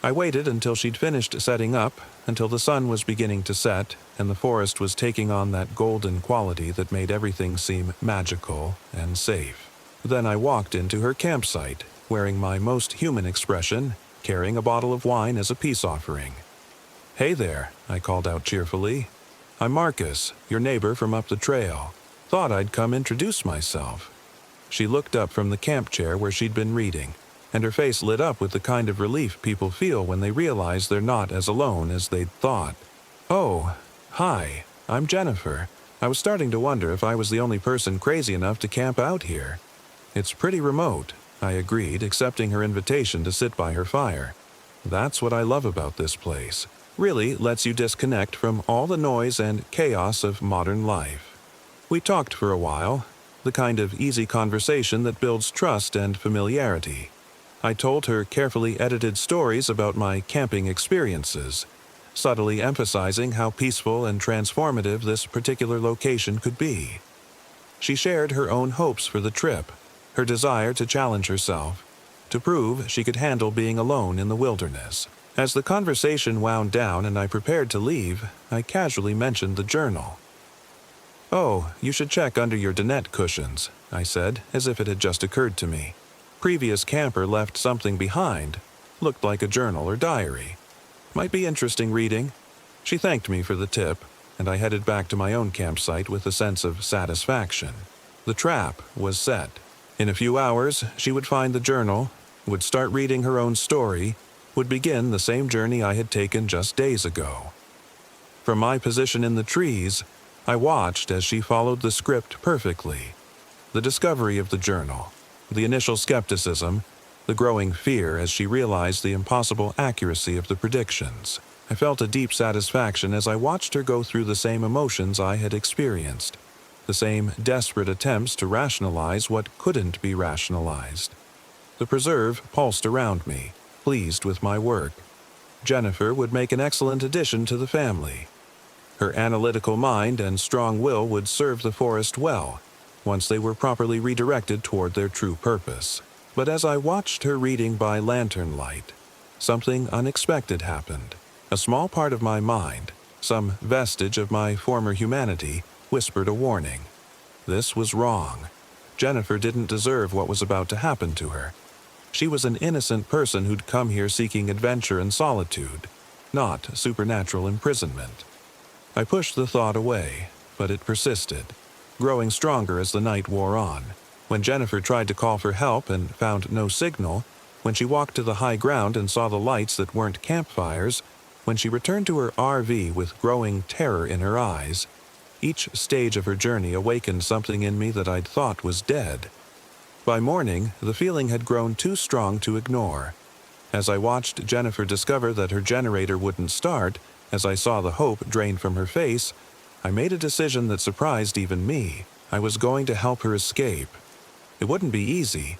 I waited until she'd finished setting up, until the sun was beginning to set, and the forest was taking on that golden quality that made everything seem magical and safe. Then I walked into her campsite, wearing my most human expression, carrying a bottle of wine as a peace offering. "Hey there," I called out cheerfully. "I'm Marcus, your neighbor from up the trail. Thought I'd come introduce myself." She looked up from the camp chair where she'd been reading, and her face lit up with the kind of relief people feel when they realize they're not as alone as they'd thought. "Oh, hi, I'm Jennifer. I was starting to wonder if I was the only person crazy enough to camp out here." "It's pretty remote," I agreed, accepting her invitation to sit by her fire. "That's what I love about this place. Really lets you disconnect from all the noise and chaos of modern life." We talked for a while, the kind of easy conversation that builds trust and familiarity. I told her carefully edited stories about my camping experiences, subtly emphasizing how peaceful and transformative this particular location could be. She shared her own hopes for the trip, her desire to challenge herself, to prove she could handle being alone in the wilderness. As the conversation wound down and I prepared to leave, I casually mentioned the journal. "Oh, you should check under your dinette cushions," I said, as if it had just occurred to me. Previous camper left something behind. Looked like a journal or diary. Might be interesting reading. She thanked me for the tip, and I headed back to my own campsite with a sense of satisfaction. The trap was set. In a few hours, she would find the journal, would start reading her own story, would begin the same journey I had taken just days ago. From my position in the trees, I watched as she followed the script perfectly. The discovery of the journal, the initial skepticism, the growing fear as she realized the impossible accuracy of the predictions. I felt a deep satisfaction as I watched her go through the same emotions I had experienced, the same desperate attempts to rationalize what couldn't be rationalized. The preserve pulsed around me, pleased with my work, Jennifer would make an excellent addition to the family. Her analytical mind and strong will would serve the forest well, once they were properly redirected toward their true purpose. But as I watched her reading by lantern light, something unexpected happened. A small part of my mind, some vestige of my former humanity, whispered a warning. This was wrong. Jennifer didn't deserve what was about to happen to her. She was an innocent person who'd come here seeking adventure and solitude, not supernatural imprisonment. I pushed the thought away, but it persisted, growing stronger as the night wore on. When Jennifer tried to call for help and found no signal, when she walked to the high ground and saw the lights that weren't campfires, when she returned to her RV with growing terror in her eyes, each stage of her journey awakened something in me that I'd thought was dead. By morning, the feeling had grown too strong to ignore. As I watched Jennifer discover that her generator wouldn't start, as I saw the hope drain from her face, I made a decision that surprised even me. I was going to help her escape. It wouldn't be easy.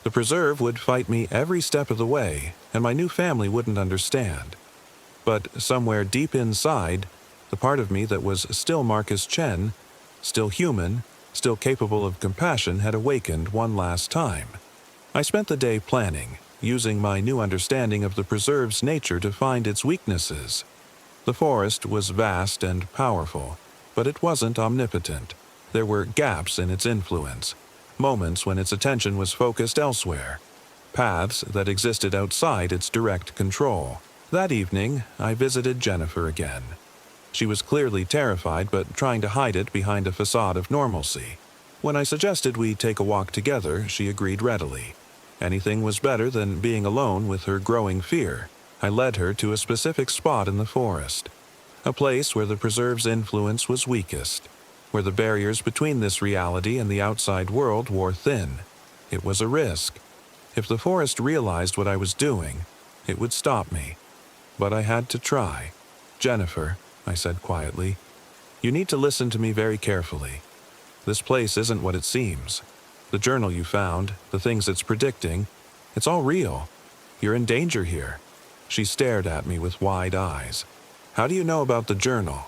The preserve would fight me every step of the way, and my new family wouldn't understand. But somewhere deep inside, the part of me that was still Marcus Chen, still human, still capable of compassion, had awakened one last time. I spent the day planning, using my new understanding of the preserve's nature to find its weaknesses. The forest was vast and powerful, but it wasn't omnipotent. There were gaps in its influence, moments when its attention was focused elsewhere, paths that existed outside its direct control. That evening, I visited Jennifer again. She was clearly terrified, but trying to hide it behind a facade of normalcy. When I suggested we take a walk together, she agreed readily. Anything was better than being alone with her growing fear. I led her to a specific spot in the forest, a place where the preserve's influence was weakest, where the barriers between this reality and the outside world wore thin. It was a risk. If the forest realized what I was doing, it would stop me. But I had to try. "Jennifer," I said quietly, "you need to listen to me very carefully. This place isn't what it seems. The journal you found, the things it's predicting, it's all real. You're in danger here." She stared at me with wide eyes. "How do you know about the journal?"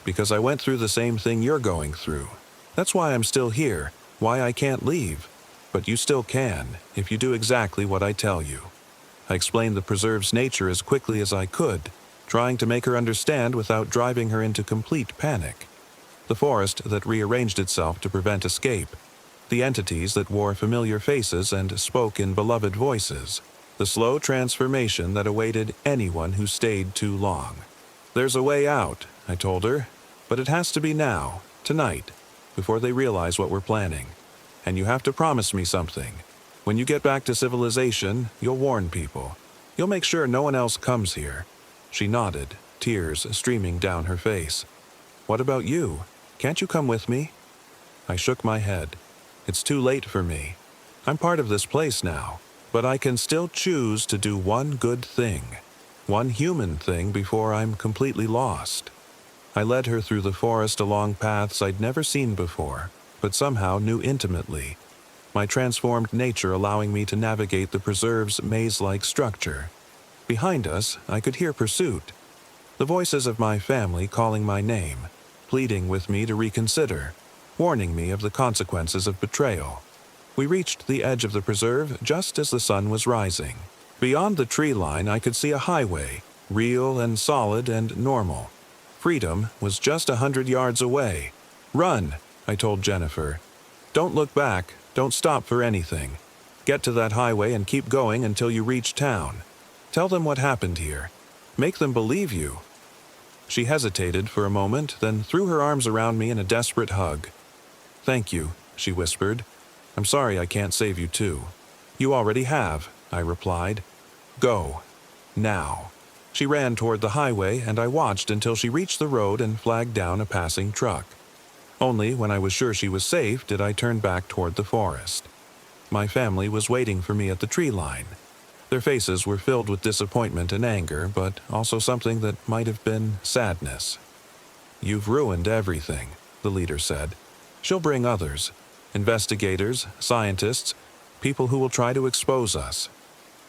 "Because I went through the same thing you're going through. That's why I'm still here, why I can't leave. But you still can, if you do exactly what I tell you." I explained the preserve's nature as quickly as I could, trying to make her understand without driving her into complete panic. The forest that rearranged itself to prevent escape, the entities that wore familiar faces and spoke in beloved voices, the slow transformation that awaited anyone who stayed too long. "There's a way out," I told her, "but it has to be now, tonight, before they realize what we're planning. And you have to promise me something. When you get back to civilization, you'll warn people. You'll make sure no one else comes here." She nodded, tears streaming down her face. "What about you? Can't you come with me?" I shook my head. "It's too late for me. I'm part of this place now. But I can still choose to do one good thing, one human thing before I'm completely lost." I led her through the forest along paths I'd never seen before, but somehow knew intimately, my transformed nature allowing me to navigate the preserve's maze-like structure. Behind us, I could hear pursuit, the voices of my family calling my name, pleading with me to reconsider, warning me of the consequences of betrayal. We reached the edge of the preserve just as the sun was rising. Beyond the tree line, I could see a highway, real and solid and normal. Freedom was just 100 yards away. "Run," I told Jennifer. "Don't look back, don't stop for anything. Get to that highway and keep going until you reach town. Tell them what happened here. Make them believe you." She hesitated for a moment, then threw her arms around me in a desperate hug. "Thank you," she whispered. "I'm sorry I can't save you too." "You already have," I replied. "Go. Now." She ran toward the highway, and I watched until she reached the road and flagged down a passing truck. Only when I was sure she was safe did I turn back toward the forest. My family was waiting for me at the tree line. Their faces were filled with disappointment and anger, but also something that might have been sadness. "You've ruined everything," the leader said. "She'll bring others. Investigators, scientists, people who will try to expose us."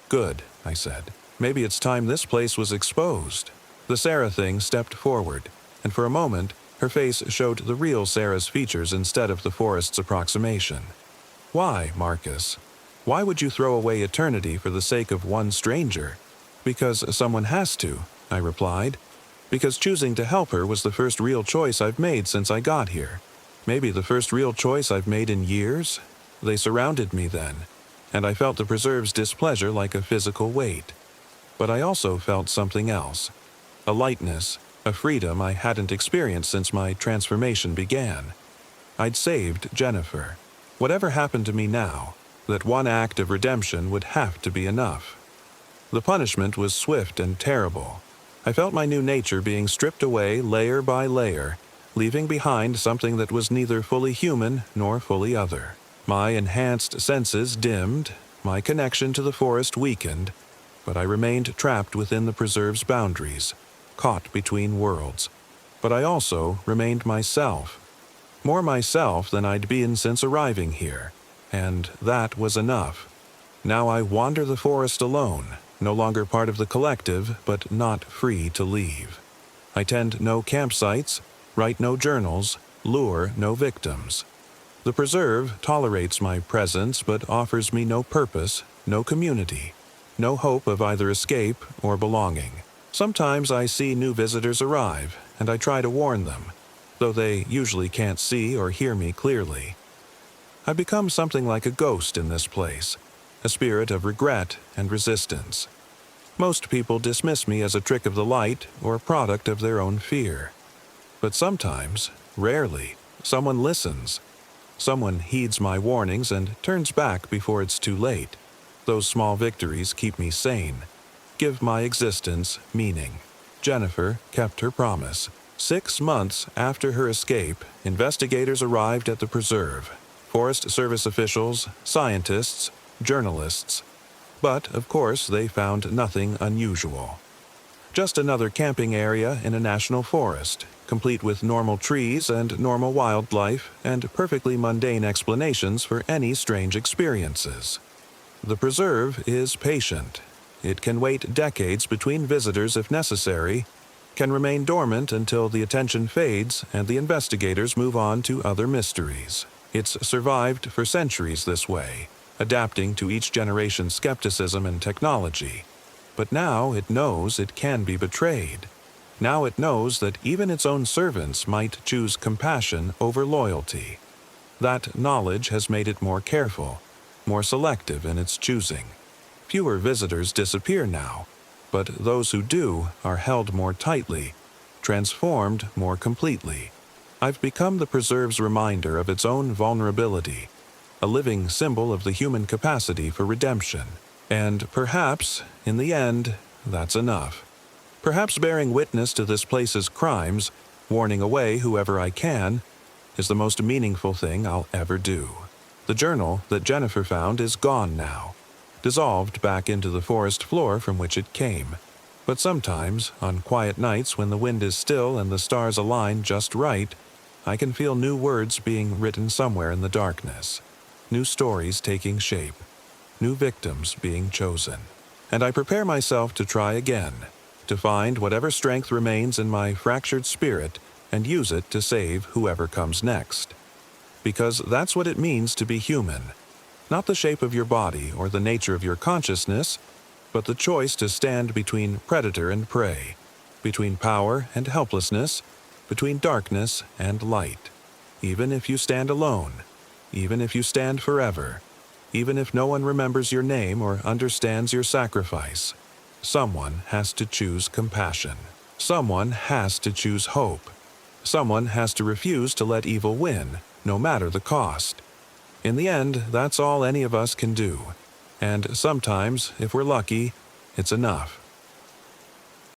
"Good," I said. Maybe it's time this place was exposed. The Sarah thing stepped forward, and for a moment, her face showed the real Sarah's features instead of the forest's approximation. Why, Marcus? Why would you throw away eternity for the sake of one stranger? Because someone has to, I replied. Because choosing to help her was the first real choice I've made since I got here. Maybe the first real choice I've made in years? They surrounded me then, and I felt the preserve's displeasure like a physical weight. But I also felt something else. A lightness, a freedom I hadn't experienced since my transformation began. I'd saved Jennifer. Whatever happened to me now, that one act of redemption would have to be enough. The punishment was swift and terrible. I felt my new nature being stripped away layer by layer, leaving behind something that was neither fully human nor fully other. My enhanced senses dimmed, my connection to the forest weakened, but I remained trapped within the preserve's boundaries, caught between worlds. But I also remained myself. More myself than I'd been since arriving here, and that was enough. Now I wander the forest alone, no longer part of the collective, but not free to leave. I tend no campsites, write no journals, lure no victims. The preserve tolerates my presence but offers me no purpose, no community, no hope of either escape or belonging. Sometimes I see new visitors arrive, and I try to warn them, though they usually can't see or hear me clearly. I've become something like a ghost in this place, a spirit of regret and resistance. Most people dismiss me as a trick of the light or a product of their own fear. But sometimes, rarely, someone listens. Someone heeds my warnings and turns back before it's too late. Those small victories keep me sane, give my existence meaning. Jennifer kept her promise. 6 months after her escape, investigators arrived at the preserve. Forest Service officials, scientists, journalists. But, of course, they found nothing unusual. Just another camping area in a national forest, complete with normal trees and normal wildlife and perfectly mundane explanations for any strange experiences. The preserve is patient. It can wait decades between visitors if necessary, can remain dormant until the attention fades and the investigators move on to other mysteries. It's survived for centuries this way, adapting to each generation's skepticism and technology. But now it knows it can be betrayed. Now it knows that even its own servants might choose compassion over loyalty. That knowledge has made it more careful, more selective in its choosing. Fewer visitors disappear now, but those who do are held more tightly, transformed more completely. I've become the preserve's reminder of its own vulnerability, a living symbol of the human capacity for redemption. And perhaps, in the end, that's enough. Perhaps bearing witness to this place's crimes, warning away whoever I can, is the most meaningful thing I'll ever do. The journal that Jennifer found is gone now, dissolved back into the forest floor from which it came. But sometimes, on quiet nights when the wind is still and the stars align just right, I can feel new words being written somewhere in the darkness, new stories taking shape, new victims being chosen. And I prepare myself to try again, to find whatever strength remains in my fractured spirit and use it to save whoever comes next. Because that's what it means to be human. Not the shape of your body or the nature of your consciousness, but the choice to stand between predator and prey, between power and helplessness, between darkness and light. Even if you stand alone, even if you stand forever, even if no one remembers your name or understands your sacrifice, someone has to choose compassion. Someone has to choose hope. Someone has to refuse to let evil win, no matter the cost. In the end, that's all any of us can do. And sometimes, if we're lucky, it's enough.